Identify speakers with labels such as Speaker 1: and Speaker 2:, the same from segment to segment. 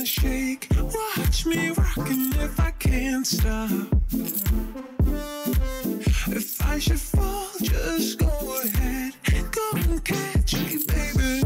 Speaker 1: and shake. Watch me rockin' if I can't stop. If I should fall, just go ahead. Go and catch me, baby.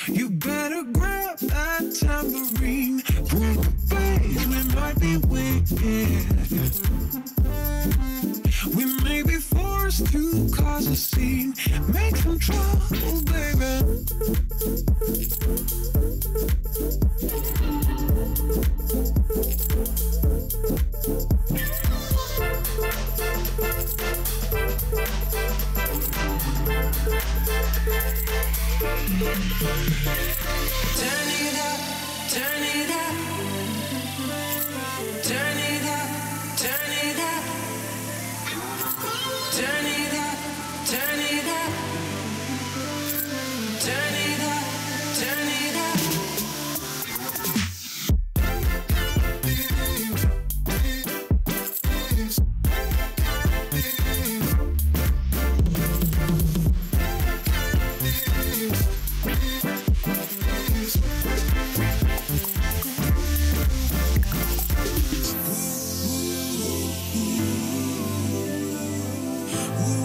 Speaker 1: You better grab that tambourine. Break the bass, we might be wicked. We may be forced to cause a scene. Make some trouble, baby. Turn it up, turn it up. Turn it up, turn it up. Turn it up, turn it up. Turn it up, turn it up. Ooh.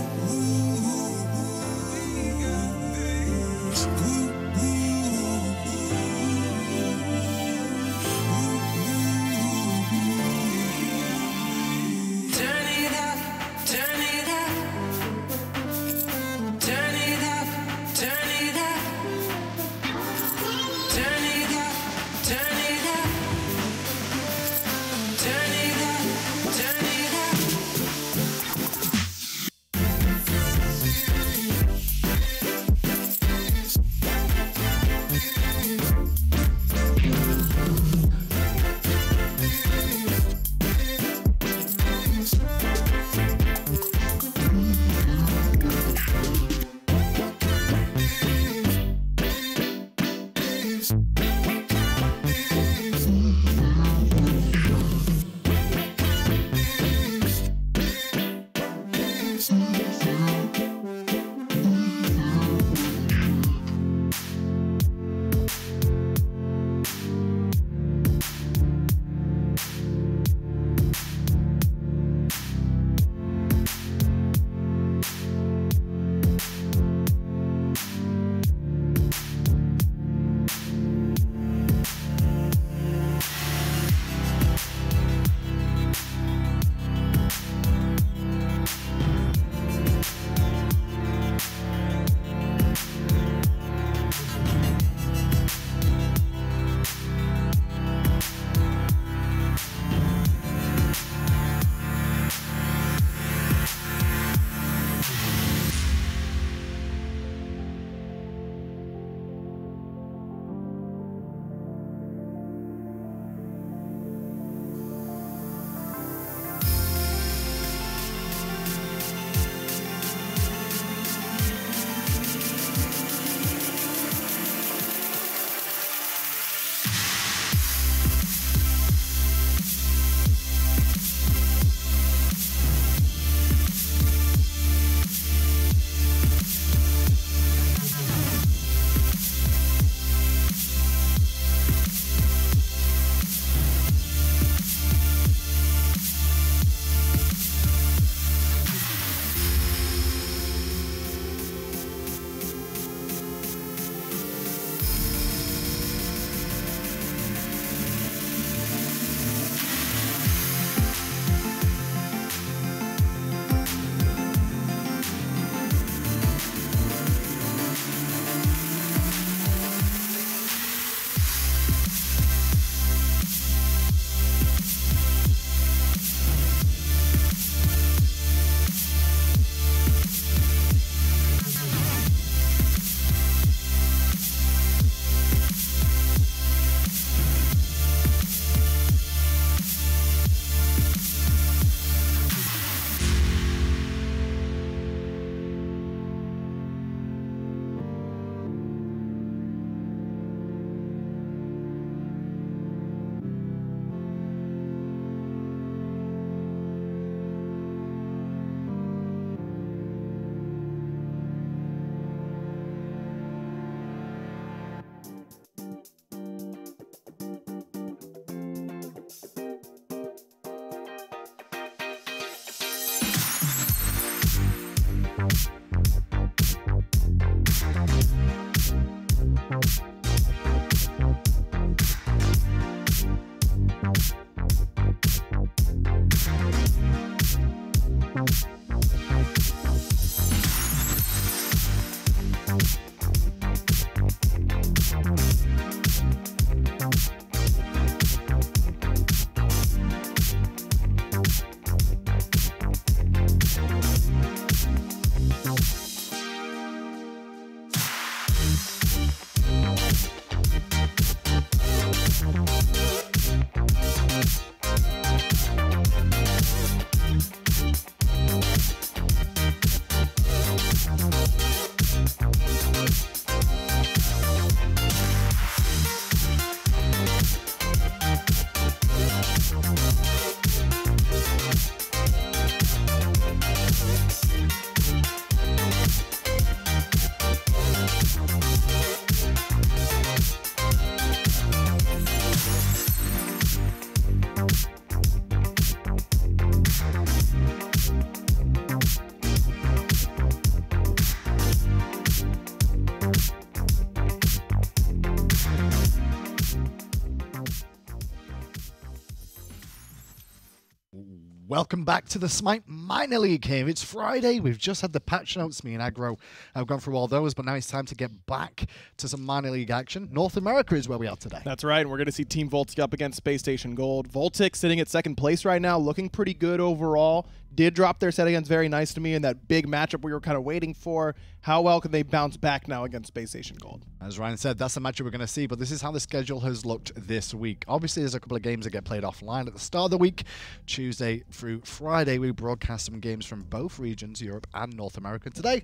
Speaker 2: Welcome back to the SMITE Minor League here. It's Friday. We've just had the patch notes. Me and Agro have gone through all those, but now it's time to get back to some minor league action. North America is where we are today.
Speaker 3: That's right, and we're going to see Team VOLTIC up against Space Station Gold. VOLTIC sitting at second place right now, looking pretty good overall. Did drop their set against Very Nice to Me in that big matchup we were kind of waiting for. How well can they bounce back now against Space Station Gold?
Speaker 2: As Ryan said, that's the matchup we're going to see, but this is how the schedule has looked this week. Obviously, there's a couple of games that get played offline at the start of the week. Tuesday through Friday, we broadcast some games from both regions, Europe and North America. Today,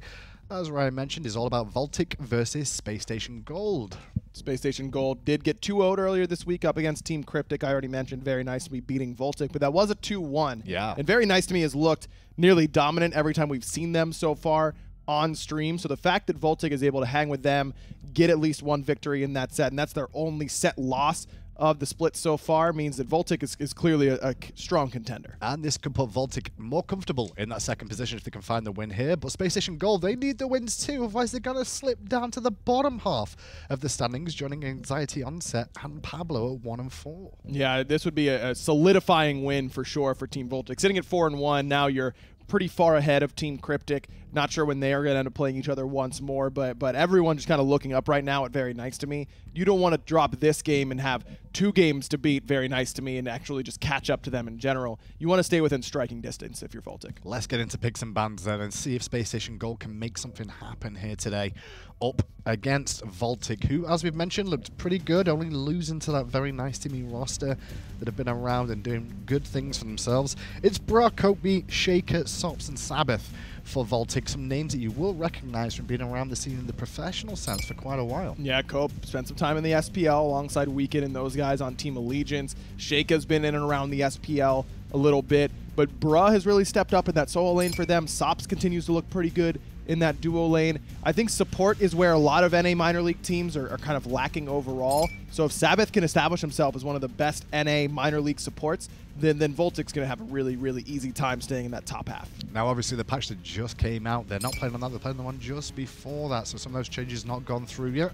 Speaker 2: as Ryan mentioned, is all about VOLTIC versus Space Station Gold.
Speaker 3: Space Station Gold did get 2-0'd earlier this week up against Team Cryptic. I already mentioned Very Nice to Me beating VOLTIC, but that was a 2-1.
Speaker 2: Yeah.
Speaker 3: And Very Nice to Me has looked nearly dominant every time we've seen them so far on stream. So the fact that VOLTIC is able to hang with them, get at least one victory in that set, and that's their only set loss of the split so far, means that VOLTIC is clearly a strong contender.
Speaker 2: And this could put VOLTIC more comfortable in that second position if they can find the win here. But Space Station Gold, they need the wins too, otherwise they're going to slip down to the bottom half of the standings, joining Anxiety Onset and Pablo at 1 and 4.
Speaker 3: Yeah, this would be a solidifying win for sure for Team VOLTIC. Sitting at 4-1, now you're pretty far ahead of Team Cryptic. Not sure when they are going to end up playing each other once more, but everyone just kind of looking up right now at Very Nice to Me. You don't want to drop this game and have 2 games to beat Very Nice to Me and actually just catch up to them in general. You want to stay within striking distance if you're VOLTIC.
Speaker 2: Let's get into picks and bans then and see if Space Station Gold can make something happen here today. Up against VOLTIC, who, as we've mentioned, looked pretty good, only losing to that Very Nice to Me roster that have been around and doing good things for themselves. It's Bra, Kobe, Shaker, Sops, and Sabbath for VOLTIC, some names that you will recognize from being around the scene in the professional sense for quite a while.
Speaker 3: Yeah, Cope spent some time in the SPL alongside Weekend and those guys on Team Allegiance. Shaker's been in and around the SPL a little bit, but Bruh has really stepped up in that solo lane for them. Sops continues to look pretty good in that duo lane. I think support is where a lot of NA minor league teams are kind of lacking overall. So if Sabbath can establish himself as one of the best NA minor league supports, then VOLTIC's going to have a really, really easy time staying in that top half.
Speaker 2: Now, obviously, the patch that just came out, they're not playing on that, they're playing the one just before that, so some of those changes not gone through yet.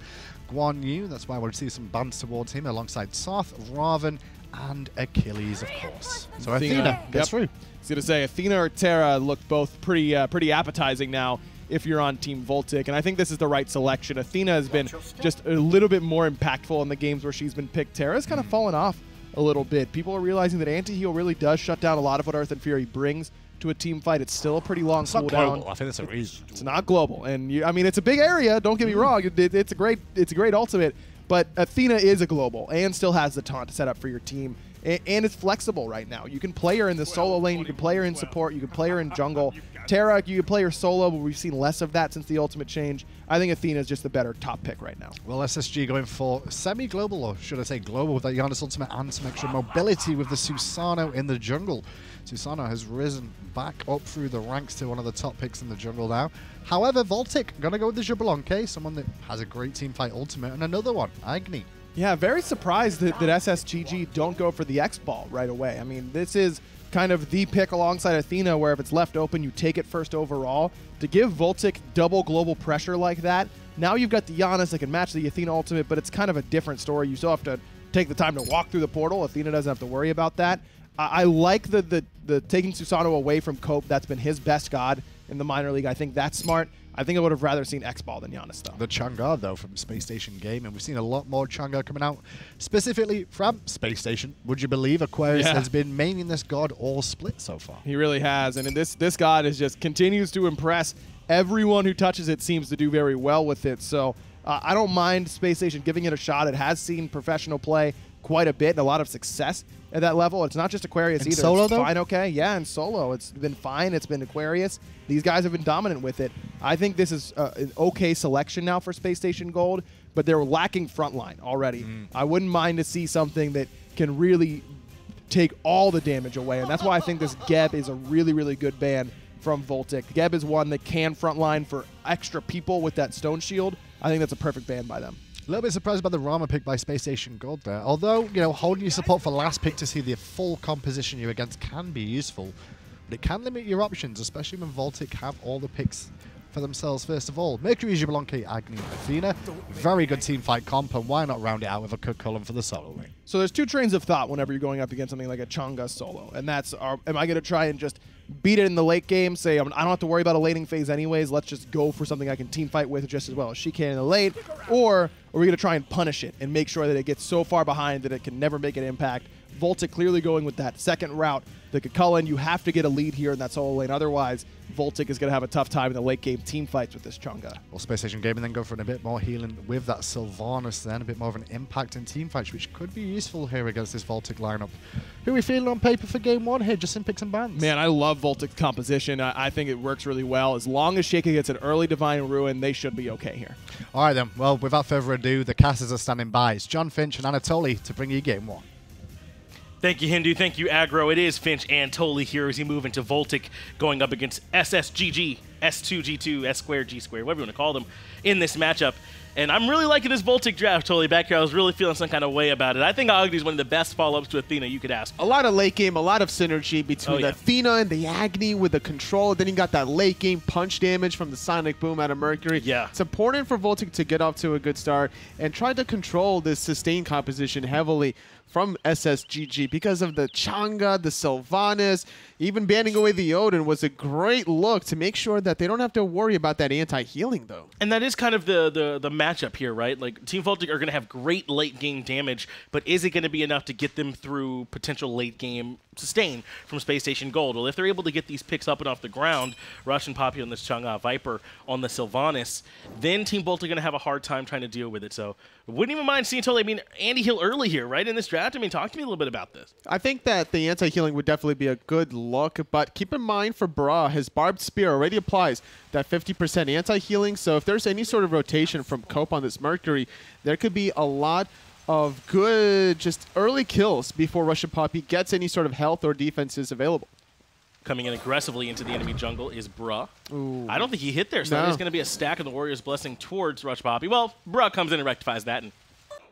Speaker 2: Guan Yu, that's why we'll see some bans towards him alongside Soth, Raven, and Achilles, of course. So Athena gets through.
Speaker 3: I was going to say, Athena or Terra look both pretty appetizing now if you're on Team VOLTIC, and I think this is the right selection. Athena has been just a little bit more impactful in the games where she's been picked. Terra's kind of fallen off a little bit. People are realizing that anti-heal really does shut down a lot of what Earth and Fury brings to a team fight. It's still a pretty long cooldown.
Speaker 2: It's not global. I think that's a reason.
Speaker 3: It's not global, and I mean, it's a big area. Don't get me wrong. It's a great ultimate, but Athena is a global and still has the taunt to set up for your team. And it's flexible right now. You can play her in the solo lane, you can play her in support, you can play her in jungle. Terra, you can play her solo, but we've seen less of that since the ultimate change. I think Athena is just the better top pick right now.
Speaker 2: Well, SSG going for semi-global, or should I say global, with that Giannis ultimate and some extra mobility with the Susano in the jungle. Susano has risen back up through the ranks to one of the top picks in the jungle now. However, VOLTIC going to go with the Jabulonke, someone that has a great team fight ultimate, and another one, Agni.
Speaker 3: Yeah, very surprised that SSGG don't go for the X-Ball right away. I mean, this is kind of the pick alongside Athena, where if it's left open, you take it first overall. To give VOLTIC double global pressure like that, now you've got the Giannis that can match the Athena ultimate, but it's kind of a different story. You still have to take the time to walk through the portal. Athena doesn't have to worry about that. I like the taking Susano away from Cope. That's been his best god in the minor league. I think that's smart. I think I would have rather seen X-Ball than Giannis, though.
Speaker 2: The Chang'e, though, from Space Station Game, and we've seen a lot more Chang'e coming out, specifically from Space Station. Would you believe Aquarius has been maining this god all split so far?
Speaker 3: He really has, and this god is just continues to impress. Everyone who touches it seems to do very well with it, so I don't mind Space Station giving it a shot. It has seen professional play quite a bit and a lot of success at that level. It's not just Aquarius either.
Speaker 2: Solo,
Speaker 3: it's
Speaker 2: though?
Speaker 3: fine, okay? Yeah, in solo. It's been fine. It's been Aquarius. These guys have been dominant with it. I think this is an okay selection now for Space Station Gold, but they're lacking frontline already. I wouldn't mind to see something that can really take all the damage away, and that's why I think this Geb is a really, really good ban from VOLTIC. Geb is one that can frontline for extra people with that Stone Shield. I think that's a perfect ban by them.
Speaker 2: A little bit surprised by the Rama pick by Space Station Gold there. Although, you know, holding your support for last pick to see the full composition you're against can be useful, but it can limit your options, especially when VOLTIC have all the picks for themselves first of all. Mercury, Xbalanque, Agni, and Athena. Very good team fight comp, and why not round it out with a Cucullin for the solo lane?
Speaker 3: So there's two trains of thought whenever you're going up against something like a Chang'e solo, and that's, am I going to try and just beat it in the late game, say I don't have to worry about a laning phase anyways, let's just go for something I can team fight with just as well as she can in the late, or are we going to try and punish it and make sure that it gets so far behind that it can never make an impact? VOLTIC clearly going with that second route. The Cucullin, you have to get a lead here in that solo lane, otherwise VOLTIC is going to have a tough time in the late game team fights with this Chang'e.
Speaker 2: Well, Space Station Gaming then go for a bit more healing with that Sylvanas then, a bit more of an impact in team fights, which could be useful here against this VOLTIC lineup. Who are we feeling on paper for game one here, just in picks and bans?
Speaker 3: Man, I love VOLTIC's composition. I think it works really well. As long as Sheikah gets an early Divine Ruin, they should be okay here.
Speaker 2: All right then, well, without further ado, the casters are standing by. It's John Finch and Anatoly to bring you game one.
Speaker 4: Thank you, Hindu. Thank you, Aggro. It is Finch and Toli here as you move into VOLTIC, going up against SSGG, S2G2, S2, G2, whatever you want to call them, in this matchup. And I'm really liking this VOLTIC draft, Toli. Back here, I was really feeling some kind of way about it. I think Agni is one of the best follow-ups to Athena you could ask.
Speaker 5: A lot of late game, a lot of synergy between the Athena and the Agni with the control. Then you got that late game punch damage from the Sonic Boom out of Mercury.
Speaker 4: Yeah.
Speaker 5: It's important for VOLTIC to get off to a good start and try to control this sustain composition heavily from SSGG because of the Chang'e, the Sylvanas, even banning away the Odin was a great look to make sure that they don't have to worry about that anti-healing, though.
Speaker 4: And that is kind of the matchup here, right? Like, Team VOLTIC are going to have great late-game damage, but is it going to be enough to get them through potential late-game sustain from Space Station Gold? Well, if they're able to get these picks up and off the ground, Rush and Poppy on this Chang'e, Viper on the Sylvanas, then Team VOLTIC are going to have a hard time trying to deal with it. So, wouldn't even mind seeing Totally, I mean, anti-heal early here, right, in this draft. I mean, talk to me a little bit about this.
Speaker 5: I think that the anti-healing would definitely be a good look, but keep in mind for Bra, his Barbed Spear already applies that 50% anti-healing, so if there's any sort of rotation from Cope on this Mercury, there could be a lot of good just early kills before Russian Poppy gets any sort of health or defenses available.
Speaker 4: Coming in aggressively into the enemy jungle is Bruh.
Speaker 5: Ooh.
Speaker 4: I don't think he hit there, so
Speaker 5: No.
Speaker 4: there's going to be a stack of the Warrior's Blessing towards Rush Poppy. Well, Bruh comes in and rectifies that and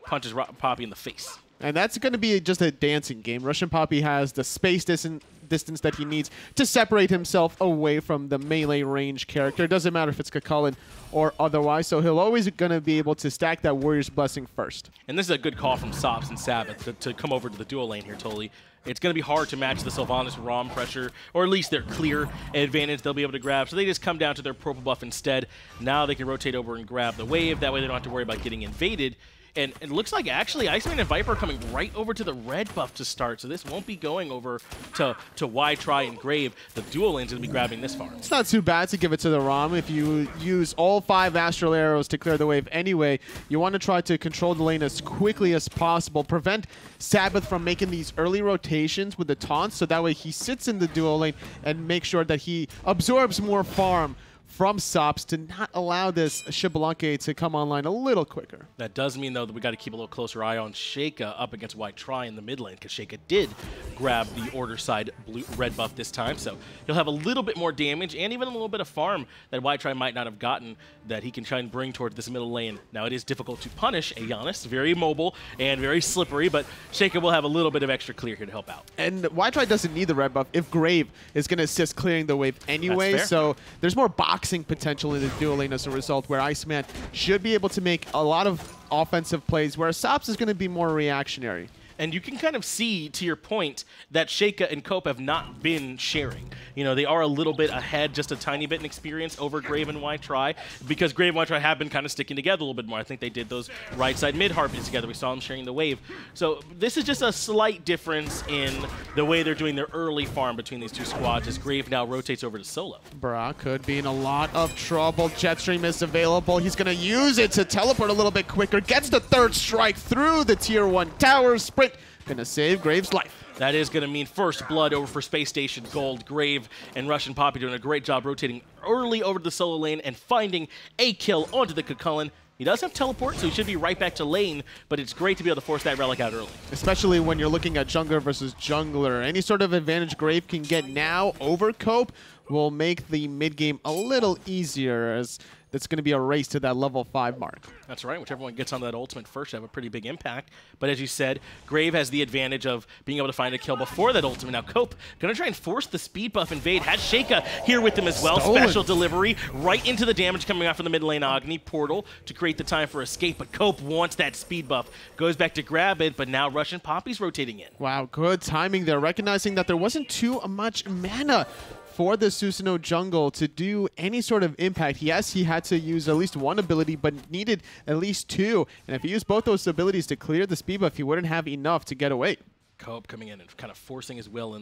Speaker 4: punches Poppy in the face.
Speaker 5: And that's going to be just a dancing game. Russian Poppy has the space distance that he needs to separate himself away from the melee range character. It doesn't matter if it's Cucullin or otherwise, so he'll always going to be able to stack that Warrior's Blessing first.
Speaker 4: And this is a good call from Sops and Sabbath to come over to the dual lane here, Totally. It's going to be hard to match the Sylvanas ROM pressure, or at least their clear advantage they'll be able to grab. So they just come down to their purple buff instead. Now they can rotate over and grab the wave. That way they don't have to worry about getting invaded. And it looks like actually Iceman and Viper are coming right over to the red buff to start, so this won't be going over to Y-Try and Grave. The dual lane's going to be grabbing this farm.
Speaker 5: It's not too bad to give it to the ROM. If you use all 5 Astral Arrows to clear the wave anyway, you want to try to control the lane as quickly as possible, prevent Sabbath from making these early rotations with the taunts, so that way he sits in the dual lane and make sure that he absorbs more farm from Sops to not allow this Xbalanque to come online a little quicker.
Speaker 4: That does mean, though, that we got to keep a little closer eye on Sheikah up against Y-Try in the mid lane, because Sheikah did grab the order side red buff this time, so he'll have a little bit more damage and even a little bit of farm that Y-Try might not have gotten that he can try and bring towards this middle lane. Now, it is difficult to punish a Giannis, very mobile and very slippery, but Sheikah will have a little bit of extra clear here to help out.
Speaker 5: And Y-Try doesn't need the red buff if Grave is going to assist clearing the wave anyway, so there's more boxing potential in the dual lane as a result, where Iceman should be able to make a lot of offensive plays, where Sops is going to be more reactionary.
Speaker 4: And you can kind of see, to your point, that Sheikah and Cope have not been sharing. You know, they are a little bit ahead, just a tiny bit in experience over Grave and Y-Try, because Grave and Y-Try have been kind of sticking together a little bit more. I think they did those right side mid harpies together. We saw them sharing the wave. So this is just a slight difference in the way they're doing their early farm between these two squads, as Grave now rotates over to solo.
Speaker 5: Bra could be in a lot of trouble. Jetstream is available. He's going to use it to teleport a little bit quicker. Gets the third strike through the tier 1 tower. Sprint going to save Grave's life.
Speaker 4: That is going to mean first blood over for Space Station Gold. Grave and Russian Poppy doing a great job rotating early over to the solo lane and finding a kill onto the Cucullin. He does have teleport, so he should be right back to lane, but it's great to be able to force that relic out early.
Speaker 5: Especially when you're looking at jungler versus jungler. Any sort of advantage Grave can get now over Cope will make the mid game a little easier, as it's going to be a race to that level 5 mark.
Speaker 4: That's right. Whichever one gets on that ultimate first should have a pretty big impact. But as you said, Grave has the advantage of being able to find a kill before that ultimate. Now, Cope going to try and force the speed buff invade. Has Sheikah here with him as well.
Speaker 5: Stolen.
Speaker 4: Special delivery right into the damage coming out from the mid lane Agni portal to create the time for escape. But Cope wants that speed buff. Goes back to grab it, but now Russian Poppy's rotating in.
Speaker 5: Wow, good timing there, recognizing that there wasn't too much mana for the Susanoo jungle to do any sort of impact. Yes, he had to use at least one ability, but needed at least 2. And if he used both those abilities to clear the speed buff, he wouldn't have enough to get away.
Speaker 4: Cope coming in and kind of forcing his will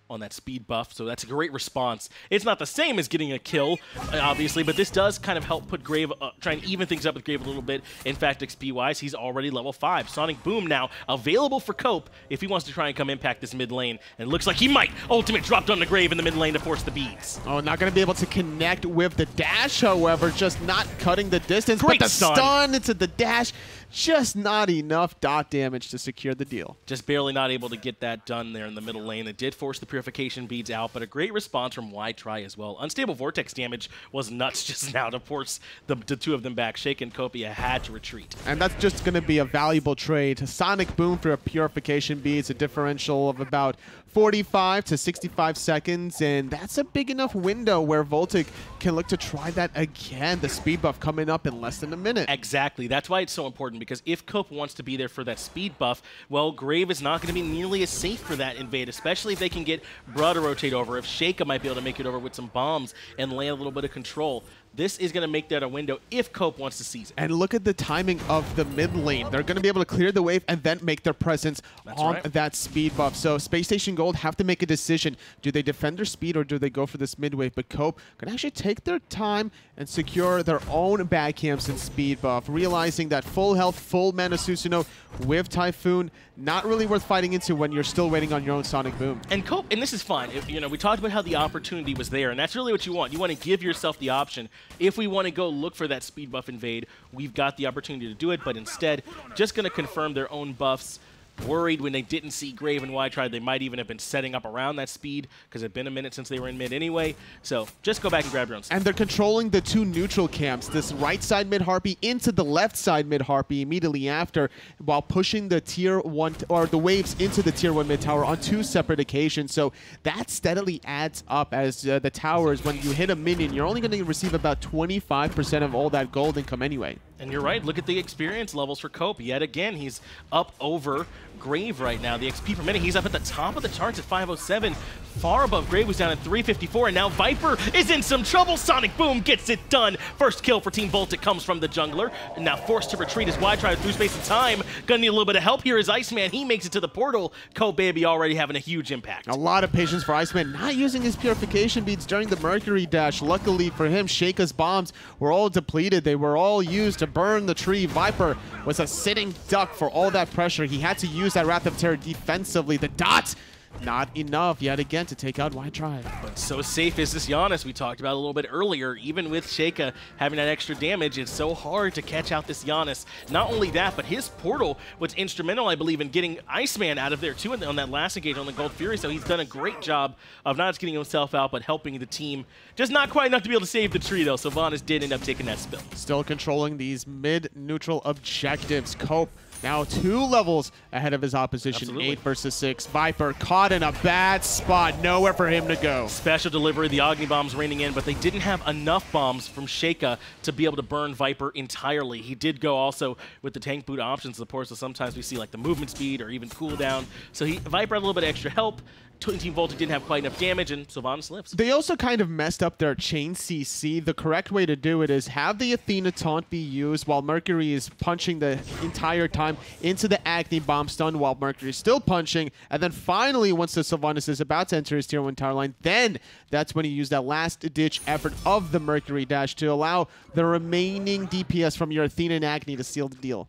Speaker 4: on that speed buff, so that's a great response. It's not the same as getting a kill, obviously, but this does kind of help put Grave, try and even things up with Grave a little bit. In fact, XP-wise, he's already level 5. Sonic Boom now available for Cope if he wants to try and come impact this mid lane, and it looks like he might. Ultimate dropped on the Grave in the mid lane to force the beads.
Speaker 5: Oh, not going to be able to connect with the dash, however, just not cutting the distance.
Speaker 4: Great
Speaker 5: but the
Speaker 4: stun
Speaker 5: into the dash, just not enough dot damage to secure the deal.
Speaker 4: Just barely not able to get that done there in the middle lane. It did force the purification beads out, but a great response from Y-Try as well. Unstable Vortex damage was nuts just now to force the 2 of them back. Shake and Copia had to retreat.
Speaker 5: And that's just going to be a valuable trade. Sonic Boom for a purification beads, a differential of about 45 to 65 seconds, and that's a big enough window where VOLTIC can look to try that again. The speed buff coming up in less than a minute.
Speaker 4: Exactly. That's why it's so important, because if Cope wants to be there for that speed buff, well, Grave is not going to be nearly as safe for that invade, especially if they can get Bra to rotate over, if Sheikah might be able to make it over with some bombs and land a little bit of control. This is going to make that a window if Cope wants to seize it.
Speaker 5: And look at the timing of the mid lane. They're going to be able to clear the wave and then make their presence on that speed buff. So Space Station Gold have to make a decision. Do they defend their speed or do they go for this mid wave? But Cope can actually take their time and secure their own back camps and speed buff, realizing that full health, full mana Susanoo with Typhoon, not really worth fighting into when you're still waiting on your own Sonic Boom.
Speaker 4: And Cope, and this is fine. If, you know, we talked about how the opportunity was there, and that's really what you want. You want to give yourself the option. If we want to go look for that speed buff invade, we've got the opportunity to do it, but instead, just going to confirm their own buffs. Worried when they didn't see Grave and Y-Try, they might even have been setting up around that speed because it had been a minute since they were in mid anyway. So just go back and grab your own speed.
Speaker 5: And they're controlling the 2 neutral camps, this right side mid Harpy into the left side mid Harpy immediately after, while pushing the tier 1 or the waves into the tier 1 mid tower on 2 separate occasions. So that steadily adds up as the towers, when you hit a minion, you're only going to receive about 25% of all that gold income anyway.
Speaker 4: And you're right, look at the experience levels for Cope. Yet again, he's up over Grave right now. The XP per minute, he's up at the top of the charts at 507. Far above Grave, was down at 354, and now Viper is in some trouble. Sonic Boom gets it done. First kill for Team VOLTIC comes from the jungler. And now forced to retreat as Y-Try through space and time. Gonna need a little bit of help here as Iceman, he makes it to the portal. Cope Baby already having a huge impact.
Speaker 5: A lot of patience for Iceman, not using his purification beads during the Mercury dash. Luckily for him, Sheikah's bombs were all depleted. They were all used to burn the tree. Viper was a sitting duck for all that pressure. He had to use that Wrath of Terror defensively. The dot, not enough yet again to take out Y-Try.
Speaker 4: But so safe is this Giannis we talked about a little bit earlier. Even with Sheikah having that extra damage, it's so hard to catch out this Giannis. Not only that, but his portal was instrumental, I believe, in getting Iceman out of there too on that last engage on the Gold Fury. So he's done a great job of not just getting himself out, but helping the team. Just not quite enough to be able to save the tree, though. So Giannis did end up taking that spill.
Speaker 5: Still controlling these mid-neutral objectives. Cope now 2 levels ahead of his opposition.
Speaker 4: Absolutely.
Speaker 5: 8 versus 6. Viper caught in a bad spot. Nowhere for him to go.
Speaker 4: Special delivery, the Agni bombs raining in, but they didn't have enough bombs from Sheikah to be able to burn Viper entirely. He did go also with the tank boot options support, so sometimes we see like the movement speed or even cooldown. So Viper had a little bit of extra help. Team VOLTIC didn't have quite enough damage, and Sylvanas lives.
Speaker 5: They also kind of messed up their chain CC. The correct way to do it is have the Athena taunt be used while Mercury is punching the entire time into the Agni bomb stun while Mercury is still punching, and then finally, once the Sylvanas is about to enter his tier 1 tower line, then that's when you use that last-ditch effort of the Mercury dash to allow the remaining DPS from your Athena and Agni to seal the deal.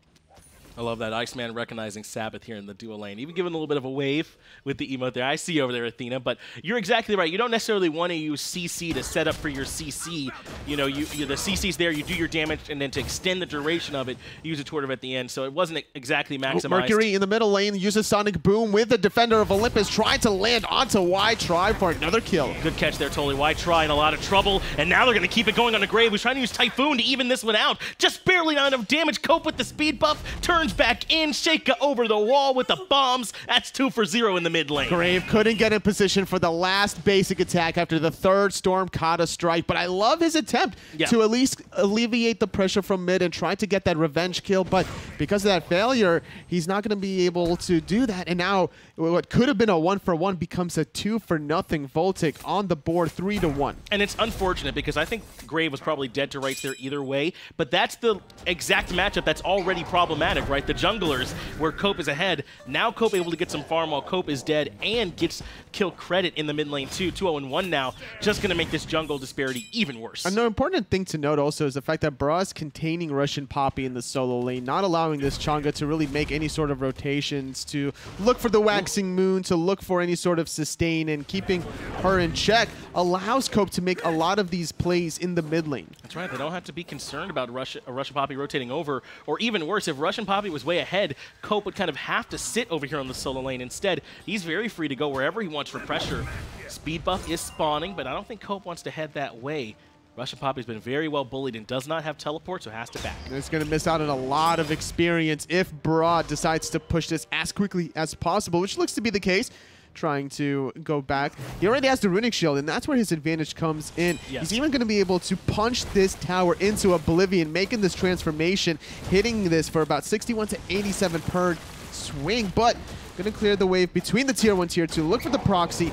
Speaker 4: I love that Iceman recognizing Sabbath here in the duo lane. Even giving a little bit of a wave with the emote there. I see over there, Athena, but you're exactly right. You don't necessarily want to use CC to set up for your CC. You know, the CC's there, you do your damage, and then to extend the duration of it, use a Tortive at the end. So it wasn't exactly maximized.
Speaker 5: Mercury in the middle lane uses Sonic Boom with the Defender of Olympus, trying to land onto Y-Try for another kill.
Speaker 4: Good catch there, totally. Y-Try in a lot of trouble, and now they're going to keep it going on the Grave, who's trying to use Typhoon to even this one out. Just barely not enough damage. Cope with the speed buff, turns back in, Sheikah over the wall with the bombs. That's 2 for 0 in the mid lane.
Speaker 5: Grave couldn't get in position for the last basic attack after the third Storm Kata strike, but I love his attempt to at least alleviate the pressure from mid and try to get that revenge kill, but because of that failure, he's not going to be able to do that, and now what could have been a 1-for-1 becomes a 2-for-0 VOLTIC on the board, 3-1.
Speaker 4: And it's unfortunate because I think Grave was probably dead to rights there either way, but that's the exact matchup that's already problematic, right? The junglers, where Cope is ahead, now Cope able to get some farm while Cope is dead and gets kill credit in the mid lane too. 2-0-1 now, just going to make this jungle disparity even worse.
Speaker 5: An important thing to note also is the fact that Bra is containing Russian Poppy in the solo lane, not allowing this Chang'e to really make any sort of rotations, to look for the waxing moon, to look for any sort of sustain, and keeping her in check allows Cope to make a lot of these plays in the mid lane.
Speaker 4: That's right, they don't have to be concerned about Russian Poppy rotating over, or even worse, if Russian Poppy was way ahead, Cope would kind of have to sit over here on the solo lane. Instead, he's very free to go wherever he wants for pressure. Speed buff is spawning, but I don't think Cope wants to head that way. Russian Poppy's been very well bullied and does not have teleport, so has to back.
Speaker 5: It's going to miss out on a lot of experience if Bra decides to push this as quickly as possible, which looks to be the case. Trying to go back. He already has the Runic Shield, and that's where his advantage comes in.
Speaker 4: Yes.
Speaker 5: He's even going to be able to punch this tower into oblivion, making this transformation, hitting this for about 61 to 87 per swing, but going to clear the wave between the tier 1, tier 2, look for the proxy,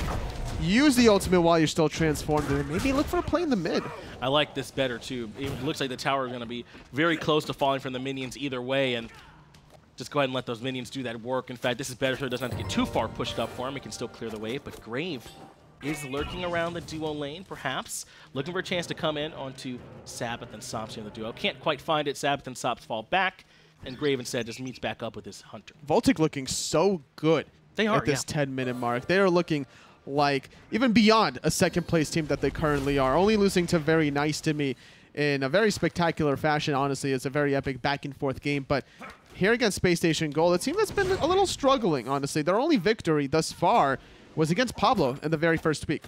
Speaker 5: use the ultimate while you're still transformed, and maybe look for a play in the mid.
Speaker 4: I like this better too. It looks like the tower is going to be very close to falling from the minions either way, and just go ahead and let those minions do that work. In fact, this is better so it doesn't have to get too far pushed up for him. He can still clear the wave, but Grave is lurking around the duo lane, perhaps, looking for a chance to come in onto Sabbath and Sops in the duo. Can't quite find it. Sabbath and Sops fall back, and Grave instead just meets back up with his Hunter.
Speaker 5: VOLTIC looking so good at this 10-minute mark. They are looking like even beyond a second-place team that they currently are, only losing to Very Nice to Me in a very spectacular fashion. Honestly, it's a very epic back-and-forth game, but here against Space Station Gold, a team that's been a little struggling, honestly. Their only victory thus far was against Pablo in the very first week.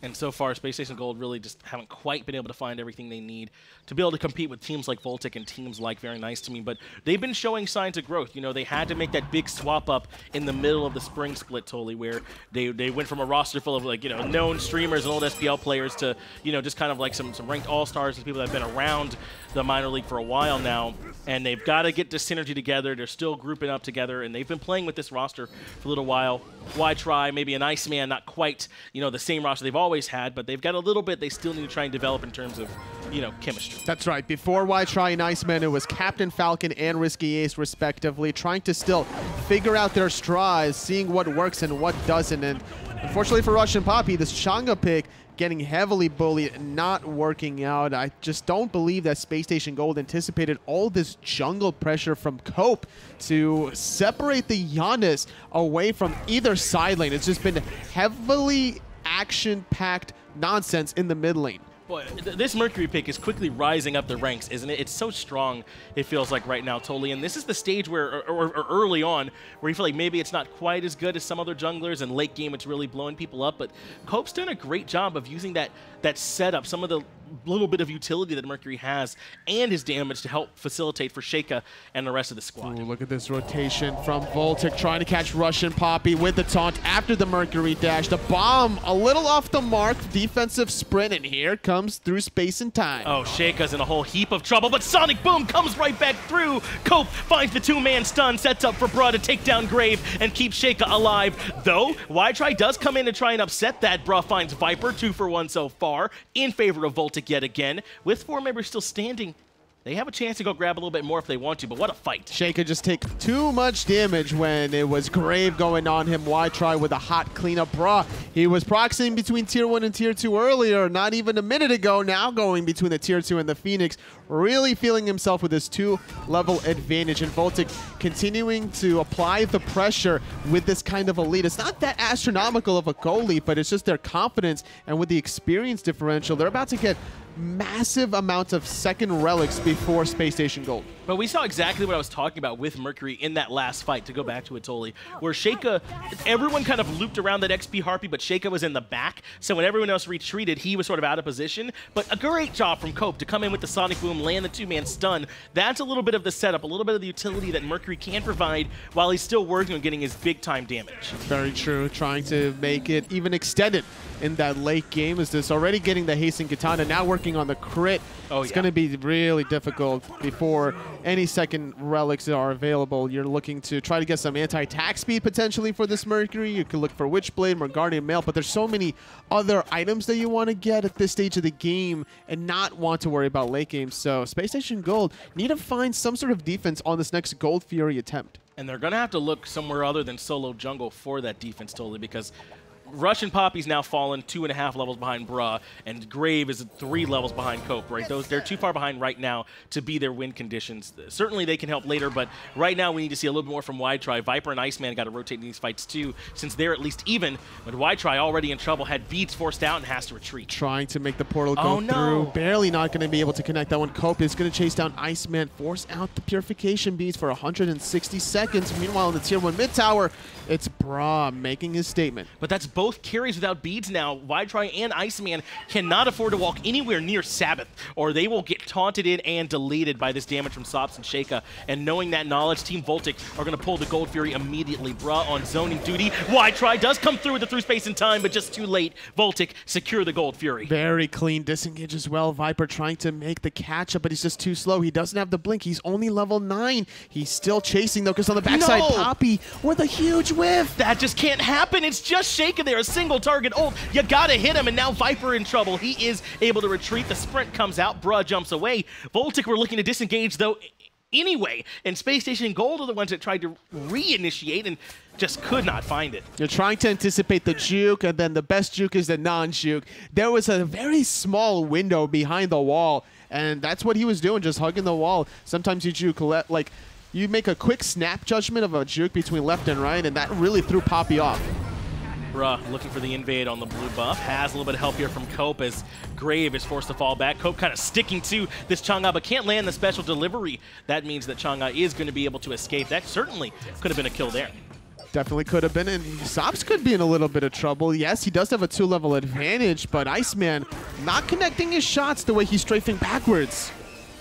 Speaker 4: And so far, Space Station Gold really just haven't quite been able to find everything they need to be able to compete with teams like VOLTIC and teams like Very Nice to Me. But they've been showing signs of growth. You know, they had to make that big swap up in the middle of the spring split, totally, where they went from a roster full of, like, you know, known streamers and old SPL players to, you know, just kind of like some ranked all-stars and people that have been around the minor league for a while now. And they've got to get this synergy together. They're still grouping up together, and they've been playing with this roster for a little while. Y-Try, maybe an Iceman, not quite, you know, the same roster they've always had, but they've got a little bit they still need to try and develop in terms of, you know, chemistry.
Speaker 5: That's right. Before Y-Try and Iceman, it was Captain Falcon and Risky Ace, respectively, trying to still figure out their strides, seeing what works and what doesn't. And unfortunately for Russian Poppy, this Chang'e pick getting heavily bullied, not working out. I just don't believe that Space Station Gold anticipated all this jungle pressure from Cope to separate the Giannis away from either side lane. It's just been heavily action-packed nonsense in the mid lane.
Speaker 4: Boy, this Mercury pick is quickly rising up the ranks, isn't it? It's so strong, it feels like right now, totally. And this is the stage where, or early on, where you feel like maybe it's not quite as good as some other junglers, and late game it's really blowing people up. But Cope's done a great job of using that setup, some of the little bit of utility that Mercury has, and his damage to help facilitate for Sheikah and the rest of the squad.
Speaker 5: Ooh, look at this rotation from VOLTIC, trying to catch Russian Poppy with the taunt after the Mercury dash. The bomb a little off the mark, defensive sprint, and here comes through space and time.
Speaker 4: Oh, Sheikah's in a whole heap of trouble, but Sonic Boom comes right back through. Cope finds the two-man stun, sets up for Bra to take down Grave and keep Sheikah alive. Though, Y-Try does come in and try and upset that. Bra finds Viper, 2 for 1 so far, in favor of VOLTIC yet again, with 4 members still standing. They have a chance to go grab a little bit more if they want to, but what a fight.
Speaker 5: Shaker just take too much damage when it was Grave going on him. Why try with a hot cleanup bra? He was proxying between Tier 1 and Tier 2 earlier, not even a minute ago, now going between the Tier 2 and the Phoenix, really feeling himself with his 2-level advantage. And VOLTIC continuing to apply the pressure with this kind of a lead. It's not that astronomical of a goal lead, but it's just their confidence, and with the experience differential, they're about to get massive amounts of second relics before Space Station Gold.
Speaker 4: But we saw exactly what I was talking about with Mercury in that last fight, to go back to it, Toli, where Sheikah, everyone kind of looped around that XP Harpy, but Sheikah was in the back, so when everyone else retreated, he was sort of out of position. But a great job from Cope to come in with the Sonic Boom, land the 2-man stun. That's a little bit of the setup, a little bit of the utility that Mercury can provide while he's still working on getting his big-time damage.
Speaker 5: Very true, trying to make it even extended in that late game. Is this already getting the Hasten Katana, now working on the crit.
Speaker 4: Oh,
Speaker 5: it's going to be really difficult before any second relics are available. You're looking to try to get some anti-attack speed potentially for this Mercury. You could look for Witchblade, Guardian Mail, but there's so many other items that you want to get at this stage of the game and not want to worry about late game. So Space Station Gold need to find some sort of defense on this next Gold Fury attempt.
Speaker 4: And they're going to have to look somewhere other than solo jungle for that defense, Totally, because Russian Poppy's now fallen 2.5 levels behind Bruh, and Grave is 3 levels behind Cope, right? They're too far behind right now to be their win conditions. Certainly they can help later, but right now we need to see a little bit more from Wide-Try. Viper and Iceman got to rotate in these fights too, since they're at least even, but Wide-Try already in trouble, had beats forced out and has to retreat.
Speaker 5: Trying to make the portal go through, barely not going to be able to connect that one. Cope is going to chase down Iceman, force out the Purification beads for 160 seconds. Meanwhile, in the Tier 1 mid tower, it's Bra making his statement.
Speaker 4: But that's both carries without beads now. Wide-Try and Iceman cannot afford to walk anywhere near Sabbath, or they will get taunted in and deleted by this damage from Sops and Sheikah. And knowing that knowledge, Team VOLTIC are going to pull the Gold Fury immediately. Bra on zoning duty. Wide-Try does come through with the through space in time, but just too late. VOLTIC secure the Gold Fury.
Speaker 5: Very clean disengage as well. Viper trying to make the catch up, but he's just too slow. He doesn't have the blink. He's only level 9. He's still chasing though, because on the backside, Poppy with a huge whiff.
Speaker 4: That just can't happen. It's just Sheikah there, a single target ult. You gotta hit him, and now Viper in trouble. He is able to retreat. The sprint comes out. Bruh jumps away. VOLTIC were looking to disengage though anyway, and Space Station Gold are the ones that tried to reinitiate and just could not find it.
Speaker 5: You're trying to anticipate the juke, and then the best juke is the non-juke. There was a very small window behind the wall, and that's what he was doing, just hugging the wall. Sometimes you juke, like, you make a quick snap judgment of a juke between left and right, and that really threw Poppy off.
Speaker 4: Bruh looking for the invade on the blue buff. Has a little bit of help here from Cope as Grave is forced to fall back. Cope kind of sticking to this Chang'e, but can't land the special delivery. That means that Chang'e is going to be able to escape. That certainly could have been a kill there.
Speaker 5: Definitely could have been, and Sops could be in a little bit of trouble. Yes, he does have a 2-level advantage, but Iceman not connecting his shots the way he's strafing backwards.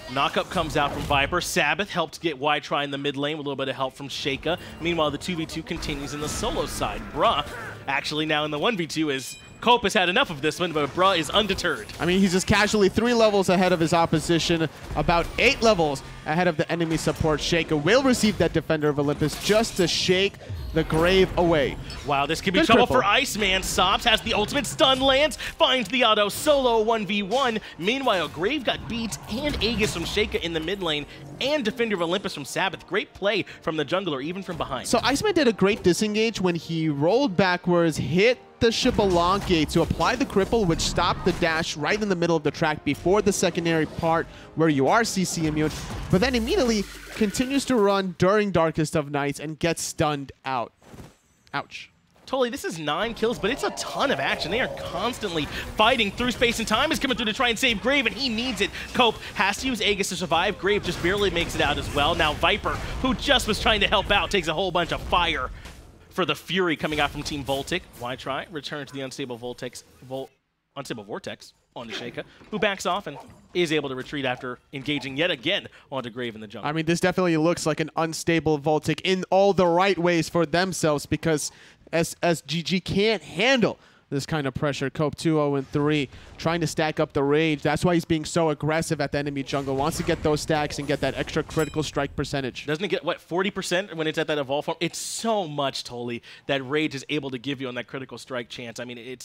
Speaker 4: Knockup comes out from Viper. Sabbath helped get Wide-Try in the mid lane with a little bit of help from Sheikah. Meanwhile, the 2v2 continues in the solo side. Bruh, actually now in the 1v2 is Cope has had enough of this one, but Bruh is undeterred.
Speaker 5: I mean, he's just casually 3 levels ahead of his opposition, about 8 levels ahead of the enemy support. Sheikah will receive that Defender of Olympus just to shake the Grave away.
Speaker 4: Wow, this could be trouble for Iceman. Sops has the ultimate stun, lands, finds the auto solo 1v1. Meanwhile, Grave got beats and Aegis from Sheikah in the mid lane and Defender of Olympus from Sabbath. Great play from the jungler, even from behind.
Speaker 5: So Iceman did a great disengage when he rolled backwards, hit the Xbalanque to apply the cripple, which stopped the dash right in the middle of the track before the secondary part where you are CC immune, but then immediately continues to run during Darkest of Nights and gets stunned out. Ouch.
Speaker 4: Totally, this is 9 kills, but it's a ton of action. They are constantly fighting through space, and time is coming through to try and save Grave, and he needs it. Cope has to use Aegis to survive. Grave just barely makes it out as well. Now Viper, who just was trying to help out, takes a whole bunch of fire for the Fury coming out from Team VOLTIC. Wide-Try return to the unstable Vortex onto Sheikah, who backs off and is able to retreat after engaging yet again onto Grave in the jungle.
Speaker 5: I mean, this definitely looks like an unstable VOLTIC in all the right ways for themselves, because SSGG can't handle this kind of pressure. Cope 2-0-3, trying to stack up the rage. That's why he's being so aggressive at the enemy jungle. Wants to get those stacks and get that extra critical strike percentage.
Speaker 4: Doesn't it get, what, 40% when it's at that evolve form? It's so much, Toli, that rage is able to give you on that critical strike chance. I mean,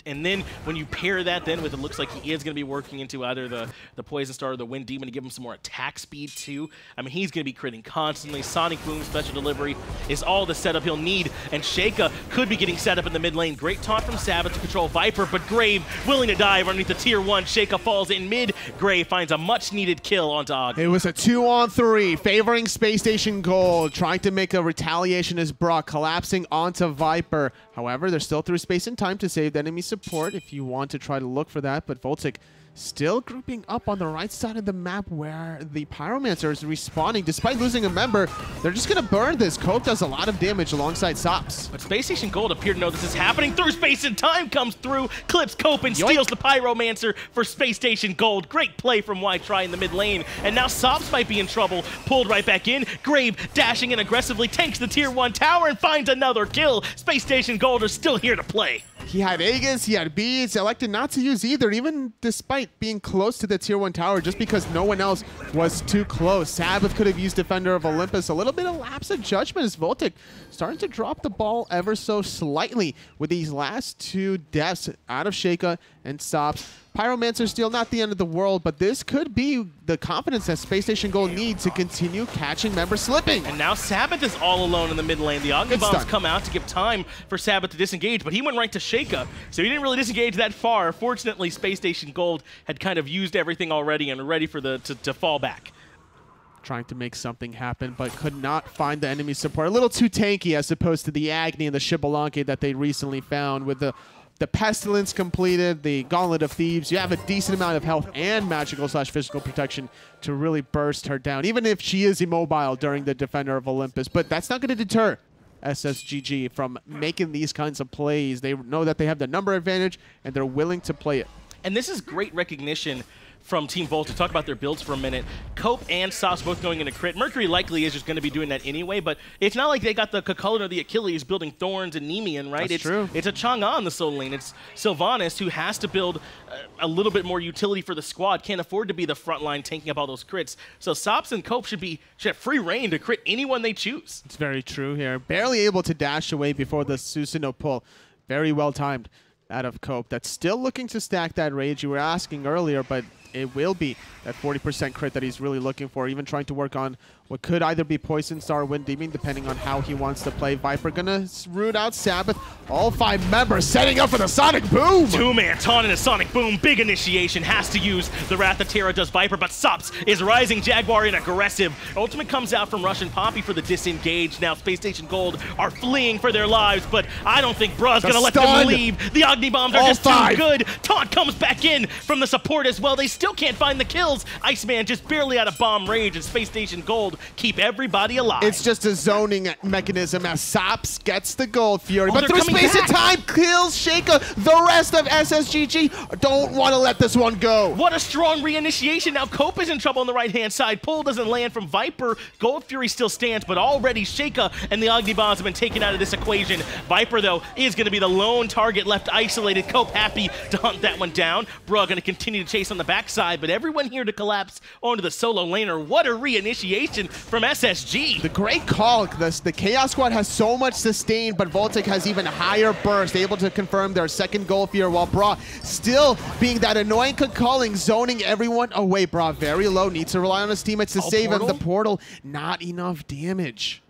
Speaker 4: and then when you pair that then with it looks like he is going to be working into either the Poison Star or the Wind Demon to give him some more attack speed too. I mean, he's going to be critting constantly. Sonic Boom, Special Delivery is all the setup he'll need, and Sheikah could be getting set up in the mid lane. Great taunt from Sabbath to control Viper, but Grave willing to dive underneath the tier 1. Sheikah falls in mid. Grave finds a much-needed kill onto Og.
Speaker 5: It was a 2-on-3, favoring Space Station Gold, trying to make a retaliation as Brock, collapsing onto Viper. However, they're still through space and time to save the enemy support if you want to try to look for that, but VOLTIC still grouping up on the right side of the map where the Pyromancer is respawning. Despite losing a member, they're just going to burn this. Cope does a lot of damage alongside Sops.
Speaker 4: But Space Station Gold appear to know this is happening. Through space and time comes through, clips Cope and steals the Pyromancer for Space Station Gold. Great play from Y-Try in the mid lane. And now Sops might be in trouble. Pulled right back in. Grave dashing in aggressively, tanks the tier 1 tower and finds another kill. Space Station Gold are still here to play.
Speaker 5: He had Aegis, he had beads, elected not to use either, even despite being close to the tier 1 tower, just because no one else was too close. Sabbath could have used Defender of Olympus. A little bit of lapse of judgment as VOLTIC starting to drop the ball ever so slightly with these last 2 deaths out of Sheikah and Sops. Pyromancer still not the end of the world, but this could be the confidence that Space Station Gold needs to continue catching members slipping.
Speaker 4: And now Sabbath is all alone in the mid lane. The Agni Bombs come out to give time for Sabbath to disengage, but he went right to Sheikah, so he didn't really disengage that far. Fortunately, Space Station Gold had kind of used everything already and ready for to fall back.
Speaker 5: Trying to make something happen, but could not find the enemy support. A little too tanky as opposed to the Agni and the Shibalanke that they recently found with the Pestilence completed, the Gauntlet of Thieves. You have a decent amount of health and magical/physical protection to really burst her down, even if she is immobile during the Defender of Olympus. But that's not going to deter SSGG from making these kinds of plays. They know that they have the number advantage, and they're willing to play it.
Speaker 4: And this is great recognition from Team Volt to talk about their builds for a minute. Cope and Sops both going into crit. Mercury likely is just going to be doing that anyway, but it's not like they got the Cucullin or the Achilles building Thorns and Nemean, right?
Speaker 5: That's true.
Speaker 4: It's a Chang'e in the solo lane. It's Sylvanas who has to build a little bit more utility for the squad, can't afford to be the front line tanking up all those crits. So Sops and Cope should have free reign to crit anyone they choose.
Speaker 5: It's very true here. Barely able to dash away before the Susanoo pull. Very well timed out of Cope. That's still looking to stack that rage you were asking earlier, but it will be that 40% crit that he's really looking for, even trying to work on what could either be Poison Star or Wind Demon, depending on how he wants to play. Viper gonna root out Sabbath. All 5 members setting up for the Sonic Boom!
Speaker 4: 2-man taunt and a Sonic Boom. Big initiation. Has to use the Wrath of Terra, does Viper, but Sops is rising Jaguar in aggressive. Ultimate comes out from Russian Poppy for the disengage. Now Space Station Gold are fleeing for their lives, but I don't think Bruh's gonna let them leave. The Agni Bombs are just too good. Taunt comes back in from the support as well. They still can't find the kills. Iceman just barely out of bomb rage, and Space Station Gold keep everybody alive.
Speaker 5: It's just a zoning mechanism as Sops gets the Gold Fury, but through space and time kills Sheikah. The rest of SSGG don't want to let this one go.
Speaker 4: What a strong reinitiation. Now Cope is in trouble on the right-hand side. Pull doesn't land from Viper. Gold Fury still stands, but already Sheikah and the Agni Bombs have been taken out of this equation. Viper, though, is going to be the lone target left isolated. Cope happy to hunt that one down. Bruh going to continue to chase on the backside, but everyone here to collapse onto the solo laner. What a reinitiation from SSG.
Speaker 5: The great call. The Chaos Squad has so much sustain, but VOLTIC has even higher burst, able to confirm their second goal here, while Bra still being that annoying calling, zoning everyone away. Bra very low, needs to rely on his teammates to save him. The portal, not enough damage.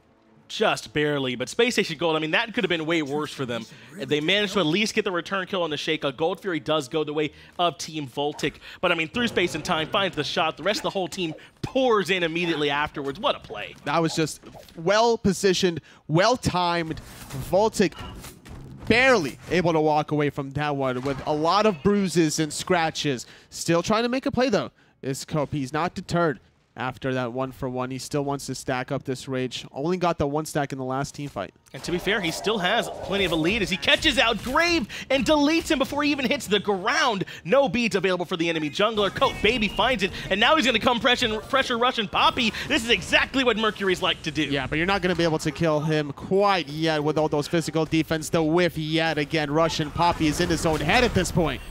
Speaker 4: Just barely, but Space Station Gold, I mean, that could have been way worse for them. They managed to at least get the return kill on the Sheikah. Gold Fury does go the way of Team VOLTIC, but I mean, through space and time, finds the shot. The rest of the whole team pours in immediately afterwards. What a play.
Speaker 5: That was just well-positioned, well-timed. VOLTIC barely able to walk away from that one with a lot of bruises and scratches. Still trying to make a play, though, is Cope. He's not deterred. after that 1-for-1. He still wants to stack up this Rage. Only got the 1 stack in the last team fight.
Speaker 4: And to be fair, he still has plenty of a lead as he catches out Grave and deletes him before he even hits the ground. No beads available for the enemy jungler. Cope Baby finds it, and now he's going to come pressure Russian Poppy. This is exactly what Mercury's like to do.
Speaker 5: Yeah, but you're not going to be able to kill him quite yet with all those physical defense. The whiff yet again. Russian Poppy is in his own head at this point.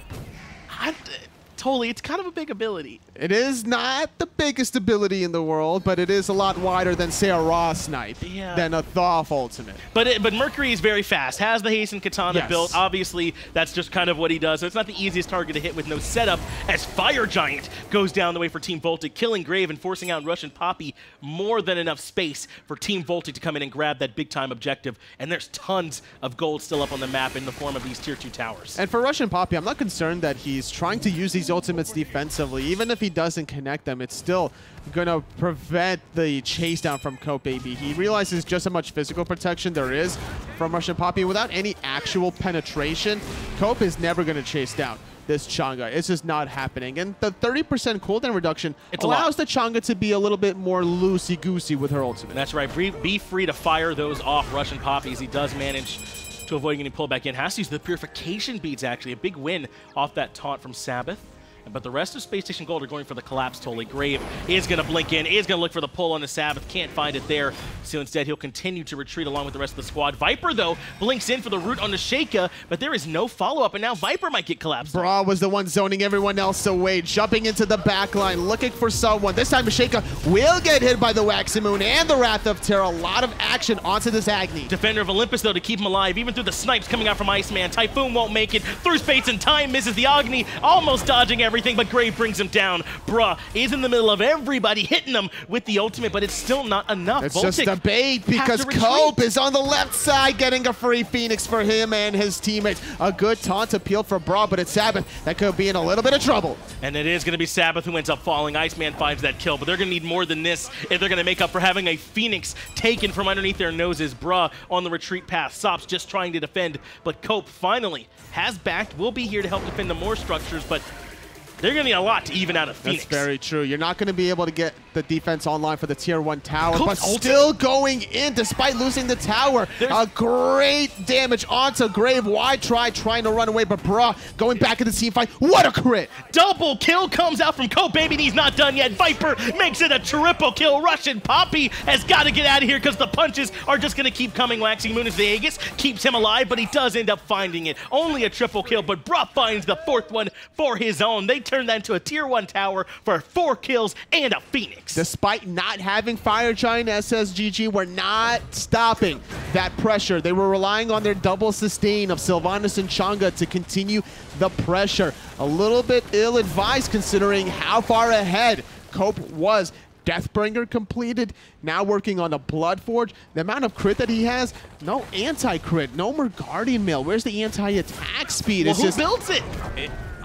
Speaker 4: Totally, it's kind of a big ability.
Speaker 5: It is not the biggest ability in the world, but it is a lot wider than, say, a Raw Snipe, than a Thoth ultimate.
Speaker 4: But Mercury is very fast, has the Hasten Katana built. Obviously, that's just kind of what he does. So it's not the easiest target to hit with no setup, as Fire Giant goes down the way for Team VOLTIC, killing Grave and forcing out Russian Poppy. More than enough space for Team VOLTIC to come in and grab that big-time objective. And there's tons of gold still up on the map in the form of these Tier 2 towers.
Speaker 5: And for Russian Poppy, I'm not concerned that he's trying to use these ultimates defensively. Even if he doesn't connect them, it's still going to prevent the chase down from Cope Baby. He realizes just how much physical protection there is from Russian Poppy. Without any actual penetration, Cope is never going to chase down this Chang'e. It's just not happening. And the 30% cooldown reduction allows the Chang'e to be a little bit more loosey-goosey with her ultimate.
Speaker 4: That's right. Be free to fire those off Russian Poppies. He does manage to avoid getting pulled back in. Has to use the Purification Beads, actually. A big win off that taunt from Sabbath. But the rest of Space Station Gold are going for the collapse totally. Grave is going to blink in, is going to look for the pull on the Sabbath. Can't find it there. So instead, he'll continue to retreat along with the rest of the squad. Viper, though, blinks in for the root on the Sheikah, but there is no follow-up, and now Viper might get collapsed.
Speaker 5: Bra was the one zoning everyone else away, jumping into the back line, looking for someone. This time, Sheikah will get hit by the Waxy Moon and the Wrath of Terror. A lot of action onto this Agni.
Speaker 4: Defender of Olympus, though, to keep him alive, even through the snipes coming out from Iceman. Typhoon won't make it. Through space and time, misses the Agni, almost dodging everything, but Grave brings him down. Bruh is in the middle of everybody, hitting him with the ultimate, but it's still not enough.
Speaker 5: It's just a bait because Cope is on the left side getting a free Phoenix for him and his teammates. A good taunt appeal for Bra, but it's Sabbath that could be in a little bit of trouble.
Speaker 4: And it is going to be Sabbath who ends up falling. Iceman finds that kill, but they're going to need more than this if they're going to make up for having a Phoenix taken from underneath their noses. Bra on the retreat path. Sops just trying to defend, but Cope finally has backed. Will be here to help defend the more structures, but they're going to need a lot to even out of Phoenix.
Speaker 5: That's very true. You're not going to be able to get the defense online for the Tier 1 tower,
Speaker 4: Cope's
Speaker 5: but still going in despite losing the tower. A great damage onto Grave. Why trying to run away, but Bra going back in the team fight. What a crit!
Speaker 4: Double kill comes out from Cope Baby, and he's not done yet. Viper makes it a triple kill. Russian Poppy has got to get out of here because the punches are just going to keep coming. Waxing Moon as the Aegis keeps him alive, but he does end up finding it. Only a triple kill, but Bra finds the 4th one for his own. They turn that into a Tier 1 tower for 4 kills and a Phoenix.
Speaker 5: Despite not having Fire Giant, SSGG were not stopping that pressure. They were relying on their double sustain of Sylvanas and Chang'e to continue the pressure. A little bit ill-advised considering how far ahead Cope was. Deathbringer completed, now working on a Bloodforge. The amount of crit that he has, no anti-crit, no more Guardian Mail. Where's the anti-attack speed?
Speaker 4: Well, who builds it?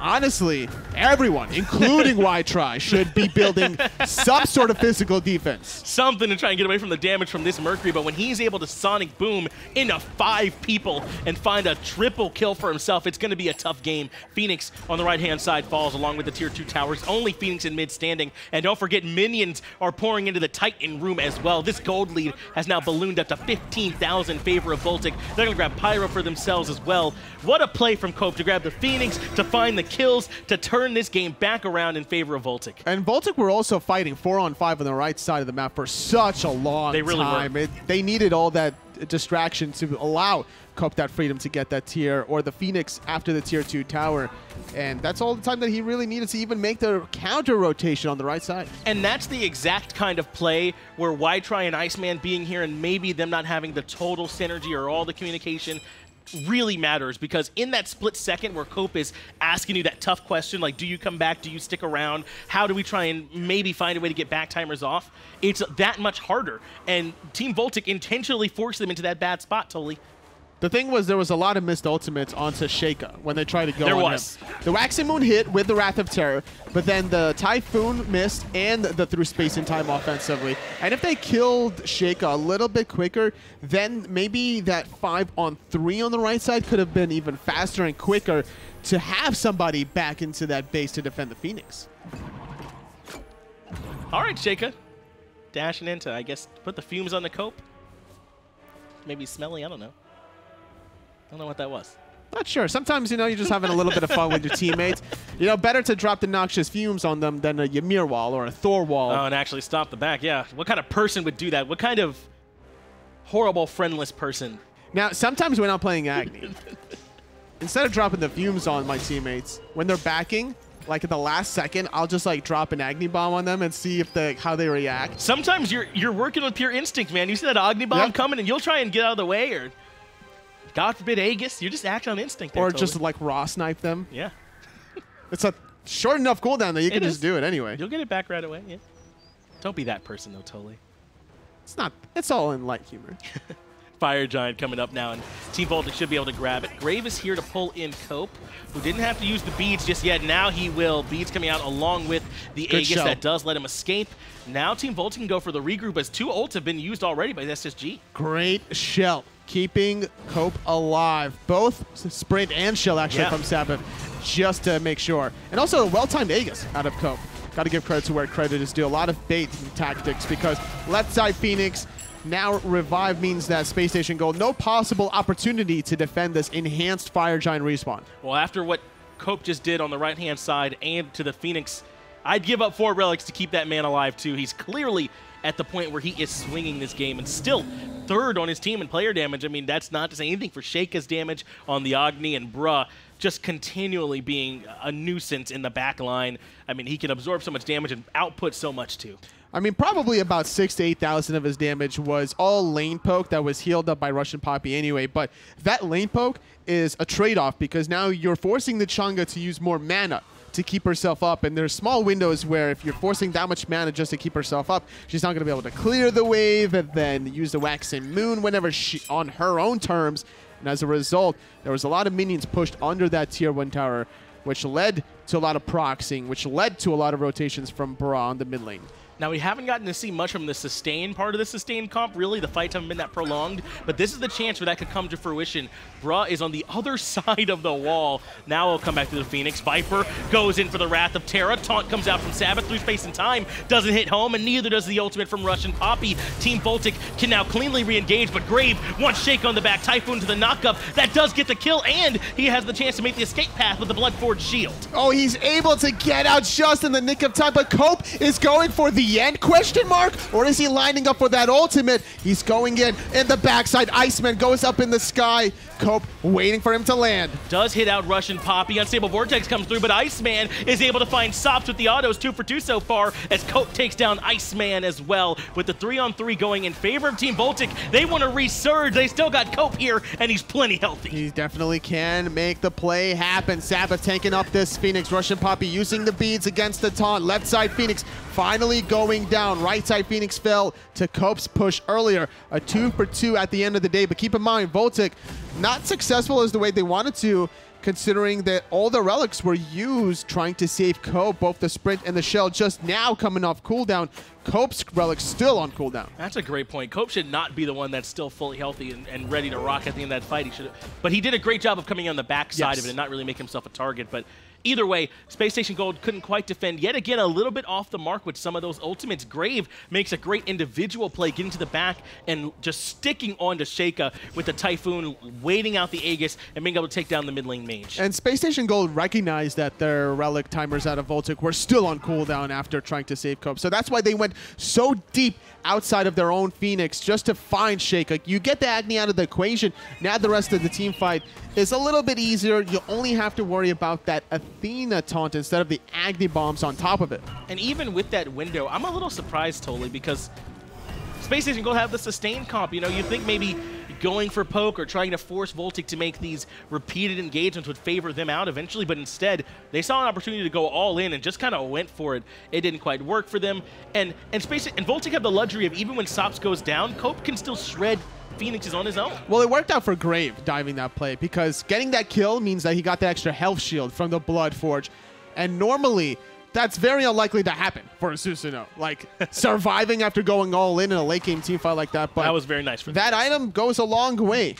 Speaker 5: Honestly, everyone, including Y-Try, should be building some sort of physical defense.
Speaker 4: Something to try and get away from the damage from this Mercury, but when he's able to Sonic Boom into 5 people and find a triple kill for himself, it's going to be a tough game. Phoenix on the right-hand side falls along with the Tier 2 towers. Only Phoenix in mid standing, and don't forget minions are pouring into the Titan room as well. This gold lead has now ballooned up to 15,000 in favor of VOLTIC. They're going to grab Pyro for themselves as well. What a play from Cope to grab the Phoenix, to find the kills, to turn this game back around in favor of VOLTIC.
Speaker 5: And VOLTIC were also fighting 4-on-5 on the right side of the map for such a long time. They needed all that distraction to allow Cope that freedom to get that tier, or the Phoenix after the Tier 2 tower. And that's all the time that he really needed to even make the counter rotation on the right side.
Speaker 4: And that's the exact kind of play where Y-Try and Iceman being here and maybe them not having the total synergy or all the communication really matters, because in that split second where Cope is asking you that tough question, like, do you come back, do you stick around, how do we try and maybe find a way to get back timers off, it's that much harder. And Team VOLTIC intentionally forced them into that bad spot, totally.
Speaker 5: The thing was, there was a lot of missed ultimates onto Sheikah when they tried to go on him. The Waxy Moon hit with the Wrath of Terror, but then the Typhoon missed and the through space and time offensively. And if they killed Sheikah a little bit quicker, then maybe that 5-on-3 on the right side could have been even faster and quicker to have somebody back into that base to defend the Phoenix.
Speaker 4: All right, Sheikah. Dashing into, I guess, put the fumes on the cope. Maybe smelly, I don't know. I don't know what that was.
Speaker 5: Not sure. Sometimes, you're just having a little bit of fun with your teammates. Better to drop the noxious fumes on them than a Ymir wall or a Thor wall.
Speaker 4: Oh, and actually stop the back, yeah. What kind of person would do that? What kind of horrible, friendless person?
Speaker 5: Now, sometimes when I'm playing Agni, instead of dropping the fumes on my teammates, when they're backing, like at the last second, I'll just like drop an Agni bomb on them and see if how they react.
Speaker 4: Sometimes you're working with pure instinct, man. You see that Agni bomb coming and you'll try and get out of the way, or God forbid Aegis, you're just acting on instinct there,
Speaker 5: or
Speaker 4: totally.
Speaker 5: just like raw snipe them.
Speaker 4: Yeah.
Speaker 5: It's a short enough cooldown that you can just do it anyway.
Speaker 4: You'll get it back right away, yeah. Don't be that person though, totally.
Speaker 5: It's not. It's all in light humor.
Speaker 4: Fire Giant coming up now, and Team VOLTIC should be able to grab it. Grave is here to pull in Cope, who didn't have to use the beads just yet. Now he will. Beads coming out along with the Aegis
Speaker 5: shell.
Speaker 4: that does let him escape. Now Team VOLTIC can go for the regroup as 2 ults have been used already by SSG.
Speaker 5: Great shell, keeping Cope alive. Both sprint and shell actually from Sabbath, just to make sure. And also a well-timed Aegis out of Cope. Got to give credit to where credit is due. A lot of bait and tactics because left side Phoenix. Now revive means that Space Station Gold, no possible opportunity to defend this enhanced Fire Giant respawn.
Speaker 4: Well, after what Cope just did on the right-hand side and to the Phoenix, I'd give up 4 relics to keep that man alive too. He's clearly at the point where he is swinging this game and still 3rd on his team in player damage. I mean, that's not to say anything for Sheikah's damage on the Agni, and Bruh just continually being a nuisance in the back line. I mean, he can absorb so much damage and output so much too.
Speaker 5: I mean, probably about 6,000 to 8,000 of his damage was all lane poke that was healed up by Russian Poppy anyway. But that lane poke is a trade-off because now you're forcing the Chang'e to use more mana to keep herself up. And there's small windows where if you're forcing that much mana just to keep herself up, she's not going to be able to clear the wave and then use the Waxing Moon whenever she on her own terms. And as a result, there was a lot of minions pushed under that tier 1 tower, which led to a lot of proxying, which led to a lot of rotations from Bra on the mid lane.
Speaker 4: Now, we haven't gotten to see much from the sustain part of the sustain comp, really. The fights haven't been that prolonged, but this is the chance where that could come to fruition. Bruh is on the other side of the wall. Now we'll come back to the Phoenix. Viper goes in for the Wrath of Terra. Taunt comes out from Sabbath through space and time. Doesn't hit home, and neither does the ultimate from Russian Poppy. Team VOLTIC can now cleanly re-engage, but Grave wants Shake on the back. Typhoon to the knockup. That does get the kill, and he has the chance to make the escape path with the Bloodforged shield.
Speaker 5: Oh, he's able to get out just in the nick of time, but Cope is going for the end, question mark? Or is he lining up for that ultimate? He's going in the backside. Iceman goes up in the sky. Cope waiting for him to land.
Speaker 4: Does hit out Russian Poppy. Unstable Vortex comes through, but Iceman is able to find Sops with the autos, 2 for 2 so far, as Cope takes down Iceman as well. With the 3-on-3 going in favor of Team VOLTIC, they want to resurge. They still got Cope here, and he's plenty healthy.
Speaker 5: He definitely can make the play happen. Sabbath tanking up this Phoenix. Russian Poppy using the beads against the taunt. Left side Phoenix finally going down. Right side Phoenix fell to Cope's push earlier. A 2 for 2 at the end of the day, but keep in mind, VOLTIC not successful as the way they wanted to, considering that all the relics were used trying to save Cope, both the sprint and the shell just now coming off cooldown. Cope's relics still on cooldown.
Speaker 4: That's a great point. Cope should not be the one that's still fully healthy and ready to rock at the end of that fight. He should, but he did a great job of coming on the back side of it and not really make himself a target. But either way, Space Station Gold couldn't quite defend. Yet again, a little bit off the mark with some of those ultimates. Grave makes a great individual play, getting to the back and just sticking on to Sheikah with the Typhoon, waiting out the Aegis and being able to take down the mid lane mage.
Speaker 5: And Space Station Gold recognized that their relic timers out of VOLTIC were still on cooldown after trying to save Cope. So that's why they went so deep outside of their own Phoenix just to find Sheikah. You get the Agni out of the equation. Now the rest of the team fight is a little bit easier. You only have to worry about that Athena taunt instead of the Agni bombs on top of it.
Speaker 4: And even with that window, I'm a little surprised totally because Space Station Gold have the sustain comp. You know, you think maybe going for poke or trying to force VOLTIC to make these repeated engagements would favor them out eventually, but instead they saw an opportunity to go all in and just kind of went for it. It didn't quite work for them. And VOLTIC have the luxury of, even when Sops goes down, Cope can still shred Phoenix on his own.
Speaker 5: Well, it worked out for Grave diving that play because getting that kill means that he got the extra health shield from the Bloodforge. And normally, that's very unlikely to happen for a Susanoo. Like, surviving after going all in a late game team fight like that. But
Speaker 4: that was very nice for them.
Speaker 5: That item goes a long way.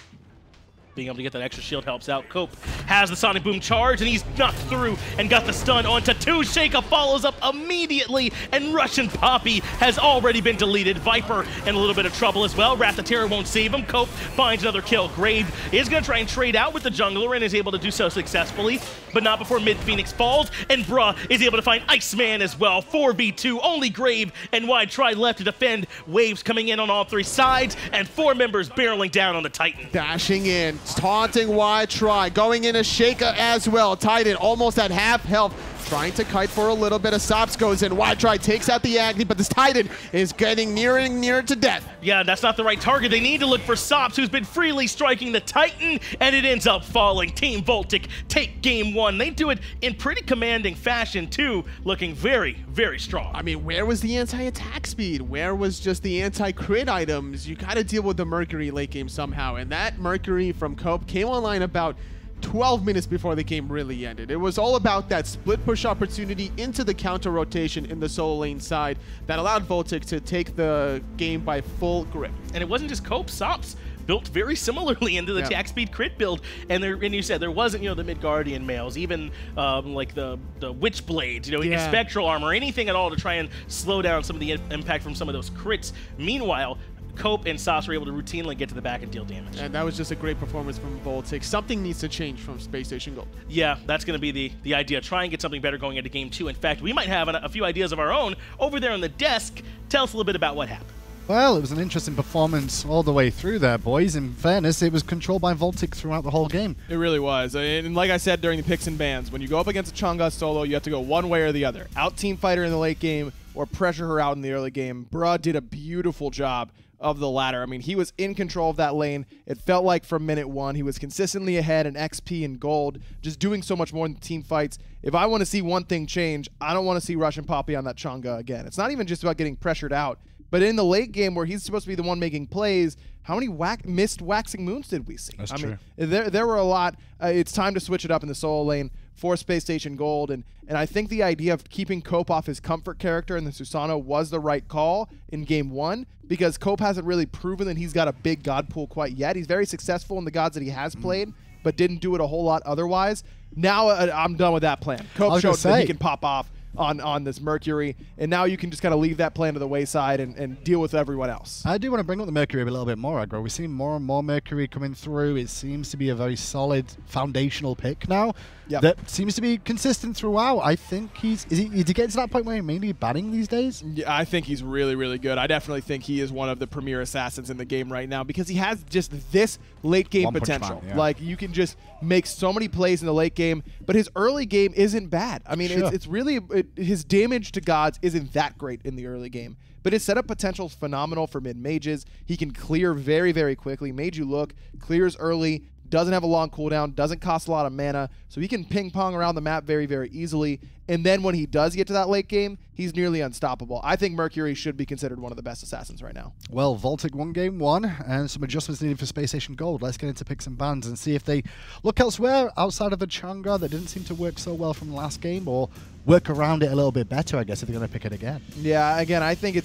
Speaker 4: being able to get that extra shield helps out. Cope has the Sonic Boom charge, and he's knocked through and got the stun onto 2. Sheikah follows up immediately, and Russian Poppy has already been deleted. Viper in a little bit of trouble as well. Wrath of Terror won't save him. Cope finds another kill. Grave is going to try and trade out with the jungler and is able to do so successfully, but not before Mid Phoenix falls, and Bruh is able to find Iceman as well. 4v2, only Grave and Wide Try left to defend. Waves coming in on all 3 sides, and 4 members barreling down on the Titan.
Speaker 5: Dashing in, taunting Wide Try, going in a Sheikah as well. Titan almost at half health, trying to kite for a little bit. Of Sops goes in. Wide Try takes out the Agni, but this Titan is getting near to death.
Speaker 4: Yeah, that's not the right target. They need to look for Sops, who's been freely striking the Titan, and it ends up falling. Team VOLTIC take game 1. They do it in pretty commanding fashion, too, looking very, very strong.
Speaker 5: I mean, where was the anti-attack speed? Where was just the anti-crit items? You got to deal with the Mercury late game somehow, and that Mercury from Cope came online about 12 minutes before the game really ended. It was all about that split push opportunity into the counter rotation in the solo lane side that allowed VOLTIC to take the game by full grip.
Speaker 4: And it wasn't just Cope. Sops built very similarly into the attack speed crit build, and you said there wasn't, the Midgardian mails, even like the Witch Blades, Spectral Armor, anything at all to try and slow down some of the impact from some of those crits. Meanwhile, Cope and Sauce were able to routinely get to the back and deal damage.
Speaker 5: And that was just a great performance from VOLTIC. Something needs to change from Space Station Gold.
Speaker 4: Yeah, that's going to be the idea. Try and get something better going into game 2. In fact, we might have a few ideas of our own over there on the desk. Tell us a little bit about what happened.
Speaker 2: Well, it was an interesting performance all the way through there, boys. In fairness, it was controlled by VOLTIC throughout the whole game.
Speaker 3: It really was. And like I said during the picks and bans, when you go up against a Chang'e solo, you have to go one way or the other. Out team fighter in the late game or pressure her out in the early game. Bruh did a beautiful job of the latter. I mean, he was in control of that lane. It felt like from minute 1, he was consistently ahead in XP and gold, just doing so much more in the team fights. If I want to see one thing change, I don't want to see Russian Poppy on that Chang'e again. It's not even just about getting pressured out, but in the late game where he's supposed to be the one making plays, how many missed waxing moons did we see?
Speaker 2: That's
Speaker 3: I
Speaker 2: true.
Speaker 3: mean, there were a lot. It's time to switch it up in the solo lane for Space Station Gold, and I think the idea of keeping Cope off his comfort character in the Susanoo was the right call in game 1, because Cope hasn't really proven that he's got a big god pool quite yet. He's very successful in the gods that he has played, but didn't do it a whole lot otherwise. Now I'm done with that plan. Cope showed that he can pop off on this Mercury, and now you can just kind of leave that plan to the wayside and deal with everyone else.
Speaker 2: I do want to bring up the Mercury a little bit more, Aggro. We're seeing more and more Mercury coming through. It seems to be a very solid foundational pick now that seems to be consistent throughout. I think is he getting to that point where he's mainly banning these days?
Speaker 3: Yeah, I think he's really, really good. I definitely think he is one of the premier assassins in the game right now because he has just this late game potential. Like, you can just make so many plays in the late game, but his early game isn't bad. I mean, it's really his damage to gods isn't that great in the early game, but his setup potential is phenomenal for mid mages. He can clear very, very quickly. Made you look, clears early, doesn't have a long cooldown, doesn't cost a lot of mana, so he can ping pong around the map very, very easily. And then when he does get to that late game, he's nearly unstoppable. I think Mercury should be considered one of the best assassins right now.
Speaker 2: Well, VOLTIC won game 1, and some adjustments needed for Space Station Gold. Let's get into picks and bans and see if they look elsewhere outside of the Chang'e that didn't seem to work so well from the last game, or work around it a little bit better, I guess, if they're going to pick it again.
Speaker 3: Yeah, again, I think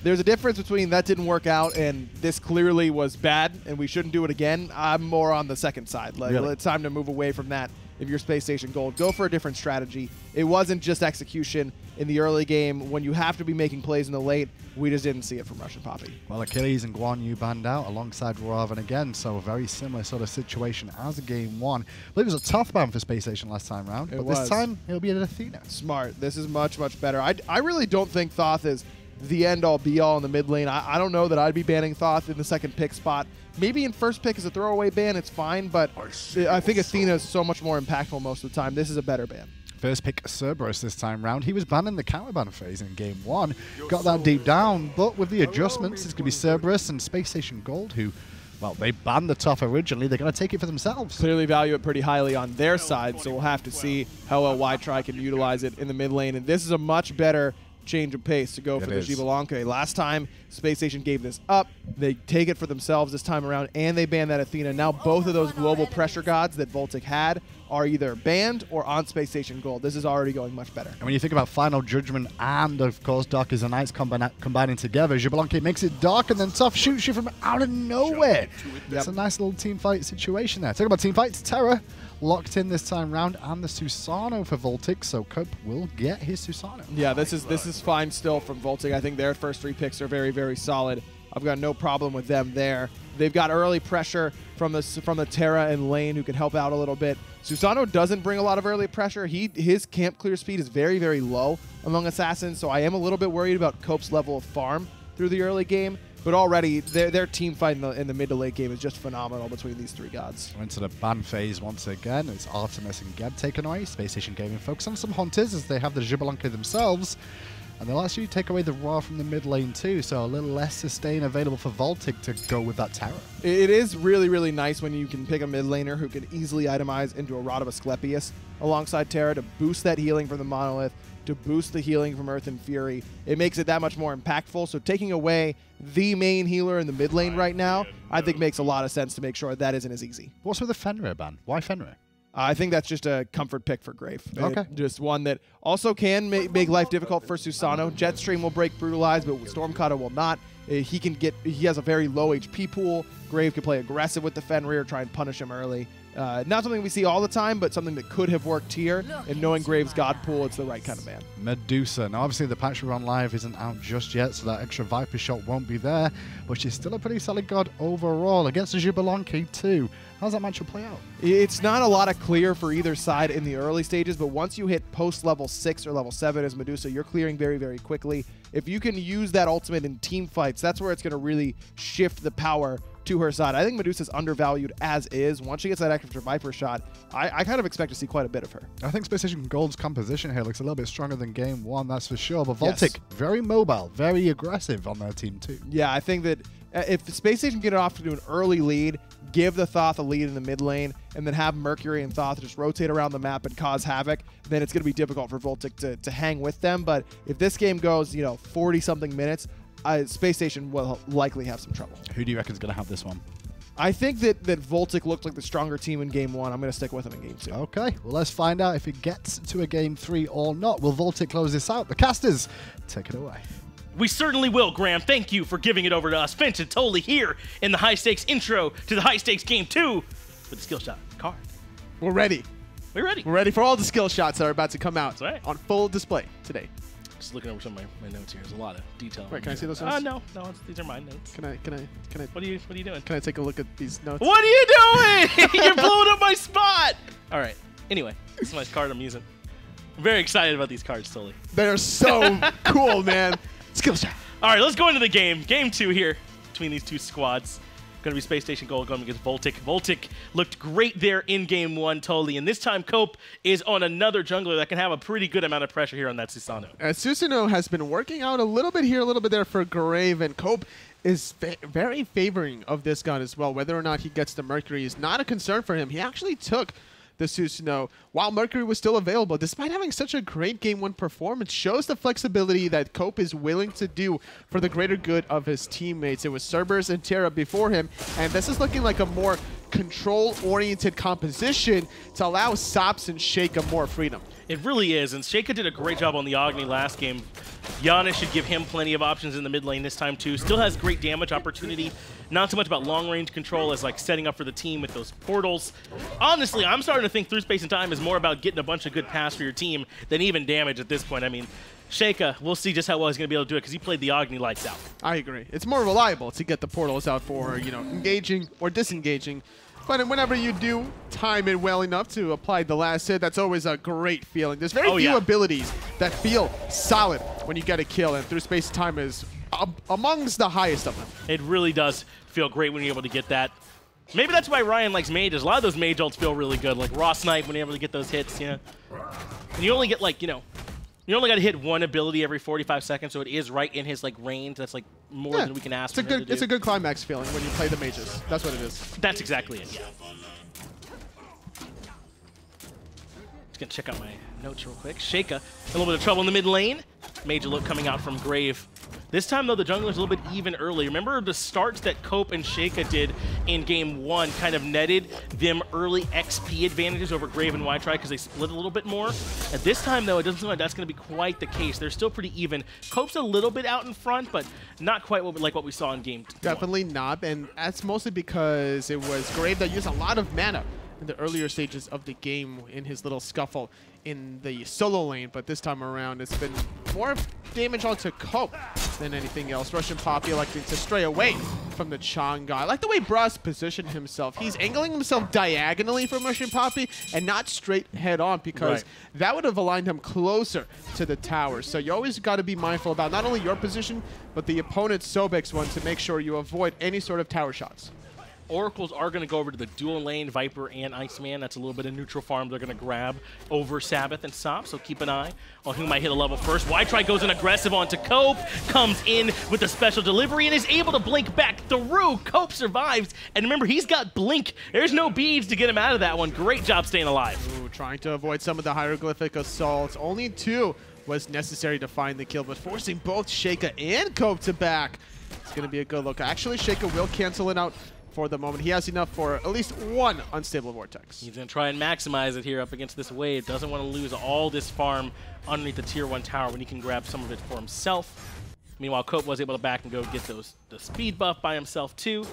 Speaker 3: there's a difference between that didn't work out and this clearly was bad and we shouldn't do it again. I'm more on the second side. Like, it's time to move away from that. If you're Space Station Gold, go for a different strategy. It wasn't just execution in the early game. When you have to be making plays in the late, we just didn't see it from Russian Poppy.
Speaker 2: Well, Achilles and Guan Yu banned out alongside Raven again, so a very similar sort of situation as game 1. But it was a tough ban for Space Station last time around, but this time it'll be an Athena.
Speaker 3: Smart. This is much, much better. I really don't think Thoth is the end-all, be-all in the mid lane. I don't know that I'd be banning Thoth in the second pick spot. Maybe in first pick as a throwaway ban, it's fine, but I think Athena is so much more impactful most of the time. This is a better ban.
Speaker 2: First pick Cerberus this time round. He was banned in the counterban phase in game 1. Got that deep down, but with the adjustments, it's going to be Cerberus and Space Station Gold who, well, they banned the Tough originally. They're going to take it for themselves.
Speaker 3: Clearly value it pretty highly on their side, so we'll have to see how well Wide Try can utilize it in the mid lane. And this is a much better change of pace to go for the Xbalanque. Last time, Space Station gave this up. They take it for themselves this time around, and they ban that Athena. Now both of those global pressure gods that VOLTIC had are either banned or on Space Station Gold. This is already going much better. And
Speaker 2: when you think about Final Judgment and, of course, Dark is the Knights combining together, Xbalanque makes it dark, and then Tough shoots you from out of nowhere. It's a nice little team fight situation there. Talking about team fights, Terra locked in this time round, and the Susano for VOLTIC, so Cope will get his Susano. Yeah, this is fine still from VOLTIC. I think their first 3 picks are very, very solid. I've got no problem with them there. They've got early pressure from the Terra and Lane who can help out a little bit. Susano doesn't bring a lot of early pressure. His camp clear speed is very, very low among assassins, so I am a little bit worried about Cope's level of farm through the early game. But already, their team fight in the mid to late game is just phenomenal between these 3 gods. We're into the ban phase once again. It's Artemis and Geb taken away. Space Station Gaming focus on some Hunters as they have the Xbalanque themselves. And they'll actually take away the Ra from the mid lane too, so a little less sustain available for VOLTIC to go with that Terra.
Speaker 3: It is really, really nice when you can pick a mid laner who can easily itemize into a Rod of Asclepius alongside Terra to boost that healing from the Monolith, to boost the healing from Earth and Fury. It makes it that much more impactful, so taking away the main healer in the mid lane right now, I think makes a lot of sense to make sure that isn't as easy.
Speaker 2: What's with the Fenrir ban? Why Fenrir?
Speaker 3: I think that's just a comfort pick for Grave.
Speaker 2: Okay.
Speaker 3: Just one that also can make life difficult for Susano. Jetstream will break Brutalize, but Stormcutter will not. He has a very low HP pool. Grave can play aggressive with the Fenrir, try and punish him early. Not something we see all the time, but something that could have worked here. And knowing Grave's God pool, it's the right kind of man.
Speaker 2: Medusa. Now, obviously, the patch we're on live isn't out just yet, so that extra Viper shot won't be there. But she's still a pretty solid god overall against the Xbalanque too. How's that matchup play out?
Speaker 3: It's not a lot of clear for either side in the early stages, but once you hit post level 6 or level 7 as Medusa, you're clearing very, very quickly. If you can use that ultimate in team fights, that's where it's going to really shift the power to her side. I think Medusa's undervalued as is. Once she gets that extra Viper shot, I kind of expect to see quite a bit of her.
Speaker 2: I think Space Station Gold's composition here looks a little bit stronger than game 1, that's for sure. But VOLTIC, very mobile, very aggressive on their team too.
Speaker 3: Yeah, I think that if Space Station get off to an early lead, give the Thoth a lead in the mid lane, and then have Mercury and Thoth just rotate around the map and cause havoc, then it's going to be difficult for VOLTIC to hang with them. But if this game goes, 40-something minutes, Space Station will likely have some trouble.
Speaker 2: Who do you reckon is going to have this one?
Speaker 3: I think that VOLTIC looked like the stronger team in game 1. I'm going to stick with them in game 2.
Speaker 2: Okay, well, let's find out if it gets to a game 3 or not. Will VOLTIC close this out? The casters, take it away.
Speaker 4: We certainly will, Graham. Thank you for giving it over to us. Finch and Totally here in the high-stakes intro to the high-stakes game 2 with the skill shot card.
Speaker 5: We're ready.
Speaker 4: We're ready.
Speaker 5: We're ready for all the skill shots that are about to come out
Speaker 4: That's right.
Speaker 5: on full display today.
Speaker 4: Just looking over some of my notes here. There's a lot of detail.
Speaker 5: Right, can I see those notes?
Speaker 4: No, these are my notes.
Speaker 5: Can I?
Speaker 4: What are you doing?
Speaker 5: Can I take a look at these notes?
Speaker 4: What are you doing? You're blowing up my spot. All right. Anyway, this is my card I'm using. I'm very excited about these cards, Totally.
Speaker 5: They're so cool, man. Skill shot.
Speaker 4: All right, let's go into the game. Game 2 here between these two squads. Going to be Space Station Gold going against VOLTIC. VOLTIC looked great there in game 1, totally. And this time, Cope is on another jungler that can have a pretty good amount of pressure here on that Susano.
Speaker 5: Susano has been working out a little bit here, a little bit there for Grave, and Cope is very favoring of this gun as well. Whether or not he gets the Mercury is not a concern for him. He actually took the Susano while Mercury was still available. Despite having such a great game 1 performance, shows the flexibility that Cope is willing to do for the greater good of his teammates. It was Cerberus and Terra before him, and this is looking like a more control-oriented composition to allow Sops and Sheikah more freedom.
Speaker 4: It really is, and Sheikah did a great job on the Agni last game. Giannis should give him plenty of options in the mid lane this time too. Still has great damage opportunity. Not so much about long-range control as like setting up for the team with those portals. Honestly, I'm starting to think Through Space and Time is more about getting a bunch of good pass for your team than even damage at this point. I mean, Sheikah, we'll see just how well he's going to be able to do it because he played the Agni lights out.
Speaker 5: I agree. It's more reliable to get the portals out for, engaging or disengaging. But whenever you do time it well enough to apply the last hit, that's always a great feeling. There's very few abilities that feel solid when you get a kill, and Through Space and Time is amongst the highest of them.
Speaker 4: It really does feel great when you're able to get that. Maybe that's why Ryan likes mages. A lot of those mage ults feel really good, like Raw Snipe when you're able to get those hits, And you only get like, you only got to hit one ability every 45 seconds, so it is right in his range. That's like more than we can ask for him to do.
Speaker 5: It's a good climax feeling when you play the mages. That's what it is.
Speaker 4: That's exactly it, yeah. gonna check out my notes real quick. Sheikah, a little bit of trouble in the mid lane. Major look coming out from Grave. This time, though, the jungler's a little bit even early. Remember the starts that Cope and Sheikah did in game 1 kind of netted them early XP advantages over Grave and White because they split a little bit more. At this time, though, it doesn't seem like that's going to be quite the case. They're still pretty even. Cope's a little bit out in front, but not quite like what we saw in game 1.
Speaker 5: Definitely not, and that's mostly because it was Grave that used a lot of mana in the earlier stages of the game in his little scuffle in the solo lane, but this time around it's been more damage onto Cope than anything else. Russian Poppy electing to stray away from the Chang'e. I like the way Bra's positioned himself. He's angling himself diagonally from Russian Poppy and not straight head on, because that would have aligned him closer to the tower. So you always got to be mindful about not only your position, but the opponent's Sobek's one to make sure you avoid any sort of tower shots.
Speaker 4: Oracles are going to go over to the dual lane, Viper and Iceman. That's a little bit of neutral farm they're going to grab over Sabbath and Sop, so keep an eye on who might hit a level first. Wytry goes in aggressive onto Cope, comes in with a special delivery, and is able to blink back through. Cope survives, and remember, he's got blink. There's no beads to get him out of that one. Great job staying alive.
Speaker 5: Ooh, trying to avoid some of the hieroglyphic assaults. Only 2 was necessary to find the kill, but forcing both Sheikah and Cope to back. It's going to be a good look. Actually, Sheikah will cancel it out for the moment. He has enough for at least 1 unstable vortex.
Speaker 4: He's going to try and maximize it here up against this wave. Doesn't want to lose all this farm underneath the tier 1 tower when he can grab some of it for himself. Meanwhile, Cope was able to back and go get the speed buff by himself too.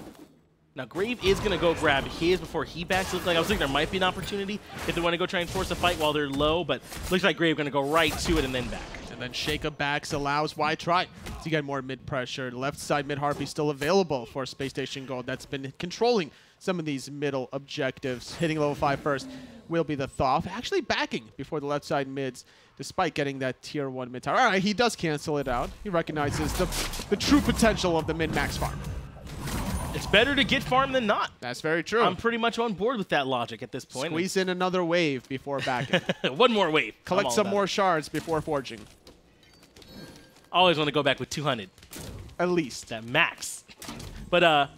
Speaker 4: Now Grave is going to go grab his before he backs. Looks like I was thinking there might be an opportunity if they want to go try and force a fight while they're low, but looks like Grave going to go right to it and then back.
Speaker 5: And then Sheikah backs, allows Wytry to get more mid pressure. Left side mid Harpy still available for Space Station Gold. That's been controlling some of these middle objectives. Hitting level 5 first will be the Thoth. Actually backing before the left side mids, despite getting that tier 1 mid tower. All right, he does cancel it out. He recognizes the true potential of the mid-max farm.
Speaker 4: It's better to get farm than not.
Speaker 5: That's very true.
Speaker 4: I'm pretty much on board with that logic at this point.
Speaker 5: Squeeze in another wave before backing.
Speaker 4: One more wave.
Speaker 5: Collect some more shards before forging.
Speaker 4: Always want to go back with 200.
Speaker 5: At least.
Speaker 4: That max. But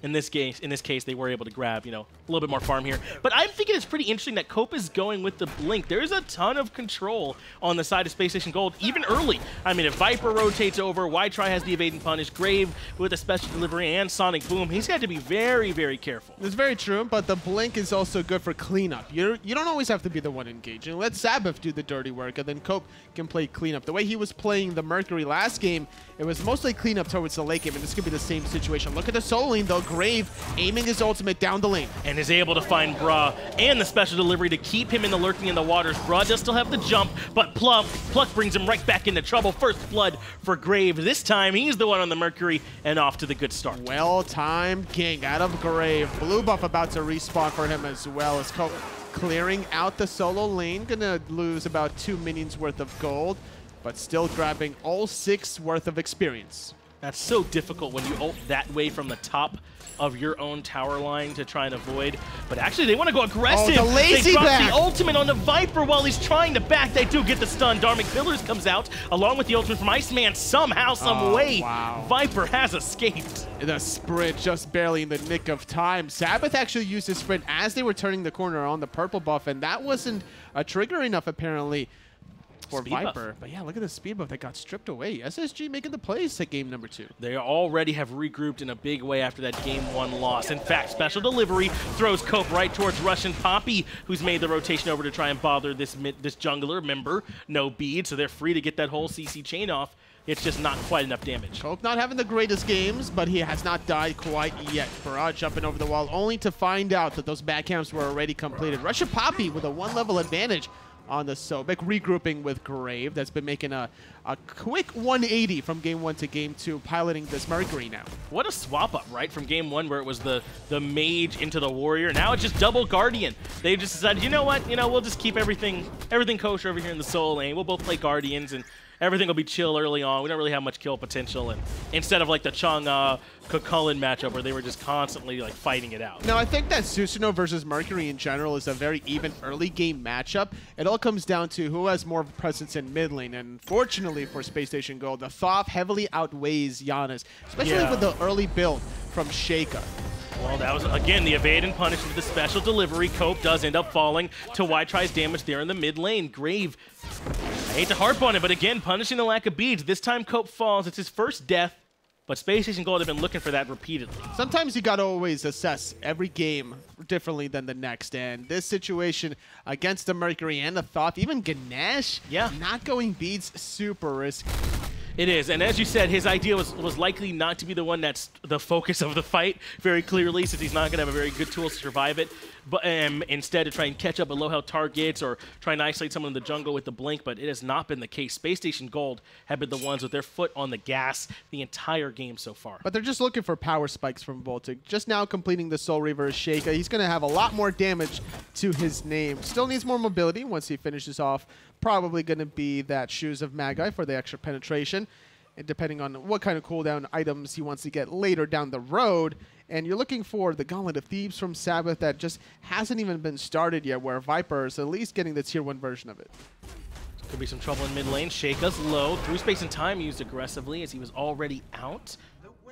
Speaker 4: in this case, they were able to grab, you know, a little bit more farm here. But I'm thinking it's pretty interesting that Cope is going with the blink. There's a ton of control on the side of Space Station Gold, even early. I mean, if Viper rotates over, Wytry has the evade and punish, Grave with a special delivery and Sonic Boom, he's got to be very, very careful.
Speaker 5: It's very true, but the blink is also good for cleanup. You don't always have to be the one engaging. Let Sabbath do the dirty work, and then Cope can play cleanup. The way he was playing the Mercury last game, it was mostly cleanup towards the late game, and this could be the same situation. Look at the solo lane, though. Grave aiming his ultimate down the lane.
Speaker 4: And is able to find Bra and the special delivery to keep him in the lurking in the waters. Bra does still have the jump, but Pluck brings him right back into trouble. First blood for Grave. This time, he's the one on the Mercury, and off to the good start.
Speaker 5: Well-timed gank out of Grave. Blue buff about to respawn for him as well as Cope clearing out the solo lane. Gonna lose about 2 minions worth of gold, but still grabbing all 6 worth of experience.
Speaker 4: That's so difficult when you ult that way from the top of your own tower line to try and avoid. But actually, they want to go aggressive.
Speaker 5: Oh, the lazy
Speaker 4: they drop
Speaker 5: back.
Speaker 4: the ultimate on the Viper while he's trying to back. They do get the stun. Dharmic Pillars comes out along with the ultimate from Iceman. Somehow, some way,
Speaker 5: wow.
Speaker 4: Viper has escaped.
Speaker 5: The sprint just barely in the nick of time. Sabbath actually used his sprint as they were turning the corner on the purple buff, and that wasn't a trigger enough, apparently, for
Speaker 4: Speed
Speaker 5: Viper.
Speaker 4: buff.
Speaker 5: But yeah, look at the speed buff that got stripped away. SSG making the plays at game number 2.
Speaker 4: They already have regrouped in a big way after that game 1 loss. In fact, special delivery throws Cope right towards Russian Poppy, who's made the rotation over to try and bother this jungler. Remember, no bead, so they're free to get that whole CC chain off. It's just not quite enough damage.
Speaker 5: Cope not having the greatest games, but he has not died quite yet. Barrage jumping over the wall, only to find out that those back camps were already completed. Russian Poppy with a 1-level advantage on the Sobek, regrouping with Grave. That's been making a quick 180 from game 1 to game 2, piloting this Mercury now.
Speaker 4: What a swap up, right? From game 1 where it was the mage into the warrior. Now it's just double guardian. They just decided, you know what? You know, we'll just keep everything kosher over here in the solo lane. We'll both play guardians and everything will be chill early on. We don't really have much kill potential, and instead of like the Chang'e Kukulin matchup where they were just constantly like fighting it out.
Speaker 5: Now, I think that Susanoo versus Mercury in general is a very even early game matchup. It all comes down to who has more presence in mid lane, and fortunately for Space Station Gold, the Thoth heavily outweighs Giannis, especially with the early build from Sheikah.
Speaker 4: Well, that was, again, the evade and punish into the special delivery. Cope does end up falling to Y-Try's damage there in the mid lane. Grave, I hate to harp on it, but again, punishing the lack of beads. This time Cope falls. It's his first death, but Space Station Gold have been looking for that repeatedly.
Speaker 5: Sometimes you gotta always assess every game differently than the next, and this situation against the Mercury and the Thoth, even Ganesh, not going beads, super risky.
Speaker 4: It is, and as you said, his idea was likely not to be the one that's the focus of the fight, very clearly, since he's not going to have a very good tool to survive it, but instead to try and catch up with low-health targets or try and isolate someone in the jungle with the blink, but it has not been the case. Space Station Gold have been the ones with their foot on the gas the entire game so far.
Speaker 5: But they're just looking for power spikes from VOLTIC. Just now completing the Soul Reaver Sheikah. He's going to have a lot more damage to his name. Still needs more mobility once he finishes off. Probably going to be that Shoes of Magi for the extra penetration, and depending on what kind of cooldown items he wants to get later down the road. And you're looking for the Gauntlet of Thebes from Sabbath that just hasn't even been started yet, where Viper is at least getting the tier 1 version of it.
Speaker 4: Could be some trouble in mid lane. Sheikah's low. Through space and time used aggressively as he was already out.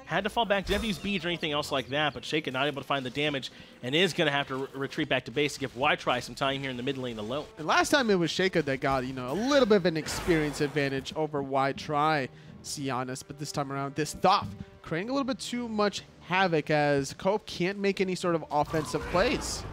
Speaker 4: Had to fall back. Didn't have to use beads or anything else like that, but Sheikah not able to find the damage and is going to have to retreat back to base to give Y-Try some time here in the mid lane alone.
Speaker 5: And last time it was Sheikah that got, a little bit of an experience advantage over Y-Try, to be honest, but this time around, this Thoth creating a little bit too much havoc as Cope can't make any sort of offensive plays.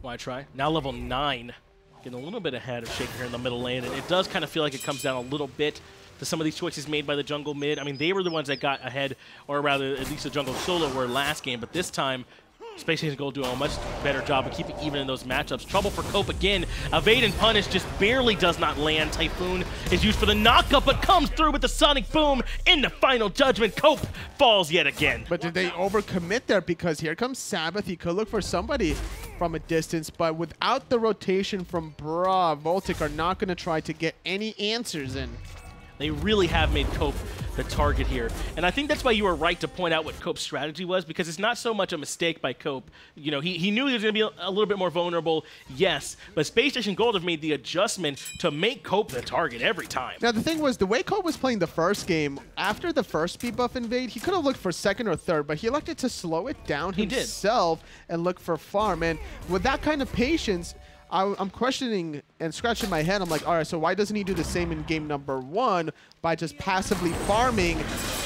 Speaker 4: Y-Try, now level 9. Getting a little bit ahead of Sheikah here in the middle lane, and it does kind of feel like it comes down a little bit to some of these choices made by the jungle mid. I mean, they were the ones that got ahead, or rather, at least the jungle solo were last game, but this time, Space Station Gold doing a much better job of keeping even in those matchups. Trouble for Cope again. Evade and punish just barely does not land. Typhoon is used for the knockup, but comes through with the sonic boom in the final judgment. Cope falls yet again.
Speaker 5: But did they overcommit there? Because here comes Sabbath. He could look for somebody from a distance, but without the rotation from Bra, VOLTIC are not going to try to get any answers in.
Speaker 4: They really have made Cope the target here. And I think that's why you were right to point out what Cope's strategy was, because it's not so much a mistake by Cope. He knew he was going to be a little bit more vulnerable, yes, but Space Station Gold have made the adjustment to make Cope the target every time.
Speaker 5: Now, the thing was, the way Cope was playing the first game, after the first speed buff invade, he could have looked for second or third, but he elected to slow it down himself and look for farm. And with that kind of patience, I'm questioning and scratching my head. I'm like, all right, so why doesn't he do the same in game number 1 by just passively farming,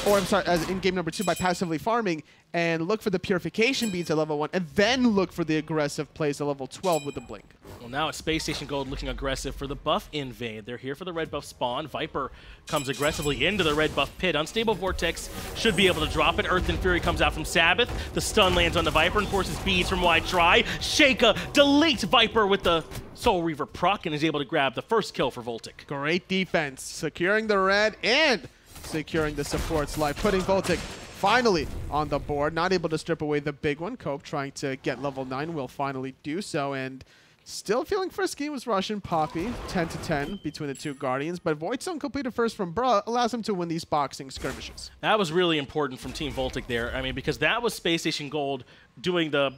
Speaker 5: or I'm sorry, as in game number 2 by passively farming and look for the purification beads at level 1 and then look for the aggressive plays at level 12 with the blink?
Speaker 4: Well, now it's Space Station Gold looking aggressive for the buff invade. They're here for the red buff spawn. Viper comes aggressively into the red buff pit. Unstable Vortex should be able to drop it. Earth and Fury comes out from Sabbath. The stun lands on the Viper and forces beads from Y-Try. Sheikah deletes Viper with the Soul Reaver proc and is able to grab the first kill for VOLTIC.
Speaker 5: Great defense, securing the red and securing the support's life, putting VOLTIC finally on the board. Not able to strip away the big one. Cope trying to get level 9 will finally do so, and still feeling frisky was Russian Poppy, 10-10 between the two Guardians, but Void Zone completed first from Bra allows him to win these boxing skirmishes.
Speaker 4: That was really important from Team VOLTIC there. I mean, because that was Space Station Gold doing the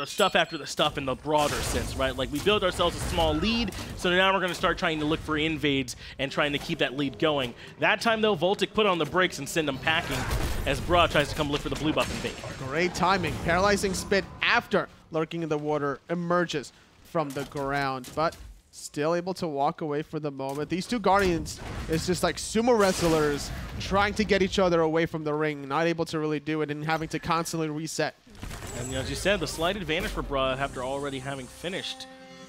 Speaker 4: stuff after the stuff in the broader sense, right? Like, we build ourselves a small lead, so now we're going to start trying to look for invades and trying to keep that lead going. That time, though, VOLTIC put on the brakes and send them packing as Bra tries to come look for the blue buff invade.
Speaker 5: Great timing. Paralyzing Spit after lurking in the water emerges from the ground, but still able to walk away for the moment. These two Guardians is just like sumo wrestlers trying to get each other away from the ring, not able to really do it and having to constantly reset.
Speaker 4: And as you said, the slight advantage for Bra after already having finished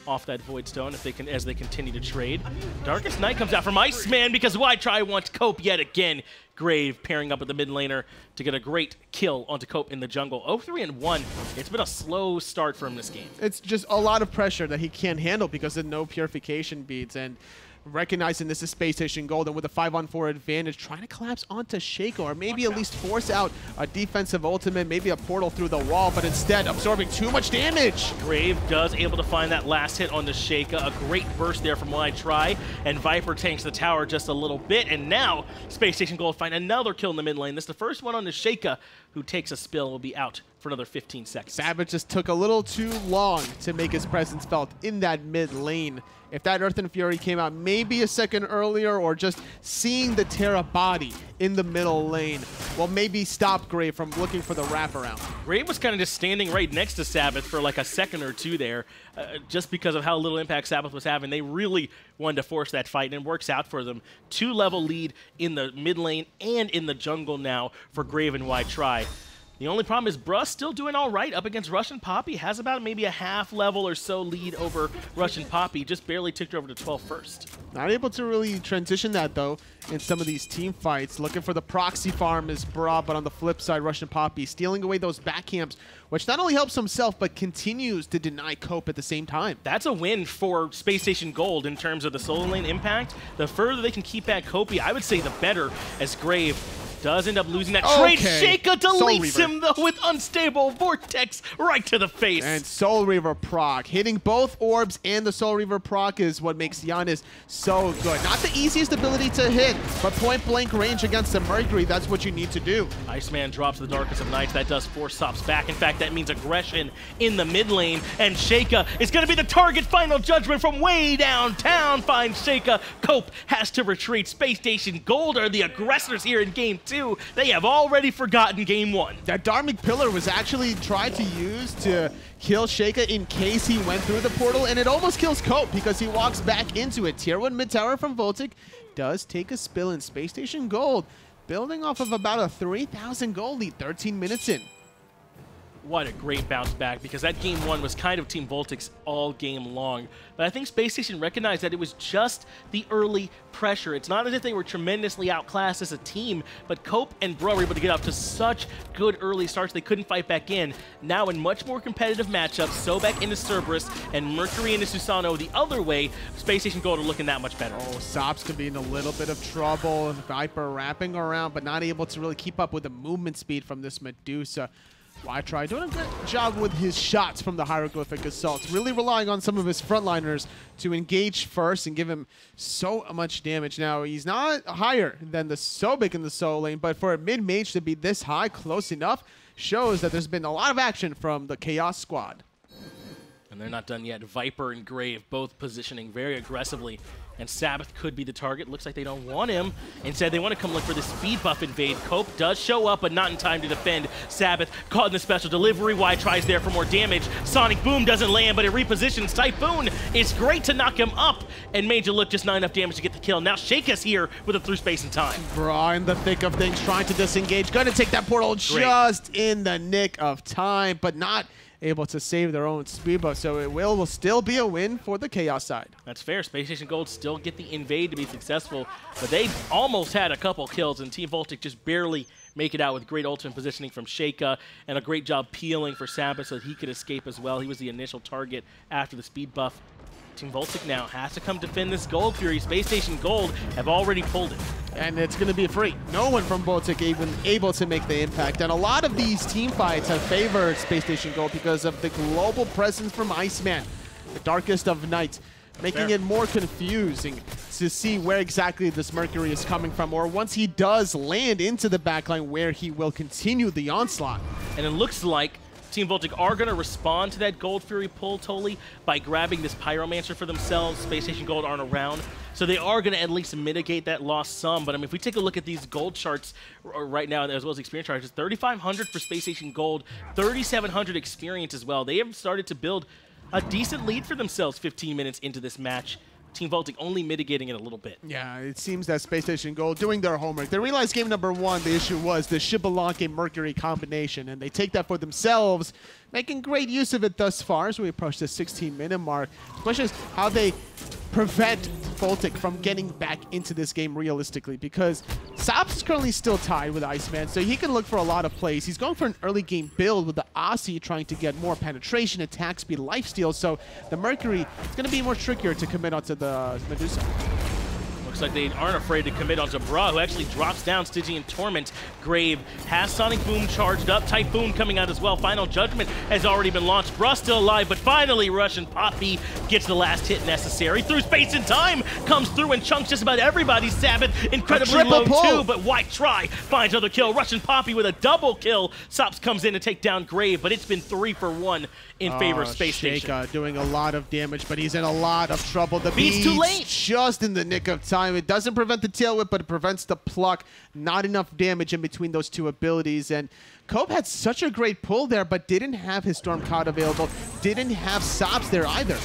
Speaker 4: off that Void Stone as they continue to trade. Darkest Night comes out from Iceman because Y-Try wants Cope yet again. Grave pairing up with the mid laner to get a great kill onto Cope in the jungle. 0-3-1. It's been a slow start for him this game.
Speaker 5: It's just a lot of pressure that he can't handle because of no purification beads, and recognizing this is Space Station Gold and with a 5-on-4 advantage, trying to collapse onto Sheikah or maybe at least force out a defensive ultimate, maybe a portal through the wall, but instead absorbing too much damage.
Speaker 4: Grave does able to find that last hit onto Sheikah. A great burst there from Y-Try, and Viper tanks the tower just a little bit, and now Space Station Gold find another kill in the mid lane. This is the first one onto Sheikah, who takes a spill will be out for another 15 seconds.
Speaker 5: Savage just took a little too long to make his presence felt in that mid lane. If that Earth and Fury came out maybe a second earlier, or just seeing the Terra body in the middle lane, well, maybe stop Grave from looking for the wraparound.
Speaker 4: Grave was kind of just standing right next to Sabbath for like a second or two there, just because of how little impact Sabbath was having. They really wanted to force that fight, and it works out for them. 2-level lead in the mid lane and in the jungle now for Grave and Try. The only problem is Bruh still doing all right up against Russian Poppy. Has about maybe a half level or so lead over Russian Poppy. Just barely ticked her over to 12 first.
Speaker 5: Not able to really transition that, though, in some of these team fights. Looking for the proxy farm is Bruh, but on the flip side, Russian Poppy stealing away those back camps, which not only helps himself, but continues to deny Cope at the same time.
Speaker 4: That's a win for Space Station Gold in terms of the solo lane impact. The further they can keep back Kopi, I would say the better, as Grave does end up losing that trade. Sheikah deletes him, though, with unstable Vortex right to the face.
Speaker 5: And Soul Reaver proc. Hitting both orbs and the Soul Reaver proc is what makes Giannis so good. Not the easiest ability to hit, but point-blank range against the Mercury, that's what you need to do.
Speaker 4: Iceman drops the Darkest of Nights. That does force Sops back. In fact, that means aggression in the mid lane, and Sheikah is going to be the target. Final judgment from way downtown finds Sheikah. Cope has to retreat. Space Station Gold are the aggressors here in Game 2. They have already forgotten Game 1.
Speaker 5: That Dharmic Pillar was actually tried to use to kill Sheikah in case he went through the portal, and it almost kills Cope because he walks back into it. Tier 1 mid tower from VOLTIC does take a spill in Space Station Gold, building off of about a 3,000 gold lead 13 minutes in.
Speaker 4: What a great bounce back, because that Game 1 was kind of Team VOLTIC's all game long. But I think Space Station recognized that it was just the early pressure. It's not as if they were tremendously outclassed as a team, but Cope and Bruh were able to get up to such good early starts they couldn't fight back in. Now in much more competitive matchups, Sobek into Cerberus and Mercury into Susano the other way, Space Station Gold are looking that much better.
Speaker 5: Oh, Sops could be in a little bit of trouble. Viper wrapping around, but not able to really keep up with the movement speed from this Medusa. Try doing a good job with his shots from the Hieroglyphic Assault, really relying on some of his frontliners to engage first and give him so much damage. Now, he's not higher than the Sobek in the solo lane, but for a mid-mage to be this high, close enough, shows that there's been a lot of action from the Chaos squad.
Speaker 4: And they're not done yet. Viper and Grave both positioning very aggressively. And Sabbath could be the target. Looks like they don't want him. Instead, they want to come look for the speed buff invade. Cope does show up, but not in time to defend. Sabbath caught in the special delivery. Tries there for more damage. Sonic Boom doesn't land, but it repositions. Typhoon is great to knock him up. And Major Look just not enough damage to get the kill. Now Sheikah's here with a through space and time.
Speaker 5: Bruh in the thick of things, trying to disengage. Gonna take that portal just in the nick of time, but not able to save their own speed buff, so it will still be a win for the Chaos side.
Speaker 4: That's fair. Space Station Gold still get the invade to be successful, but they almost had a couple kills, and Team VOLTIC just barely make it out with great ultimate positioning from Sheikah and a great job peeling for Sabbath so that he could escape as well. He was the initial target after the speed buff. Team VOLTIC now has to come defend this Gold Fury. Space Station Gold have already pulled it.
Speaker 5: And it's going to be free. No one from VOLTIC even able to make the impact. And a lot of these team fights have favored Space Station Gold because of the global presence from Iceman, the Darkest of Night, making it more confusing to see where exactly this Mercury is coming from, or once he does land into the backline, where he will continue the onslaught.
Speaker 4: And it looks like Team VOLTIC are going to respond to that Gold Fury pull, Totally, by grabbing this Pyromancer for themselves. Space Station Gold aren't around, so they are going to at least mitigate that loss some. But I mean, if we take a look at these gold charts right now, as well as experience charts, 3,500 for Space Station Gold, 3,700 experience as well. They have started to build a decent lead for themselves 15 minutes into this match. Team VOLTIC only mitigating it a little bit.
Speaker 5: Yeah, it seems that Space Station Gold doing their homework. They realized game number 1, the issue was the Xbalanque-Mercury combination, and they take that for themselves, making great use of it thus far as we approach the 16-minute mark. The question is how they prevent VOLTIC from getting back into this game realistically, because Sops is currently still tied with Iceman, so he can look for a lot of plays. He's going for an early game build with the Aussie trying to get more penetration, attack speed, lifesteal, so the Mercury is going to be more trickier to commit onto the Medusa.
Speaker 4: looks like they aren't afraid to commit onto Bra, who actually drops down Stygian Torment. Grave has Sonic Boom charged up. Typhoon coming out as well. Final Judgment has already been launched. Bra still alive, but finally Russian Poppy gets the last hit necessary. Through space and time, comes through and chunks just about everybody. Sabbath incredibly low too, but why try? Finds another kill. Russian Poppy with a double kill. Sops comes in to take down Grave, but it's been 3 for 1 in favor of Space Station.
Speaker 5: Doing a lot of damage, but he's in a lot of trouble. The
Speaker 4: Beat's too late.
Speaker 5: Just in the nick of time. It doesn't prevent the tail whip, but it prevents the pluck. Not enough damage in between those two abilities. And Cope had such a great pull there, but didn't have his Storm Cloud available. Didn't have Sops there either.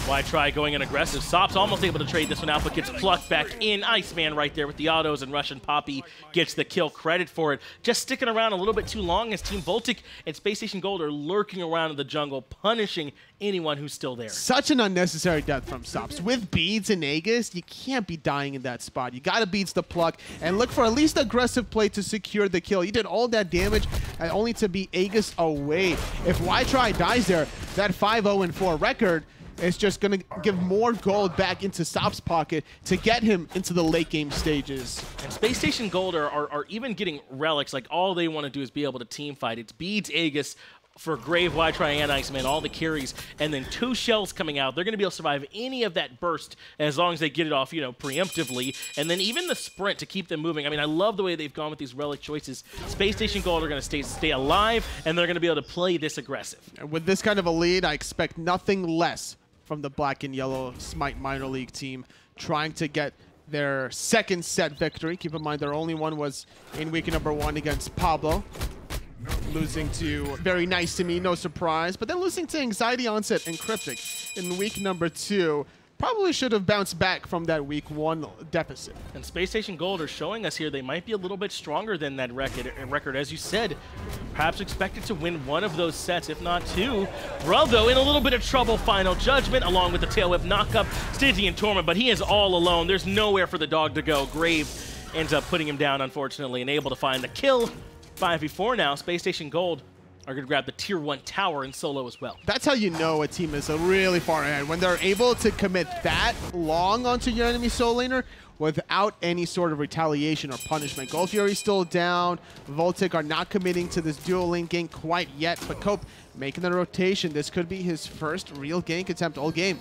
Speaker 4: Why try going in aggressive? Sops almost able to trade this one out, but gets plucked back in. Iceman right there with the autos, and Russian Poppy gets the kill credit for it. Just sticking around a little bit too long as Team VOLTIC and Space Station Gold are lurking around in the jungle, punishing anyone who's still there.
Speaker 5: Such an unnecessary death from Sops. With Beads and Aegis, you can't be dying in that spot. You gotta Beads the pluck and look for at least aggressive play to secure the kill. You did all that damage only to be Aegis away. If YTry dies there, that 5-0-4 record is just going to give more gold back into Sop's pocket to get him into the late game stages.
Speaker 4: And Space Station Gold are even getting relics. Like, all they want to do is be able to team fight. It's Beads, Aegis, for Grave, YTry, and Iceman, all the carries, and then 2 shells coming out. They're going to be able to survive any of that burst as long as they get it off, you know, preemptively. And then even the sprint to keep them moving. I mean, I love the way they've gone with these relic choices. Space Station Gold are going to stay alive, and they're going to be able to play this aggressive.
Speaker 5: And with this kind of a lead, I expect nothing less from the black and yellow SMITE minor league team, trying to get their second set victory. Keep in mind their only one was in week number 1 against Pablo, losing to Very Nice to Me, no surprise, but then losing to Anxiety Onset and Cryptic in week number 2. Probably should have bounced back from that week 1 deficit.
Speaker 4: And Space Station Gold are showing us here they might be a little bit stronger than that record. As you said, perhaps expected to win 1 of those sets, if not 2. Brotho in a little bit of trouble. Final Judgment along with the tail whip knockup. Stygian Torment, but he is all alone. There's nowhere for the dog to go. Grave ends up putting him down, unfortunately, and able to find the kill. 5v4 now. Space Station Gold are going to grab the Tier 1 tower in solo as well.
Speaker 5: That's how you know a team is really far ahead, when they're able to commit that long onto your enemy solo laner without any sort of retaliation or punishment. Gold Fury's still down. VOLTIC are not committing to this dual lane gank quite yet, but Cope making the rotation. This could be his first real gank attempt all game.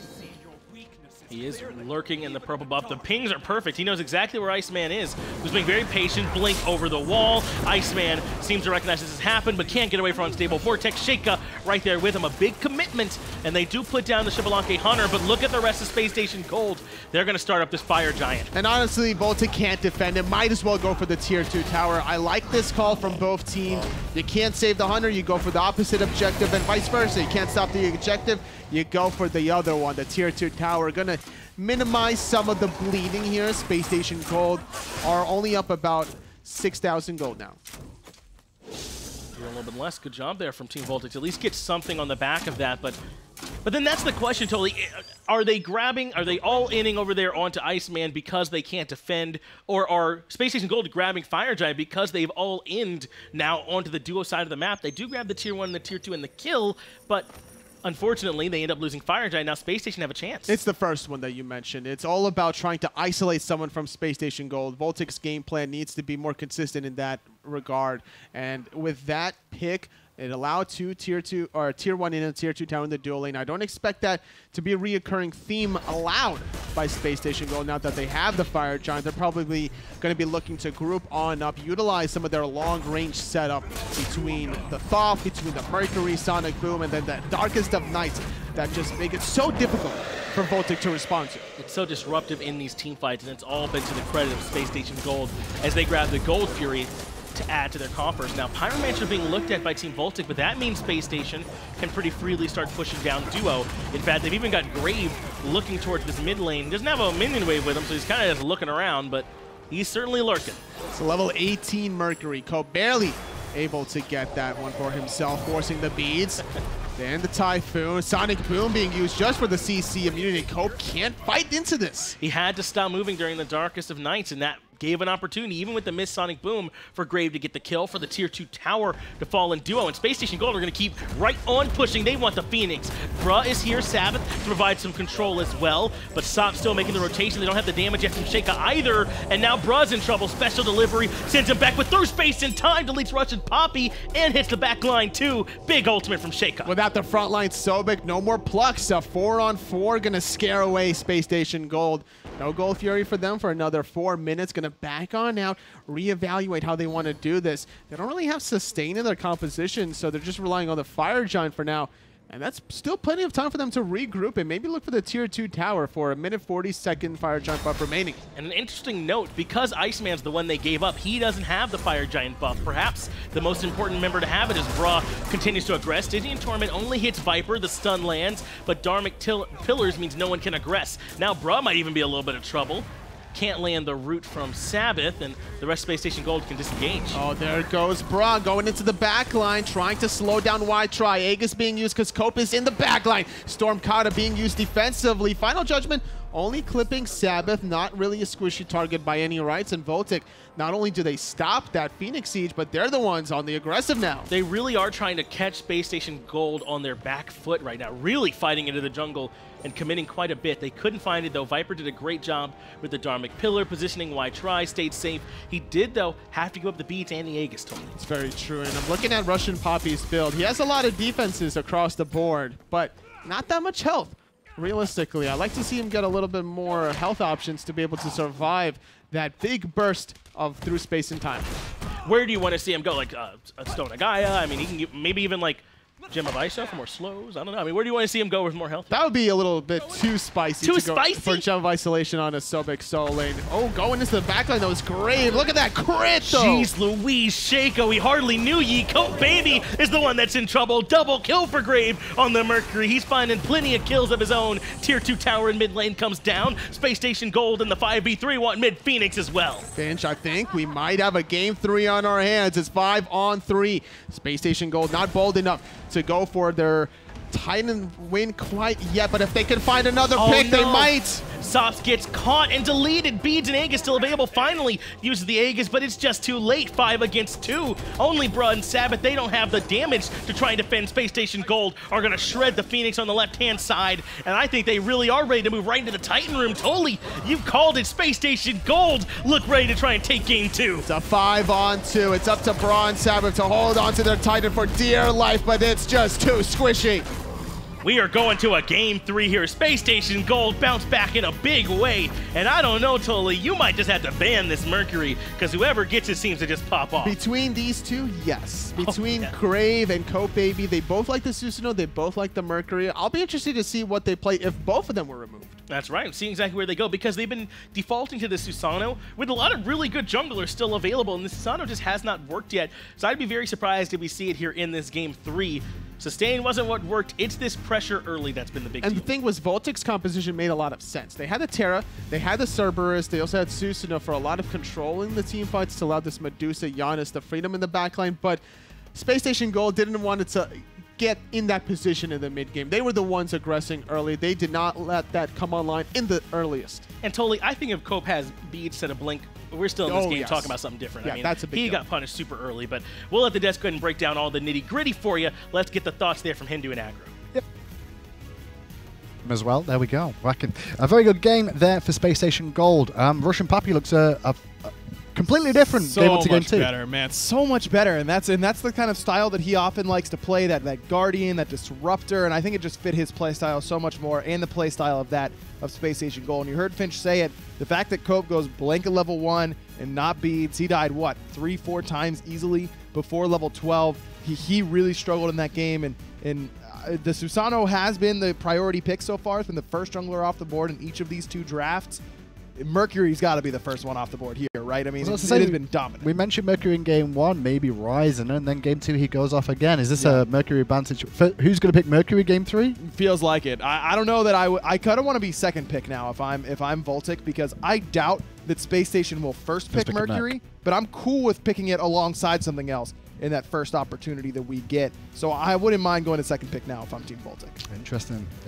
Speaker 4: He is lurking in the purple buff. The pings are perfect. He knows exactly where Iceman is. Who's being very patient. Blink over the wall. Iceman seems to recognize this has happened, but can't get away from unstable Vortex. Sheikah right there with him. A big commitment, and they do put down the Xbalanque Hunter, but look at the rest of Space Station Gold. They're going to start up this Fire Giant.
Speaker 5: And honestly, VOLTIC can't defend it. Might as well go for the Tier 2 tower. I like this call from both teams. You can't save the Hunter, you go for the opposite objective, and vice versa. You can't stop the objective, you go for the other one, the Tier 2 tower. Gonna minimize some of the bleeding here. Space Station Gold are only up about 6,000 gold now.
Speaker 4: A little bit less. Good job there from Team VOLTIC to at least get something on the back of that, but then that's the question, totally. Are they all inning over there onto Iceman because they can't defend, or are Space Station Gold grabbing Fire Giant because they've all inned now onto the duo side of the map? They do grab the Tier 1 and the Tier 2 and the kill, but unfortunately, they end up losing Fire Giant. Now Space Station have a chance.
Speaker 5: It's the first one that you mentioned. It's all about trying to isolate someone from Space Station Gold. VOLTIC's game plan needs to be more consistent in that regard. And with that pick, it allowed 2 Tier 2 or Tier 1 in and Tier 2 tower in the dual lane. I don't expect that to be a reoccurring theme allowed by Space Station Gold. Now that they have the Fire Giant, they're probably going to be looking to group on up, utilize some of their long-range setup between the Thoth, between the Mercury, Sonic Boom, and then the Darkest of Nights that just make it so difficult for VOLTIC to respond to.
Speaker 4: It's so disruptive in these team fights, and it's all been to the credit of Space Station Gold as they grab the Gold Fury to add to their coffers. Now, Pyromancer being looked at by Team VOLTIC, but that means Space Station can pretty freely start pushing down Duo. In fact, they've even got Grave looking towards this mid lane. He doesn't have a minion wave with him, so he's kind of just looking around, but he's certainly lurking.
Speaker 5: It's a level 18 Mercury. Cope barely able to get that one for himself, forcing the beads. Then the Typhoon. Sonic Boom being used just for the CC immunity. Cope can't fight into this.
Speaker 4: He had to stop moving during the Darkest of Nights, and that gave an opportunity, even with the missed Sonic Boom, for Grave to get the kill, for the Tier 2 tower to fall in duo. And Space Station Gold are going to keep right on pushing. They want the Phoenix. Bruh is here, Sabbath, to provide some control as well. But Sop still making the rotation. They don't have the damage yet from Sheikah either. And now Bruh's in trouble. Special delivery sends him back with through space in time, deletes Russian Poppy, and hits the back line too. Big ultimate from Sheikah.
Speaker 5: Without the front line, Sobek, no more plucks. A 4-on-4 gonna scare away Space Station Gold. No Gold Fury for them for another 4 minutes. Gonna back on out, reevaluate how they want to do this. They don't really have sustain in their composition, so they're just relying on the Fire Giant for now. And that's still plenty of time for them to regroup and maybe look for the Tier 2 tower for a minute 40-second Fire Giant buff remaining.
Speaker 4: And an interesting note, because Iceman's the one they gave up, he doesn't have the Fire Giant buff. Perhaps the most important member to have it as Bruh continues to aggress. Stygian Torment only hits Viper, the stun lands, but Dharmic Pillars means no one can aggress. Now Bruh might even be a little bit of trouble. Can't land the root from Sabbath, and the rest of Space Station Gold can disengage.
Speaker 5: Oh, there it goes. Bruh going into the back line, trying to slow down wide try. Aegis being used because Cope is in the back line. Storm Kata being used defensively. Final Judgment only clipping Sabbath, not really a squishy target by any rights. And VOLTIC, not only do they stop that Phoenix Siege, but they're the ones on the aggressive now.
Speaker 4: They really are trying to catch Space Station Gold on their back foot right now, really fighting into the jungle and committing quite a bit. They couldn't find it, though. Viper did a great job with the Dharmic Pillar, positioning wide try, stayed safe. He did, though, have to give up the beats and the Aegis, Tony.
Speaker 5: It's very true, and I'm looking at Russian Poppy's build. He has a lot of defenses across the board, but not that much health. Realistically, I'd like to see him get a little bit more health options to be able to survive that big burst of through space and time.
Speaker 4: Where do you want to see him go? Like a Stone of Gaia? I mean, he can get maybe even like Gem of Iso for more slows. I don't know. I mean, where do you want to see him go with more health?
Speaker 5: That would be a little bit too spicy.
Speaker 4: Too
Speaker 5: to
Speaker 4: spicy?
Speaker 5: Go for Gem of Isolation on a Sobek solo lane. Oh, going into the backline, that was great. Look at that crit, though.
Speaker 4: Jeez Louise, Shaco, we hardly knew ye. Colt Baby is the one that's in trouble. Double kill for Grave on the Mercury. He's finding plenty of kills of his own. Tier 2 tower in mid lane comes down. Space Station Gold and the 5v3 want mid Phoenix as well.
Speaker 5: Finch, I think we might have a game 3 on our hands. It's 5-on-3. Space Station Gold not bold enough to go for their Titan win quite yet, but if they can find another pick, they might.
Speaker 4: Sops gets caught and deleted. Beads and Aegis still available. Finally uses the Aegis, but it's just too late. 5 against 2. Only Bruh and Sabbath, they don't have the damage to try and defend Space Station Gold, are going to shred the Phoenix on the left-hand side, and I think they really are ready to move right into the Titan room. Totally, you've called it. Space Station Gold look ready to try and take game 2.
Speaker 5: It's a 5-on-2. It's up to Bruh and Sabbath to hold on to their Titan for dear life, but it's just too squishy.
Speaker 4: We are going to a game 3 here. Space Station Gold bounced back in a big way. And I don't know, Totally, you might just have to ban this Mercury, because whoever gets it seems to just pop off.
Speaker 5: Between these two, yes. Between
Speaker 4: yeah.
Speaker 5: Grave and Cope Baby, they both like the Susanoo, they both like the Mercury. I'll be interested to see what they play if both of them were removed.
Speaker 4: That's right. I'm seeing exactly where they go, because they've been defaulting to the Susanoo with a lot of really good junglers still available, and the Susanoo just has not worked yet. So I'd be very surprised if we see it here in this game 3. Sustain wasn't what worked. It's this pressure early that's been the big deal.
Speaker 5: And the thing was, VOLTIC's composition made a lot of sense. They had the Terra, they had the Cerberus, they also had Susanoo for a lot of control in the team fights to allow this Medusa, Giannis, the freedom in the backline, but Space Station Gold didn't want it to get in that position in the mid game. They were the ones aggressing early. They did not let that come online in the earliest.
Speaker 4: And Totally, I think if Cope has beads instead of Blink, we're still in this game talking about something different.
Speaker 5: Yeah,
Speaker 4: I mean,
Speaker 5: that's a big
Speaker 4: he
Speaker 5: deal.
Speaker 4: got punished super early, but we'll let the desk go ahead and break down all the nitty-gritty for you. Let's get the thoughts there from Hindu and Aggro.
Speaker 2: Yep. As well, there we go. A very good game there for Space Station Gold. Russian Poppy looks completely different game 1 to game 2.
Speaker 3: So much better, man. So much better, and that's the kind of style that he often likes to play. That Guardian, that Disruptor, and I think it just fit his play style so much more, and the play style of Space Station Gold. And you heard Finch say it. The fact that Cope goes blank at level 1 and not beads, he died what 3-4 times easily before level 12. He really struggled in that game, and the Susanoo has been the priority pick so far. It's been the first jungler off the board in each of these 2 drafts. Mercury's got to be the first one off the board here, right? I mean, it has been dominant.
Speaker 2: We mentioned Mercury in game 1, maybe Ryzen, and then game 2 he goes off again. Is this a Mercury advantage? Who's going to pick Mercury game 3?
Speaker 3: Feels like it. I don't know that I kind of want to be second pick now if I'm VOLTIC, because I doubt that Space Station will first pick Mercury, but I'm cool with picking it alongside something else in that first opportunity that we get. So I wouldn't mind going to second pick now if I'm Team VOLTIC.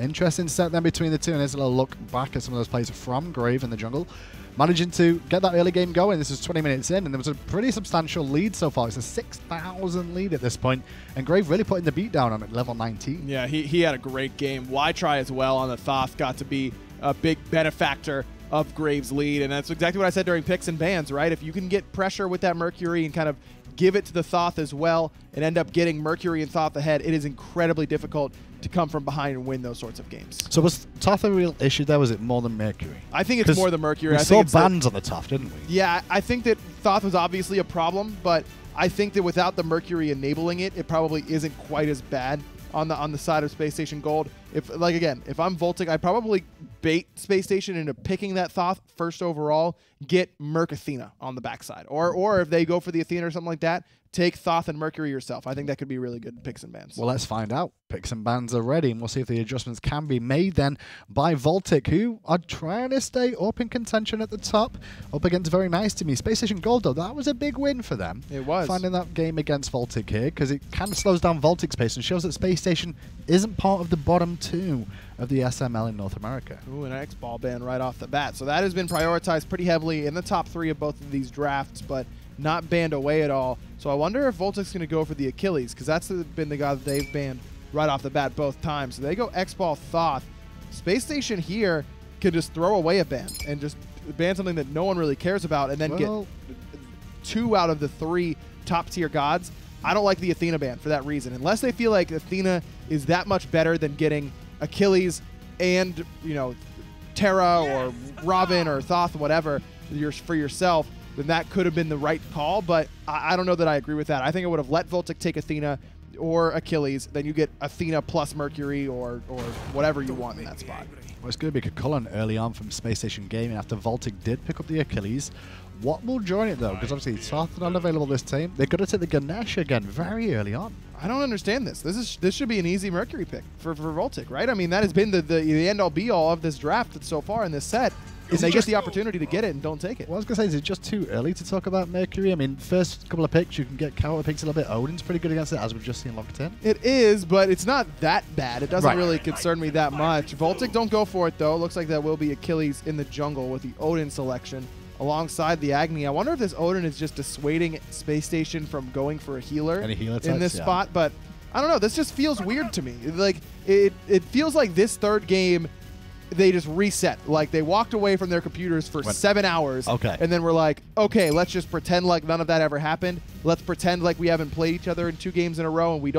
Speaker 2: Interesting set then between the two, and there's a little look back at some of those plays from Grave in the jungle. managing to get that early game going. This is 20 minutes in, and there was a pretty substantial lead so far. It's a 6,000 lead at this point, and Grave really putting the beat down on it, level 19.
Speaker 3: Yeah, he had a great game. Y-Try as well on the Thoth got to be a big benefactor of Graves' lead, and that's exactly what I said during picks and bans, right? If you can get pressure with that Mercury and kind of give it to the Thoth as well and end up getting Mercury and Thoth ahead, it is incredibly difficult to come from behind and win those sorts of games.
Speaker 2: So was Thoth a real issue there? Was it more than Mercury?
Speaker 3: I think it's more the Mercury.
Speaker 2: We
Speaker 3: I
Speaker 2: saw
Speaker 3: think it's
Speaker 2: bans on the Thoth, didn't we?
Speaker 3: Yeah, I think that Thoth was obviously a problem, but I think that without the Mercury enabling it, it probably isn't quite as bad on the side of Space Station Gold. If I'm VOLTIC, I'd probably bait Space Station into picking that Thoth first overall, get Merc Athena on the backside. Or if they go for the Athena or something like that, take Thoth and Mercury yourself. I think that could be really good picks and bans.
Speaker 2: Well, let's find out. Picks and bans are ready, and we'll see if the adjustments can be made then by VOLTIC, who are trying to stay up in contention at the top, up against Very Nice to Me. Space Station Gold, though, that was a big win for them.
Speaker 3: It was.
Speaker 2: Finding that game against VOLTIC here, because it kind of slows down VOLTIC's pace and shows that Space Station isn't part of the bottom two of the SML in North America.
Speaker 3: Ooh, an X-Ball ban right off the bat. So that has been prioritized pretty heavily in the top 3 of both of these drafts, but not banned away at all. So I wonder if VOLTIC's going to go for the Achilles, because that's been the guy that they've banned right off the bat both times. So they go X-Ball Thoth. Space Station here could just throw away a ban and just ban something that no one really cares about and then get 2 out of the 3 top-tier gods. I don't like the Athena ban for that reason. Unless they feel like Athena is that much better than getting Achilles and, Terra or Robin or Thoth, whatever, for yourself, then that could have been the right call, but I don't know that I agree with that. I think I would have let VOLTIC take Athena or Achilles, then you get Athena plus Mercury or whatever you want in that spot.
Speaker 2: Well, it's going to be Cullen early on from Space Station Gaming after VOLTIC did pick up the Achilles. What will join it, though? Because obviously Thoth not available this team. They've got to take the Ganesh again very early on.
Speaker 3: I don't understand this. This should be an easy Mercury pick for VOLTIC, right? I mean, that has been the end-all be-all of this draft so far in this set. If they get the opportunity to get it and don't take it.
Speaker 2: Well, I was going to say, is it just too early to talk about Mercury? I mean, first couple of picks, you can get counter picks a little bit. Odin's pretty good against it, as we've just seen locked in.
Speaker 3: It is, but it's not that bad. It doesn't really concern me that much. VOLTIC don't go for it, though. Looks like that will be Achilles in the jungle with the Odin selection alongside the Agni. I wonder if this Odin is just dissuading Space Station from going for a healer in this spot, but I don't know. This just feels weird to me. Like it feels like this third game they just reset. Like they walked away from their computers for 7 hours.
Speaker 2: Okay.
Speaker 3: And then we're like, okay, let's just pretend like none of that ever happened. Let's pretend like we haven't played each other in 2 games in a row and we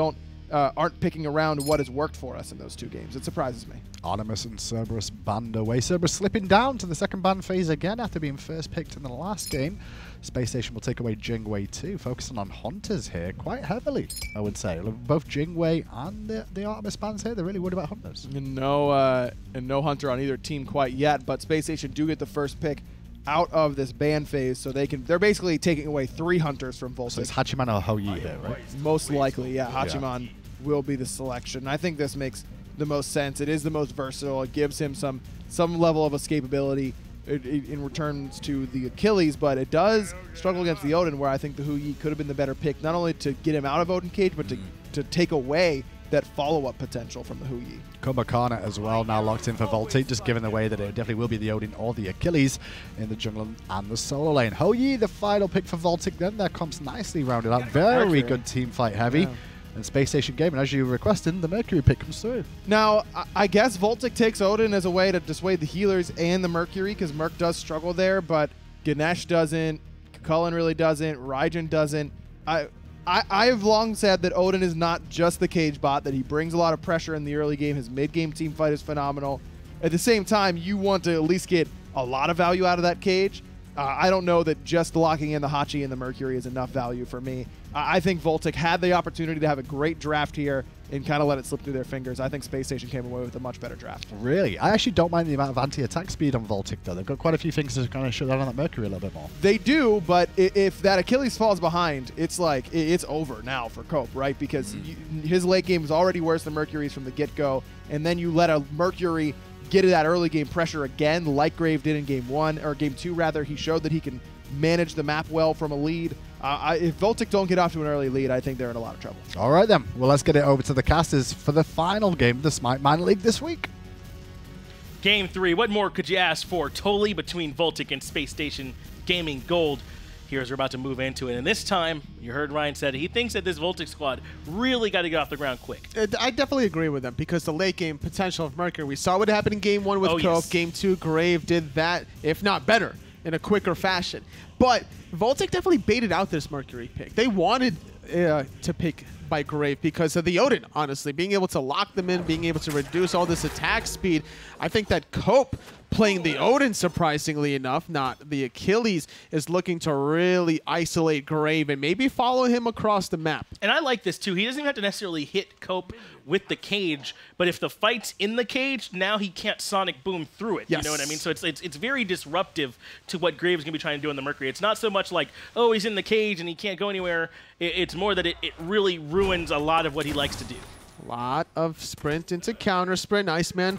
Speaker 3: aren't picking around what has worked for us in those 2 games. It surprises me.
Speaker 2: Artemis and Cerberus banned away. Cerberus slipping down to the second ban phase again after being first picked in the last game. Space Station will take away Jingwei too, focusing on Hunters here quite heavily, I would say. Both Jingwei and the Artemis bans here, they're really worried about Hunters.
Speaker 3: And no Hunter on either team quite yet, but Space Station do get the first pick out of this ban phase, so they're basically taking away 3 Hunters from VOLTIC.
Speaker 2: So it's Hachiman or Hou-Yi here, right?
Speaker 3: Most likely, yeah. Hachiman will be the selection. I think this makes the most sense. It is the most versatile. It gives him some level of escapability in returns to the Achilles, but it does struggle against the Odin, where I think the Hou-Yi could have been the better pick, not only to get him out of Odin Cage, but to take away that follow-up potential from the Hou-Yi.
Speaker 2: Kubakana as well, now locked in for VOLTIC, just given the way that it definitely will be the Odin or the Achilles in the jungle and the solo lane. Hou-Yi, the final pick for VOLTIC, then their comps nicely rounded out. Very good team fight heavy. Yeah. And Space Station Gaming, as you requested, the Mercury pick comes through.
Speaker 3: Now, I guess VOLTIC takes Odin as a way to dissuade the healers and the Mercury, because Merc does struggle there, but Ganesh doesn't, Cullen really doesn't, Raijin doesn't. I've long said that Odin is not just the cage bot, that he brings a lot of pressure in the early game. His mid-game team fight is phenomenal. At the same time, you want to at least get a lot of value out of that cage. I don't know that just locking in the Hachi and the Mercury is enough value for me. I think VOLTIC had the opportunity to have a great draft here and kind of let it slip through their fingers. I think Space Station came away with a much better draft.
Speaker 2: Really? I actually don't mind the amount of anti-attack speed on VOLTIC, though. They've got quite a few things to kind of shut down on that Mercury a little bit more.
Speaker 3: They do, but if that Achilles falls behind, it's like, it's over now for Cope, right? Because his late game is already worse than Mercury's from the get-go, and then you let a Mercury get to that early game pressure again, like Grave did in game 1, or game 2 rather. He showed that he can manage the map well from a lead. If VOLTIC don't get off to an early lead, I think they're in a lot of trouble.
Speaker 2: All right, then. Well, let's get it over to the casters for the final game of the SMITE Minor League this week.
Speaker 4: Game 3, what more could you ask for? Totally between VOLTIC and Space Station Gaming Gold. Here's we're about to move into it. And this time, you heard Ryan said he thinks that this VOLTIC squad really got to get off the ground quick.
Speaker 5: I definitely agree with them because the late game potential of Mercury. We saw what happened in Game 1 with Cope.
Speaker 4: Yes.
Speaker 5: Game 2, Grave did that, if not better, in a quicker fashion. But VOLTIC definitely baited out this Mercury pick. They wanted to pick by Grave because of the Odin, honestly. Being able to lock them in, being able to reduce all this attack speed. I think that Cope playing the Odin, surprisingly enough, not the Achilles, is looking to really isolate Grave and maybe follow him across the map.
Speaker 4: And I like this too. He doesn't even have to necessarily hit Cope with the cage, but if the fight's in the cage, now he can't sonic boom through it.
Speaker 5: Yes.
Speaker 4: You know what I mean? So it's very disruptive to what Grave's going to be trying to do in the Mercury. It's not so much like, oh, he's in the cage and he can't go anywhere. It's more that it really ruins a lot of what he likes to do.
Speaker 5: A lot of sprint into counter sprint. Iceman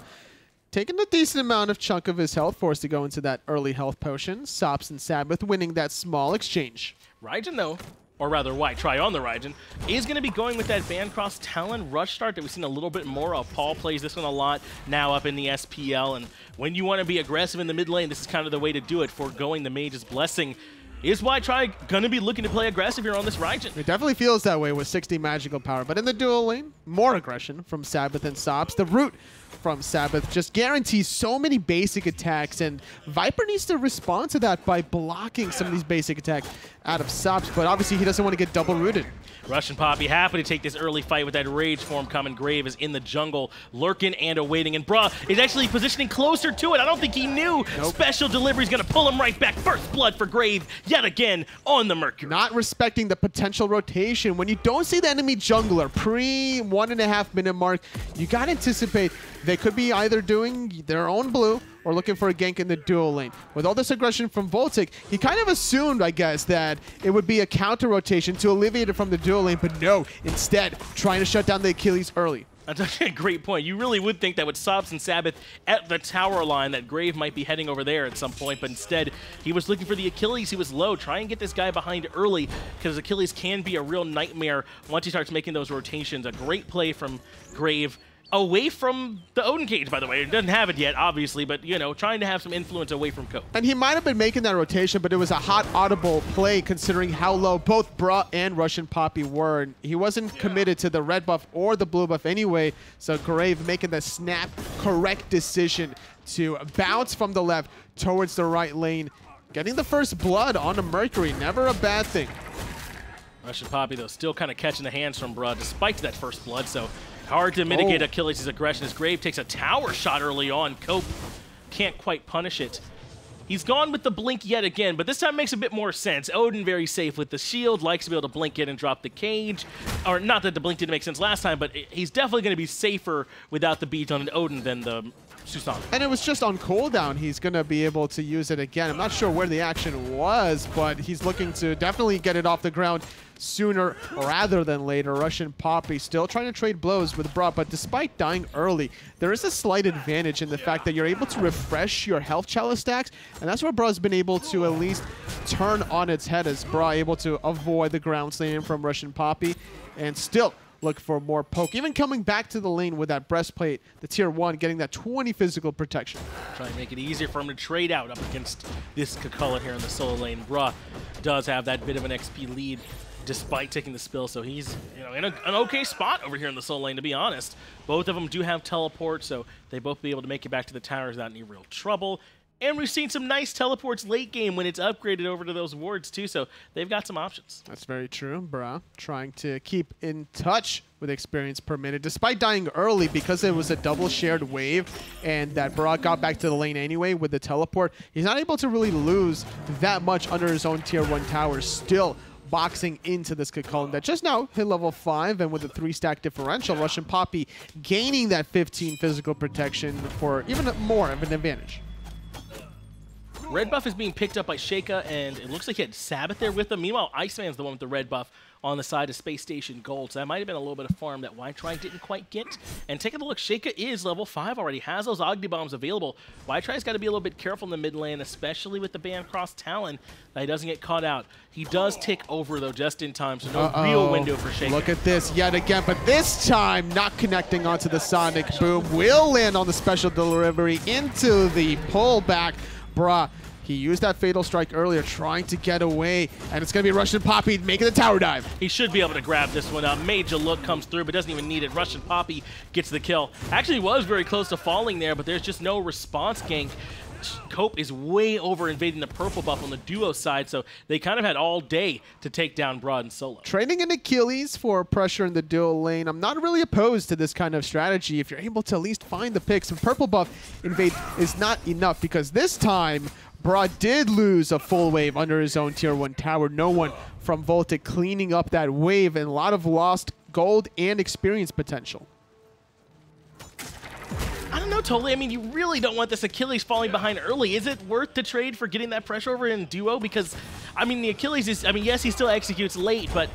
Speaker 5: taking a decent amount of chunk of his health, forced to go into that early health potion. Sops and Sabbath winning that small exchange.
Speaker 4: Raijin, though, or rather White, try on the Raijin, is going to be going with that Bancross Talon rush start that we've seen a little bit more of. Paul plays this one a lot now up in the SPL, and when you want to be aggressive in the mid lane, this is kind of the way to do it, foregoing the Mage's Blessing. Is White Try going to be looking to play aggressive here on this Raijin?
Speaker 5: It definitely feels that way with 60 magical power, but in the dual lane, more aggression from Sabbath and Sops. The root from Sabbath just guarantees so many basic attacks, and Viper needs to respond to that by blocking some of these basic attacks out of Sops, but obviously he doesn't want to get double rooted.
Speaker 4: Russian Poppy happy to take this early fight with that Rage form coming. Grave is in the jungle, lurking and awaiting, and Bra is actually positioning closer to it. I don't think he knew Special Delivery is going to pull him right back. First blood for Grave yet again on the Mercury.
Speaker 5: Not respecting the potential rotation. When you don't see the enemy jungler pre 1.5 minute mark, you got to anticipate they could be either doing their own blue or looking for a gank in the dual lane. With all this aggression from VOLTIC, he kind of assumed, I guess, that it would be a counter rotation to alleviate it from the dual lane, but no, instead, trying to shut down the Achilles early.
Speaker 4: That's actually a great point. You really would think that with Sops and Sabbath at the tower line that Grave might be heading over there at some point, but instead he was looking for the Achilles. He was low. Try and get this guy behind early because Achilles can be a real nightmare once he starts making those rotations. A great play from Grave. Away from the Odin cage, by the way. It doesn't have it yet, obviously, but, you know, trying to have some influence away from Cope.
Speaker 5: And he might have been making that rotation, but it was a hot, audible play considering how low both Bra and Russian Poppy were. And he wasn't committed to the red buff or the blue buff anyway, so Grave making the snap correct decision to bounce from the left towards the right lane. Getting the first blood on the Mercury, never a bad thing.
Speaker 4: Russian Poppy, though, still kind of catching the hands from Bra despite that first blood, so hard to mitigate Achilles' aggression as Grave takes a tower shot early on. Cope can't quite punish it. He's gone with the blink yet again, but this time makes a bit more sense. Odin very safe with the shield, likes to be able to blink it and drop the cage. Or not that the blink didn't make sense last time, but he's definitely going to be safer without the beat on an Odin than the Susanna.
Speaker 5: And it was just on cooldown. He's going to be able to use it again. I'm not sure where the action was, but he's looking to definitely get it off the ground sooner rather than later. Russian Poppy still trying to trade blows with Bra, but despite dying early, there is a slight advantage in the fact that you're able to refresh your health chalice stacks, and that's where Bra's been able to at least turn on its head as Bra able to avoid the ground slaying from Russian Poppy and still look for more poke. Even coming back to the lane with that breastplate, the tier 1, getting that 20 physical protection.
Speaker 4: Try and make it easier for him to trade out up against this Kakullet here in the solo lane. Bra does have that bit of an XP lead despite taking the spill, so he's in an okay spot over here in the solo lane, to be honest. Both of them do have teleport, so they both be able to make it back to the towers without any real trouble. And we've seen some nice teleports late game when it's upgraded over to those wards too, so they've got some options.
Speaker 5: That's very true. Bra trying to keep in touch with experience per minute, despite dying early because it was a double shared wave and that Bra got back to the lane anyway with the teleport. He's not able to really lose that much under his own tier 1 tower, still boxing into this Kakullet that just now hit level 5, and with a 3-stack differential, Russian Poppy gaining that 15 physical protection for even more of an advantage.
Speaker 4: Red buff is being picked up by Sheikah, and it looks like he had Sabbath there with him. Meanwhile, Iceman's the one with the red buff. on the side of Space Station Gold. So that might have been a little bit of farm that Y-Try didn't quite get. And taking a look, Sheikah is level 5 already, has those Ogni Bombs available. Y-Try's got to be a little bit careful in the mid lane, especially with the ban cross Talon, that he doesn't get caught out. He does tick over, though, just in time, so no real window for Sheikah.
Speaker 5: Look at this yet again, but this time not connecting onto the Sonic Boom. Will land on the special delivery into the pullback. Bruh. He used that Fatal Strike earlier, trying to get away, and it's going to be Russian Poppy making the tower dive.
Speaker 4: He should be able to grab this one up. Major look comes through, but doesn't even need it. Russian Poppy gets the kill. Actually was very close to falling there, but there's just no response gank. Cope is way over invading the purple buff on the duo side, so they kind of had all day to take down Broad and solo.
Speaker 5: Trading in Achilles for pressure in the duo lane. I'm not really opposed to this kind of strategy if you're able to at least find the picks. And purple buff invade is not enough because this time Broad did lose a full wave under his own tier 1 tower. No one from VOLTIC cleaning up that wave, and a lot of lost gold and experience potential.
Speaker 4: I don't know, totally. I mean, you really don't want this Achilles falling behind early. Is it worth the trade for getting that pressure over in duo? Because, I mean, the Achilles is, I mean, yes, he still executes late, but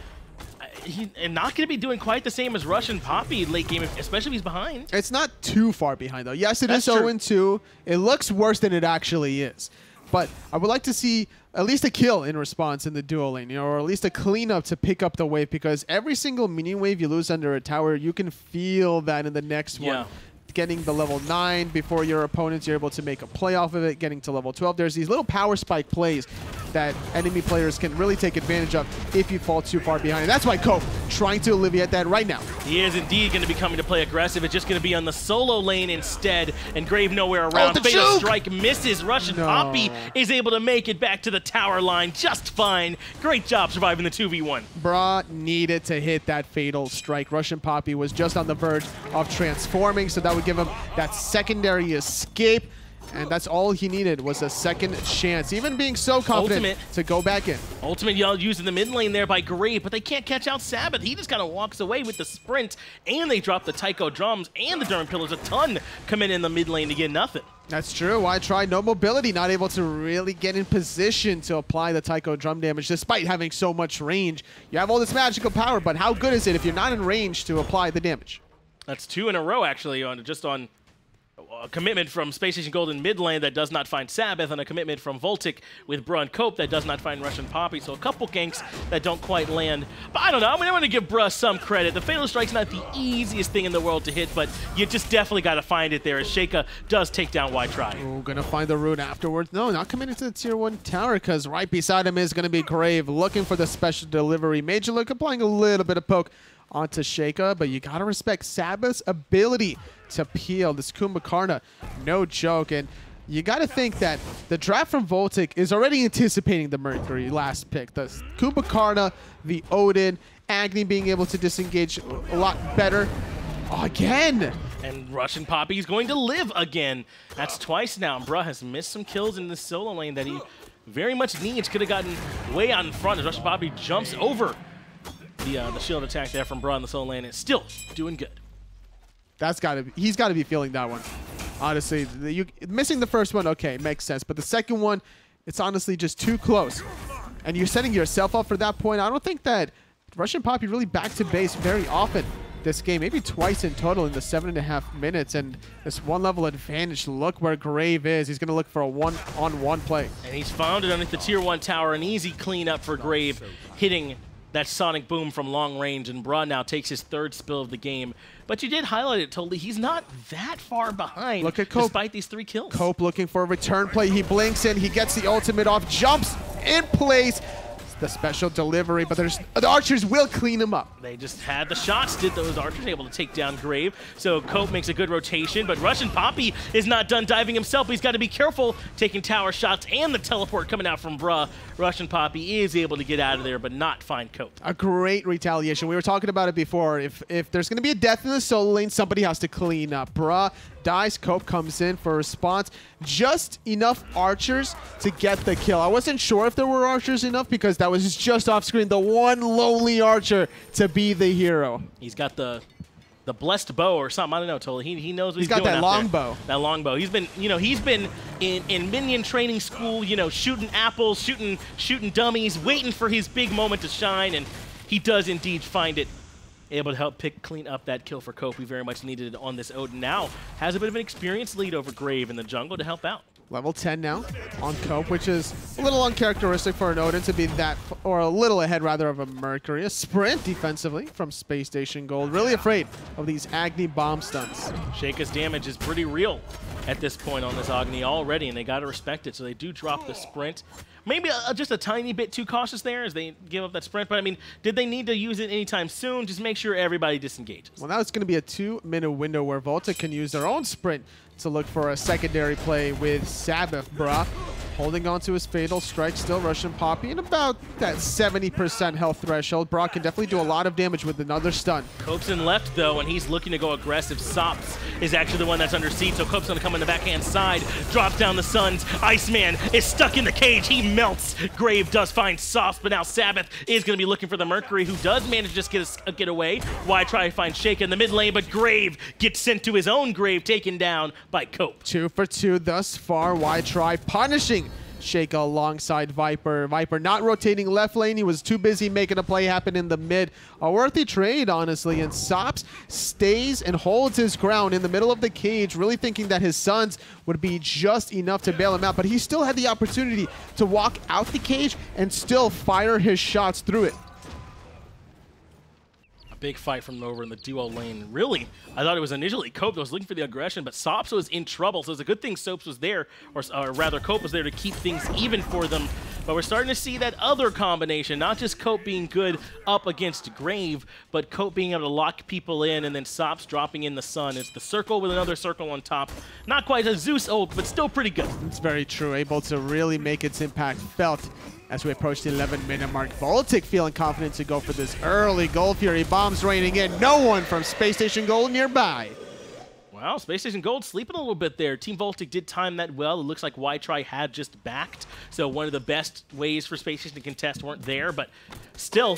Speaker 4: he's not going to be doing quite the same as Russian Poppy late game, especially if he's behind.
Speaker 5: It's not too far behind, though. Yes, it
Speaker 4: That's
Speaker 5: is
Speaker 4: true.
Speaker 5: 0-2. It looks worse than it actually is. But I would like to see at least a kill in response in the duo lane, you know, or at least a cleanup to pick up the wave, because every single minion wave you lose under a tower, you can feel that in the next one. Getting the level 9 before your opponents, you're able to make a play off of it, getting to level 12. There's these little power spike plays that enemy players can really take advantage of if you fall too far behind. And that's why Cope trying to alleviate that right now.
Speaker 4: He is indeed going to be coming to play aggressive. It's just going to be on the solo lane instead, and Grave nowhere around. Fatal Strike misses. Russian Poppy is able to make it back to the tower line just fine. Great job surviving the 2v1.
Speaker 5: Bra needed to hit that Fatal Strike. Russian Poppy was just on the verge of transforming, so that would give him that secondary escape, and that's all he needed was a second chance, even being so confident to go back in.
Speaker 4: Ultimate y'all using the mid lane there by Grave, but they can't catch out Sabbath. He just kind of walks away with the sprint, and they drop the Tycho drums and the Durham Pillars. A ton coming in the mid lane to get nothing.
Speaker 5: That's true. I tried no mobility, not able to really get in position to apply the Tycho drum damage despite having so much range. You have all this magical power, but how good is it if you're not in range to apply the damage?
Speaker 4: That's 2 in a row, actually, on a commitment from Space Station Gold in mid lane that does not find Sabbath, and a commitment from VOLTIC with Bruh and Cope that does not find Russian Poppy. So a couple ganks that don't quite land. But I don't know. I mean, I'm going to give Bruh some credit. The Fatal Strike's not the easiest thing in the world to hit, but you just definitely got to find it there, as Sheikah does take down Y-Try.
Speaker 5: Oh, gonna find the rune afterwards. No, not committing to the tier 1 tower, because right beside him is going to be Grave looking for the special delivery. Major Look applying a little bit of poke onto Sheikah, but you gotta respect Sabbath's ability to peel. This Kumbhakarna, no joke. And you gotta think that the draft from VOLTIC is already anticipating the Mercury last pick. The Kumbhakarna, the Odin, Agni being able to disengage a lot better. Oh, again!
Speaker 4: And Russian Poppy is going to live again. That's twice now. Bruh has missed some kills in the solo lane that he very much needs. Could have gotten way out in front as Russian Poppy jumps over the shield attack there from Bruh in the solo lane. It's still doing good.
Speaker 5: That's gotta be, he's gotta be feeling that one. Honestly, missing the first one, okay, makes sense. But the second one, it's honestly just too close. And you're setting yourself up for that point. I don't think that Russian Poppy really back to base very often this game. Maybe twice in total in the 7.5 minutes. And this one level advantage, look where Grave is. He's gonna look for a one-on-one play.
Speaker 4: And he's found it underneath the tier 1 tower. An easy cleanup for Grave, hitting that sonic boom from long range, and Bruh now takes his 3rd spill of the game. But you did highlight it totally. He's not that far behind.
Speaker 5: Look at Cope.
Speaker 4: Despite these 3 kills.
Speaker 5: Cope looking for a return play. He blinks in. He gets the ultimate off. Jumps in place. The special delivery, but the archers will clean him up.
Speaker 4: They just had the shots. Did those archers able to take down Grave? So Cope makes a good rotation, but Russian Poppy is not done diving himself. He's got to be careful taking tower shots and the teleport coming out from Bruh. Russian Poppy is able to get out of there, but not find Cope.
Speaker 5: A great retaliation. We were talking about it before. If there's going to be a death in the solo lane, somebody has to clean up. Bruh dies. Cope comes in for a response. Just enough archers to get the kill. I wasn't sure if there were archers enough because that was just off screen. The one lonely archer to be the hero.
Speaker 4: He's got the blessed bow or something. I don't know, totally. He knows what he's
Speaker 5: got
Speaker 4: doing.
Speaker 5: That long bow.
Speaker 4: That long bow. He's been in minion training school, shooting apples, shooting dummies, waiting for his big moment to shine, and he does indeed find it. Able to help clean up that kill for Cope. We very much needed it on this Odin. Now has a bit of an experience lead over Grave in the jungle to help out.
Speaker 5: Level 10 now on Cope, which is a little uncharacteristic for an Odin to be that, or a little ahead rather of a Mercury. A sprint defensively from Space Station Gold. Really afraid of these Agni bomb stunts.
Speaker 4: Sheikah's damage is pretty real at this point on this Agni already, and they got to respect it, so they do drop the sprint. Maybe just a tiny bit too cautious there as they give up that sprint, but I mean, did they need to use it anytime soon? Just make sure everybody disengages.
Speaker 5: Well, now it's going to be a 2-minute window where VOLTIC can use their own sprint to look for a secondary play with Sabbath, bruh. Holding on to his Fatal Strike, still Russian Poppy, and about that 70% health threshold. Brock can definitely do a lot of damage with another stun.
Speaker 4: Cope's in left, though, and he's looking to go aggressive. Sops is actually the one that's under siege, so Cope's going to come in the backhand side, drops down the Suns. Iceman is stuck in the cage. He melts. Grave does find Sops, but now Sabbath is going to be looking for the Mercury, who does manage to just get away. Why try to find Sheikah in the mid lane, but Grave gets sent to his own grave, taken down by Cope.
Speaker 5: 2 for 2 thus far. Why try punishing Sheikah alongside Viper. Viper not rotating left lane. He was too busy making a play happen in the mid. A worthy trade, honestly. And Sops stays and holds his ground in the middle of the cage, really thinking that his sons would be just enough to bail him out. But he still had the opportunity to walk out the cage and still fire his shots through it.
Speaker 4: Big fight from over in the duo lane. Really, I thought it was initially Cope that was looking for the aggression, but Sops was in trouble, so it's a good thing Soaps was there, or rather Cope was there to keep things even for them. But we're starting to see that other combination, not just Cope being good up against Grave, but Cope being able to lock people in, and then Sops dropping in the Sun. It's the circle with another circle on top. Not quite a Zeus ult, but still pretty good.
Speaker 5: It's very true, able to really make its impact felt as we approach the 11-minute mark. VOLTIC feeling confident to go for this early Gold Fury. Bombs raining in. No one from Space Station Gold nearby.
Speaker 4: Wow, Space Station Gold sleeping a little bit there. Team VOLTIC did time that well. It looks like YTry had just backed, so one of the best ways for Space Station to contest weren't there, but still,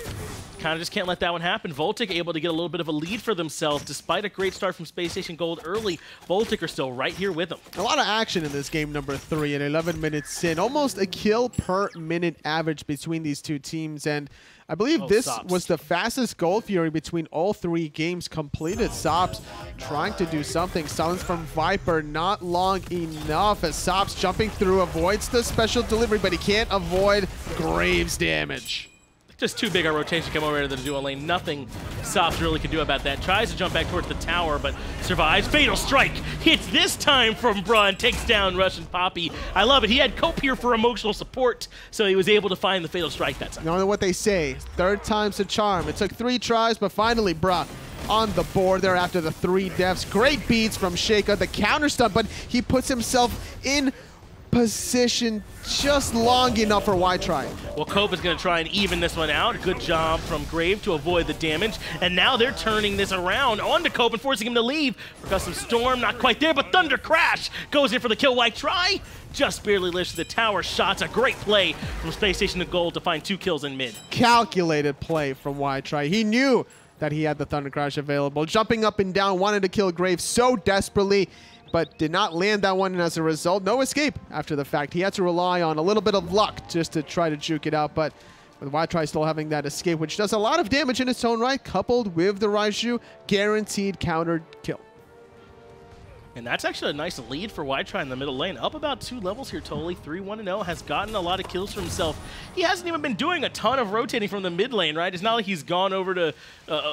Speaker 4: kind of just can't let that one happen. VOLTIC able to get a little bit of a lead for themselves. Despite a great start from Space Station Gold early, VOLTIC are still right here with them.
Speaker 5: A lot of action in this game number 3 at 11 minutes in. Almost a kill per minute average between these two teams, and I believe this was the fastest Gold Fury between all 3 games completed. Sops trying to do something. Silence from Viper, not long enough as Sops jumping through, avoids the special delivery, but he can't avoid Graves' damage.
Speaker 4: Just too big a rotation to come over to the duo lane. Nothing Sops really can do about that. Tries to jump back towards the tower, but survives. Fatal Strike hits this time from Braun, takes down Russian Poppy. I love it. He had Cope here for emotional support, so he was able to find the Fatal Strike that time.
Speaker 5: You know what they say, 3rd time's a charm. It took 3 tries, but finally, bruh, on the board there after the 3 deaths. Great beats from Sheikah, the counter stun, but he puts himself in position just long enough for YTry.
Speaker 4: Well, Cope is going to try and even this one out. Good job from Grave to avoid the damage. And now they're turning this around onto Cope and forcing him to leave. Percussive Storm, not quite there, but Thunder Crash goes in for the kill. YTry just barely lifts the tower shots. A great play from Space Station to Gold to find 2 kills in mid.
Speaker 5: Calculated play from YTry. He knew that he had the Thunder Crash available. Jumping up and down, wanted to kill Grave so desperately, but did not land that one, and as a result, no escape after the fact. He had to rely on a little bit of luck just to try to juke it out, but with YTry still having that escape, which does a lot of damage in its own right, coupled with the Raiju, guaranteed countered kill.
Speaker 4: And that's actually a nice lead for YTry in the middle lane. Up about 2 levels here totally. 3-1-0, has gotten a lot of kills for himself. He hasn't even been doing a ton of rotating from the mid lane, right? It's not like he's gone over to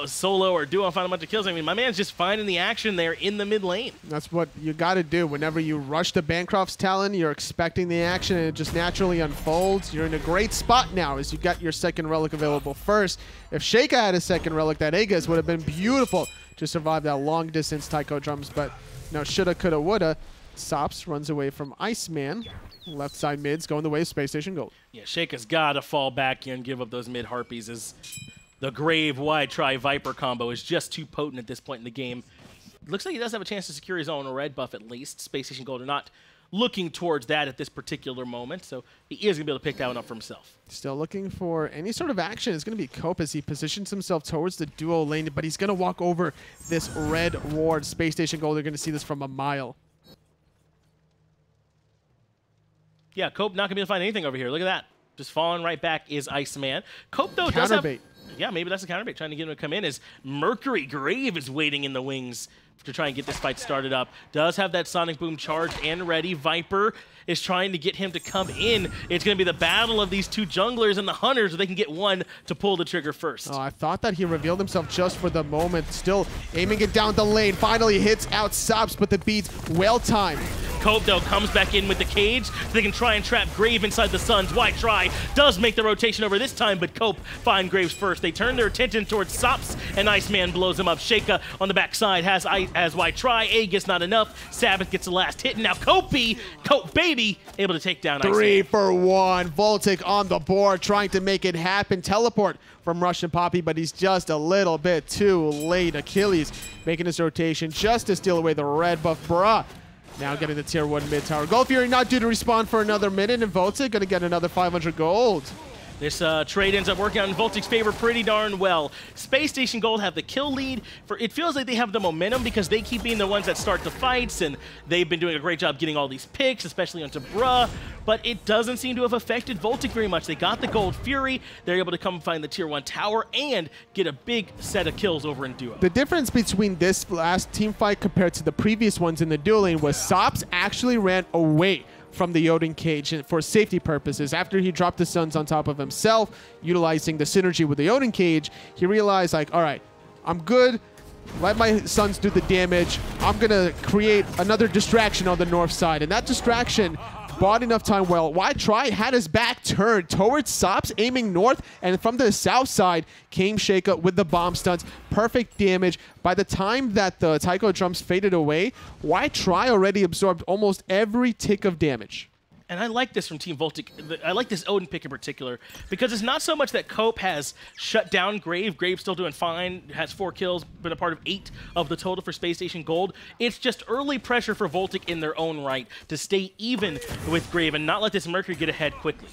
Speaker 4: solo or duo and found a bunch of kills. I mean, my man's just finding the action there in the mid lane.
Speaker 5: That's what you got to do. Whenever you rush to Bancroft's Talon, you're expecting the action and it just naturally unfolds. You're in a great spot now as you got your 2nd relic available first. If Sheikah had a 2nd relic, that Aegis would have been beautiful to survive that long distance Taiko drums, but no, shoulda, coulda, woulda. Sops runs away from Iceman. Left side mids going the way of Space Station Gold.
Speaker 4: Yeah, Sheikah's got to fall back here and give up those mid Harpies as the Grave YTry Viper combo is just too potent at this point in the game. Looks like he does have a chance to secure his own red buff at least. Space Station Gold are not looking towards that at this particular moment, so he is going to be able to pick that one up for himself.
Speaker 5: Still looking for any sort of action. It's going to be Cope as he positions himself towards the duo lane, but he's going to walk over this red ward. Space Station Gold, they're going to see this from a mile.
Speaker 4: Yeah, Cope not going to be able to find anything over here. Look at that. Just falling right back is Iceman. Cope, though, does have... yeah, maybe that's a counterbait, trying to get him to come in as Mercury Grave is waiting in the wings to try and get this fight started up. Does have that Sonic Boom charged and ready. Viper is trying to get him to come in. It's going to be the battle of these two junglers and the hunters. They can get one to pull the trigger first.
Speaker 5: Oh, I thought that he revealed himself just for the moment. Still aiming it down the lane. Finally hits out Sops, but the beats well timed.
Speaker 4: Cope, though, comes back in with the cage so they can try and trap Grave inside the Suns. Why try? Does make the rotation over this time, but Cope find Graves first. They turn their attention towards Sops, and Iceman blows him up. Sheikah on the backside has Why try. A gets not enough. Sabbath gets the last hit, and now Cope Baby able to take down Iceman.
Speaker 5: 3 for 1. VOLTIC on the board, trying to make it happen. Teleport from Russian Poppy, but he's just a little bit too late. Achilles making his rotation just to steal away the red buff. Bruh. Now getting the tier 1 mid tower. Gold Fury not due to respawn for another minute, and VOLTIC gonna get another 500 gold.
Speaker 4: This trade ends up working out in VOLTIC's favor pretty darn well. Space Station Gold have the kill lead. It feels like they have the momentum because they keep being the ones that start the fights, and they've been doing a great job getting all these picks, especially onto Bruh. But it doesn't seem to have affected VOLTIC very much. They got the Gold Fury. They're able to come find the tier 1 tower and get a big set of kills over in duo.
Speaker 5: The difference between this last team fight compared to the previous ones in the duel lane was Sops actually ran away from the Odin cage for safety purposes. After he dropped the Suns on top of himself, utilizing the synergy with the Odin cage, he realized, like, all right, I'm good. Let my Suns do the damage. I'm going to create another distraction on the north side. And that distraction bought enough time. Well, Why Try had his back turned towards Sops, aiming north, and from the south side came Sheikah with the bomb stunts. Perfect damage. By the time that the taiko drums faded away, Why Try already absorbed almost every tick of damage.
Speaker 4: And I like this from Team VOLTIC. I like this Odin pick in particular because it's not so much that Cope has shut down Grave. Grave's still doing fine, has 4 kills, been a part of 8 of the total for Space Station Gold. It's just early pressure for VOLTIC in their own right to stay even with Grave and not let this Mercury get ahead quickly.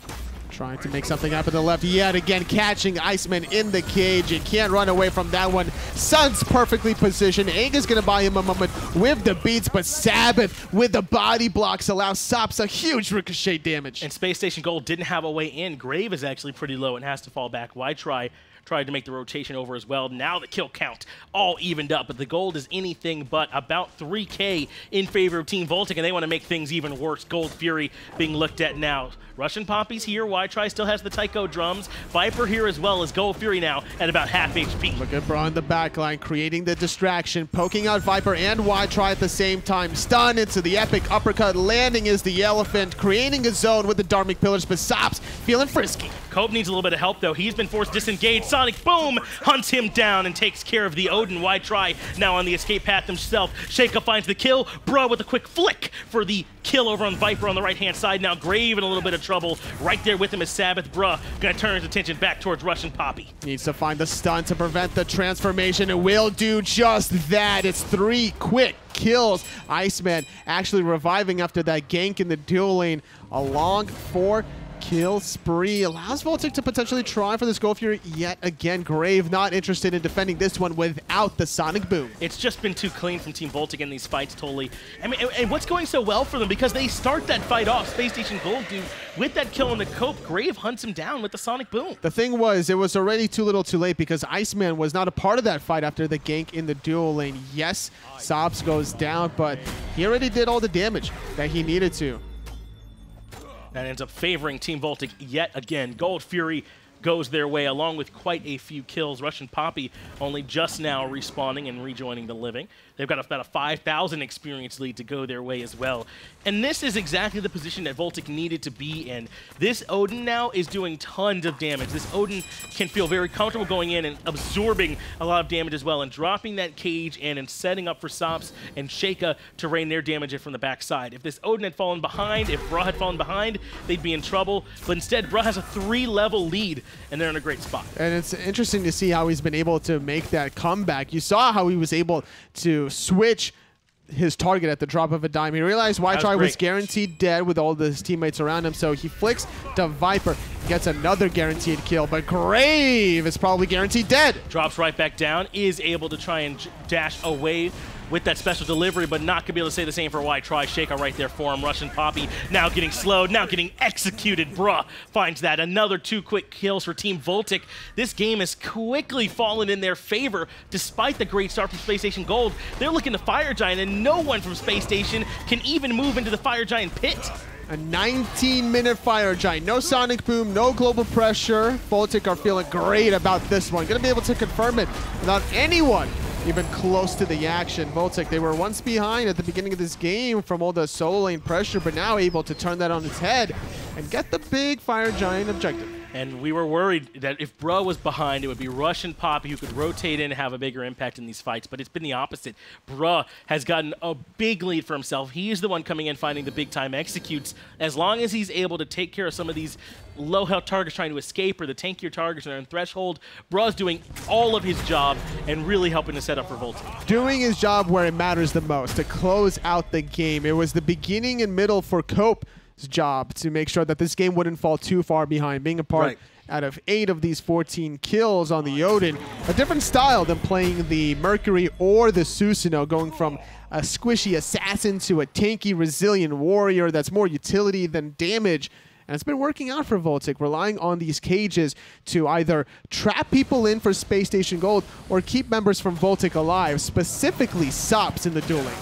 Speaker 5: Trying to make something happen to the left yet again, catching Iceman in the cage. You can't run away from that one. Sun's perfectly positioned. Anga's going to buy him a moment with the beats, but Sabbath with the body blocks allows Sops a huge ricochet damage.
Speaker 4: And Space Station Gold didn't have a way in. Grave is actually pretty low and has to fall back. Why try? Tried to make the rotation over as well. Now the kill count all evened up, but the gold is anything but about 3K in favor of Team VOLTIC, and they want to make things even worse. Gold Fury being looked at now. Russian Poppy's here. Why Try still has the taiko drums. Viper here as well as Gold Fury now at about half HP.
Speaker 5: Look at Bra in the backline, creating the distraction, poking out Viper and Why Try at the same time. Stun into the epic uppercut. Landing is the elephant, creating a zone with the Dharmic Pillars, but Sops feeling frisky.
Speaker 4: Cope needs a little bit of help, though. He's been forced to disengage. Sonic Boom hunts him down and takes care of the Odin. Why Try now on the escape path himself. Sheikah finds the kill. Bruh with a quick flick for the kill over on Viper on the right-hand side. Now Grave in a little bit of trouble. Right there with him is Sabbath. Bruh gonna turn his attention back towards Russian Poppy.
Speaker 5: Needs to find the stun to prevent the transformation. It will do just that. It's 3 quick kills. Iceman actually reviving after that gank in the duel lane. A long 4-kill spree allows VOLTIC to potentially try for this Gold Fury yet again. Grave not interested in defending this one without the Sonic Boom.
Speaker 4: It's just been too clean from Team VOLTIC in these fights, totally. I mean, and what's going so well for them, because they start that fight off, Space Station Gold do, with that kill on the Cope. Grave hunts him down with the Sonic Boom.
Speaker 5: The thing was, it was already too little too late because Iceman was not a part of that fight after the gank in the duel lane. Yes, Sops goes down, but he already did all the damage that he needed to.
Speaker 4: That ends up favoring Team VOLTIC yet again. Gold Fury goes their way along with quite a few kills. Russian Poppy only just now respawning and rejoining the living. They've got about a 5,000 experience lead to go their way as well. And this is exactly the position that VOLTIC needed to be in. This Odin now is doing tons of damage. This Odin can feel very comfortable going in and absorbing a lot of damage as well and dropping that cage and setting up for Sops and Sheikah to rain their damage in from the backside. If this Odin had fallen behind, if Bruh had fallen behind, they'd be in trouble. But instead, Bruh has a 3-level lead and they're in a great spot.
Speaker 5: And it's interesting to see how he's been able to make that comeback. You saw how he was able to switch his target at the drop of a dime. He realized Why Try was guaranteed dead with all his teammates around him, so he flicks to Viper, gets another guaranteed kill, but Grave is probably guaranteed dead.
Speaker 4: Drops right back down, is able to try and dash away with that special delivery, but not going to be able to say the same for Y Try. Shaker right there for him. Russian Poppy now getting slowed, now getting executed. Bruh finds that. Another 2 quick kills for Team VOLTIC. This game has quickly fallen in their favor despite the great start from Space Station Gold. They're looking to Fire Giant, and no one from Space Station can even move into the Fire Giant pit.
Speaker 5: A 19-minute Fire Giant. No Sonic Boom, no global pressure. VOLTIC are feeling great about this one. Gonna be able to confirm it without anyone even close to the action. VOLTIC, they were once behind at the beginning of this game from all the solo lane pressure, but now able to turn that on its head and get the big Fire Giant objective.
Speaker 4: And we were worried that if Bruh was behind, it would be Russian Poppy who could rotate in and have a bigger impact in these fights. But it's been the opposite. Bruh has gotten a big lead for himself. He is the one coming in, finding the big-time executes. As long as he's able to take care of some of these low-health targets trying to escape or the tankier targets that are in threshold, Bruh's doing all of his job and really helping to set up for VOLTIC.
Speaker 5: Doing his job where it matters the most, to close out the game. It was the beginning and middle for Cope job to make sure that this game wouldn't fall too far behind, being a part out of 8 of these 14 kills on the Odin. A different style than playing the Mercury or the Susanoo, going from a squishy assassin to a tanky, resilient warrior that's more utility than damage. And it's been working out for VOLTIC, relying on these cages to either trap people in for Space Station Gold or keep members from VOLTIC alive, specifically Sops in the dueling.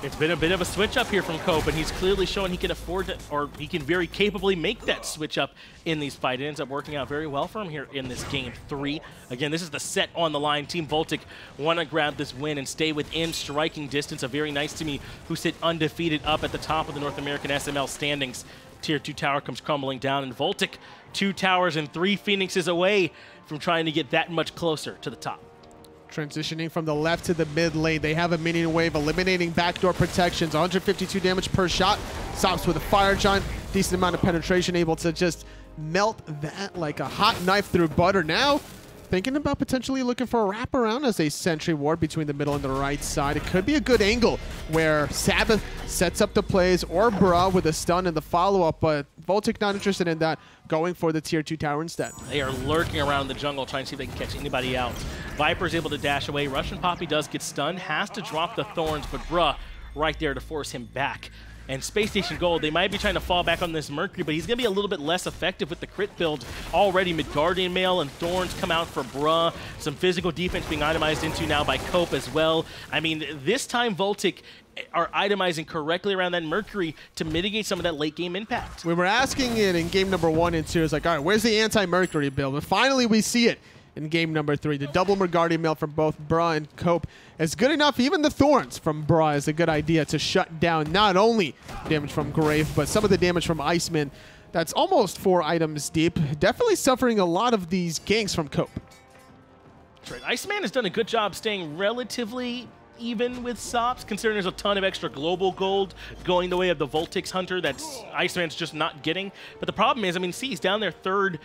Speaker 4: It's been a bit of a switch up here from Cope, and he's clearly showing he can afford to, or he can very capably make that switch up in these fights. It ends up working out very well for him here in this game 3. Again, this is the set on the line. Team VOLTIC want to grab this win and stay within striking distance. A very nice to me who sit undefeated up at the top of the North American SML standings. Tier 2 tower comes crumbling down, and VOLTIC 2 towers and 3 Phoenixes away from trying to get that much closer to the top.
Speaker 5: Transitioning from the left to the mid lane, they have a minion wave, eliminating backdoor protections, 152 damage per shot. Sops with a Fire Giant, decent amount of penetration, able to just melt that like a hot knife through butter. Now, thinking about potentially looking for a wraparound as a sentry ward between the middle and the right side. It could be a good angle where Sabbath sets up the plays or Bruh with a stun in the follow-up, but VOLTIC not interested in that, going for the tier 2 tower instead.
Speaker 4: They are lurking around the jungle trying to see if they can catch anybody out. Viper's able to dash away. Russian Poppy does get stunned, has to drop the thorns, but Bruh right there to force him back. And Space Station Gold, they might be trying to fall back on this Mercury, but he's going to be a little bit less effective with the crit build already. Midgardian Mail and Thorns come out for Bruh. Some physical defense being itemized into now by Cope as well. I mean, this time VOLTIC are itemizing correctly around that Mercury to mitigate some of that late game impact.
Speaker 5: We were asking it in game number 1 and 2. It's like, all right, where's the anti-Mercury build? And finally we see it in game number 3. The double Midgardian Mail from both Bruh and Cope is good enough. Even the Thorns from Bruh is a good idea to shut down not only damage from Grave, but some of the damage from Iceman. That's almost 4 items deep. Definitely suffering a lot of these ganks from Cope.
Speaker 4: That's right. Iceman has done a good job staying relatively even with Sops, considering there's a ton of extra global gold going the way of the VOLTIC's Hunter that's Iceman's just not getting. But the problem is, I mean, see, he's down there 3rd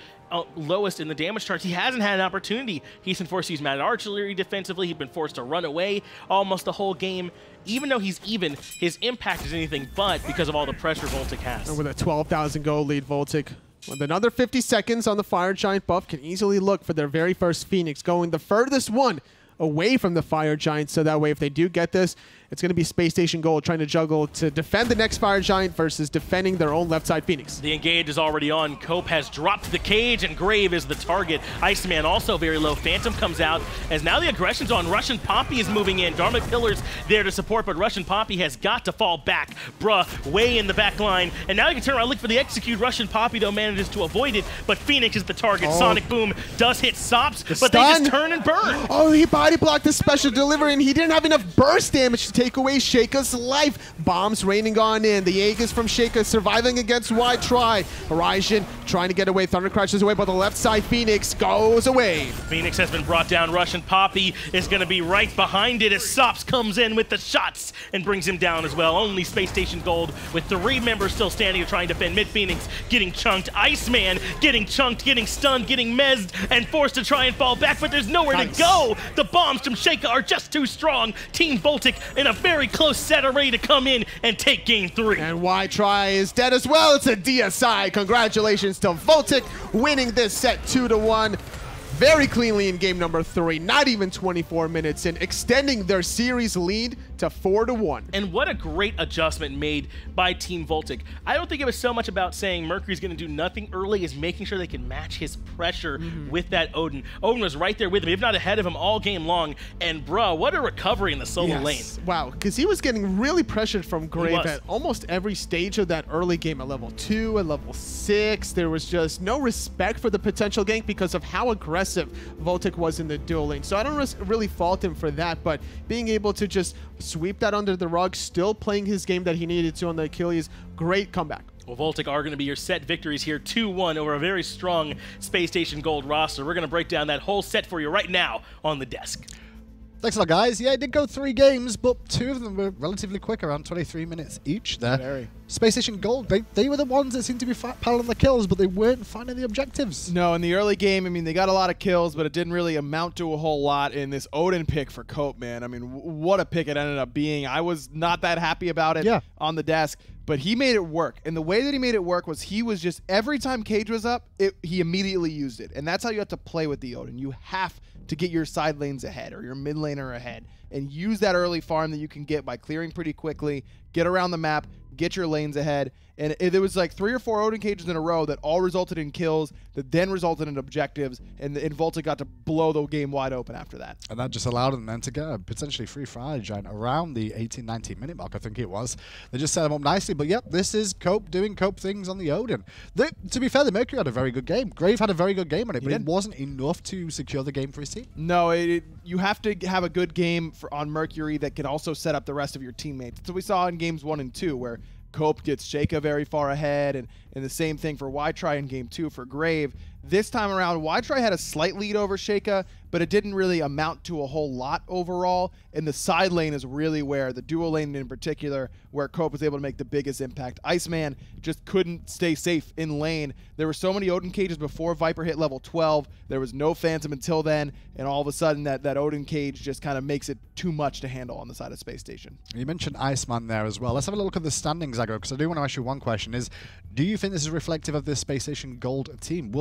Speaker 4: lowest in the damage charts. He hasn't had an opportunity. He's been forced to use mad artillery defensively. He's been forced to run away almost the whole game. Even though he's even, his impact is anything but because of all the pressure VOLTIC has.
Speaker 5: And with a 12,000 gold lead, VOLTIC, with another 50 seconds on the Fire Giant buff, can easily look for their very first Phoenix, going the furthest one away from the Fire Giant, so that way if they do get this, it's going to be Space Station Gold trying to juggle to defend the next Fire Giant versus defending their own left side Phoenix.
Speaker 4: The engage is already on. Cope has dropped the cage, and Grave is the target. Iceman also very low. Phantom comes out, as now the aggression's on. Russian Poppy is moving in. Dharma Pillar's there to support, but Russian Poppy has got to fall back. Bruh way in the back line, and now you can turn around and look for the execute. Russian Poppy, though, manages to avoid it, but Phoenix is the target. Sonic Boom does hit Sops, but they just turn and burn.
Speaker 5: Oh, he body blocked the special delivery, and he didn't have enough burst damage to take away Shaker's life. Bombs raining on in. The Aegis from Shaker surviving against Y Try. Horizon trying to get away. Thunder crashes away, but the left side Phoenix goes away.
Speaker 4: Phoenix has been brought down. Russian Poppy is going to be right behind it as Sops comes in with the shots and brings him down as well. Only Space Station Gold with 3 members still standing to try and defend mid. Phoenix getting chunked. Iceman getting chunked, getting stunned, getting mezzed, and forced to try and fall back, but there's nowhere to go. The bombs from Shaker are just too strong. Team VOLTIC in a very close set are ready to come in and take game 3.
Speaker 5: And Y Try is dead as well. It's a DSI. Congratulations to VOLTIC winning this set 2-1. very cleanly in game number 3, not even 24 minutes in, extending their series lead to 4-1.
Speaker 4: And what a great adjustment made by Team VOLTIC. I don't think it was so much about saying Mercury's going to do nothing early as making sure they can match his pressure with that Odin. Odin was right there with him, if not ahead of him all game long. And bruh, what a recovery in the solo lane.
Speaker 5: Wow, because he was getting really pressured from Grave at almost every stage of that early game. At level 2, at level 6, there was just no respect for the potential gank because of how aggressive VOLTIC was in the dual lane. So I don't really fault him for that, but being able to just sweep that under the rug, still playing his game that he needed to on the Achilles, great comeback.
Speaker 4: Well, VOLTIC are going to be your set victories here, 2-1 over a very strong Space Station Gold roster. We're going to break down that whole set for you right now on the desk.
Speaker 2: Thanks a lot, guys. Yeah, it did go 3 games, but 2 of them were relatively quick, around 23 minutes each there.
Speaker 3: Very.
Speaker 2: Space Station Gold, they were the ones that seemed to be piling the kills, but they weren't finding the objectives.
Speaker 3: No, in the early game, I mean, they got a lot of kills, but it didn't really amount to a whole lot in this Odin pick for Cope, man. I mean, what a pick it ended up being. I was not that happy about it on the desk, but he made it work. And the way that he made it work was he was just, every time Cage was up, he immediately used it. And that's how you have to play with the Odin. You have to get your side lanes ahead or your mid laner ahead and use that early farm that you can get by clearing pretty quickly, get around the map, get your lanes ahead. And there was like 3 or 4 Odin cages in a row that all resulted in kills that then resulted in objectives, and VOLTIC got to blow the game wide open after that.
Speaker 2: And that just allowed them then to get a potentially free fire giant around the 18-19 minute mark, I think it was. They just set them up nicely. But yep, this is Cope doing Cope things on the Odin. To be fair, the Mercury had a very good game. Grave had a very good game on it, but it wasn't enough to secure the game for his team.
Speaker 3: No, you have to have a good game on Mercury that can also set up the rest of your teammates. So we saw in games 1 and 2 where Cope gets Sheikah very far ahead, and the same thing for Ytry in game 2 for Grave. This time around, Ytry had a slight lead over Sheikah, but it didn't really amount to a whole lot overall. And the side lane is really where, the dual lane in particular, where Cope was able to make the biggest impact. Iceman just couldn't stay safe in lane. There were so many Odin cages before Viper hit level 12. There was no Phantom until then, and all of a sudden that Odin cage just kind of makes it too much to handle on the side of Space Station.
Speaker 2: You mentioned Iceman there as well. Let's have a look at the standings, Agro, because I do want to ask you one question. Do you think this is reflective of this Space Station Gold team?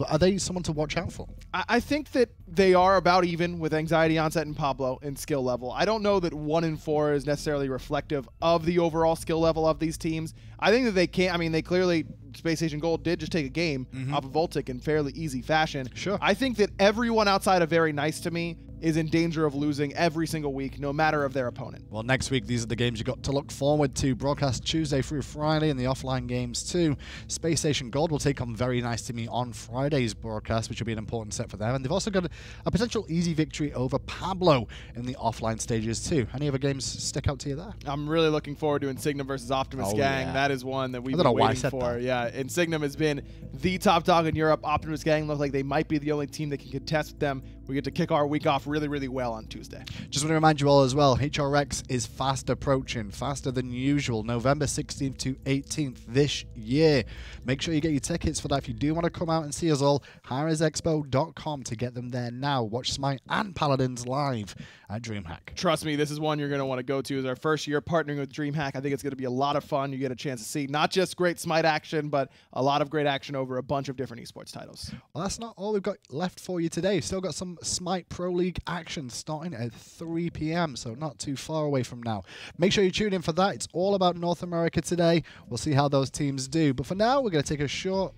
Speaker 2: Are they someone to watch out for?
Speaker 3: I think that they are about even with Anxiety, Onset, and Pablo in skill level. I don't know that 1 and 4 is necessarily reflective of the overall skill level of these teams. I think that they can't. I mean, they clearly, Space Station Gold did just take a game off of VOLTIC in fairly easy fashion.
Speaker 2: Sure.
Speaker 3: I think that everyone outside of Very Nice to Me is in danger of losing every single week, no matter of their opponent.
Speaker 2: Well, next week, these are the games you've got to look forward to. Broadcast Tuesday through Friday and the offline games too. Space Station Gold will take on Very Nice to Me on Friday's broadcast, which will be an important set for them. And they've also got a potential easy victory over Pablo in the offline stages too. Any other games stick out to you there?
Speaker 3: I'm really looking forward to Insignum versus Optimus Gang.
Speaker 2: Yeah.
Speaker 3: That is one that we've been waiting for.
Speaker 2: That.
Speaker 3: Yeah, Insignum has been the top dog in Europe. Optimus Gang look like they might be the only team that can contest with them. We get to kick our week off really, really well on Tuesday.
Speaker 2: Just want to remind you all as well, HRX is fast approaching, faster than usual, November 16th to 18th this year. Make sure you get your tickets for that. If you do want to come out and see us all, highresexpo.com to get them there now. Watch SMITE and Paladins live at DreamHack.
Speaker 3: Trust me, this is one you're going to want to go to. It's our first year partnering with DreamHack. I think it's going to be a lot of fun. You get a chance to see not just great SMITE action, but a lot of great action over a bunch of different esports titles.
Speaker 2: Well, that's not all we've got left for you today. Still got some SMITE Pro League action starting at 3 p.m., so not too far away from now. Make sure you tune in for that. It's all about North America today. We'll see how those teams do. But for now, we're going to take a short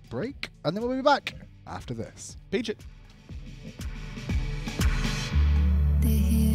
Speaker 2: break, and then we'll be back after this.
Speaker 3: Peach it.
Speaker 1: They hear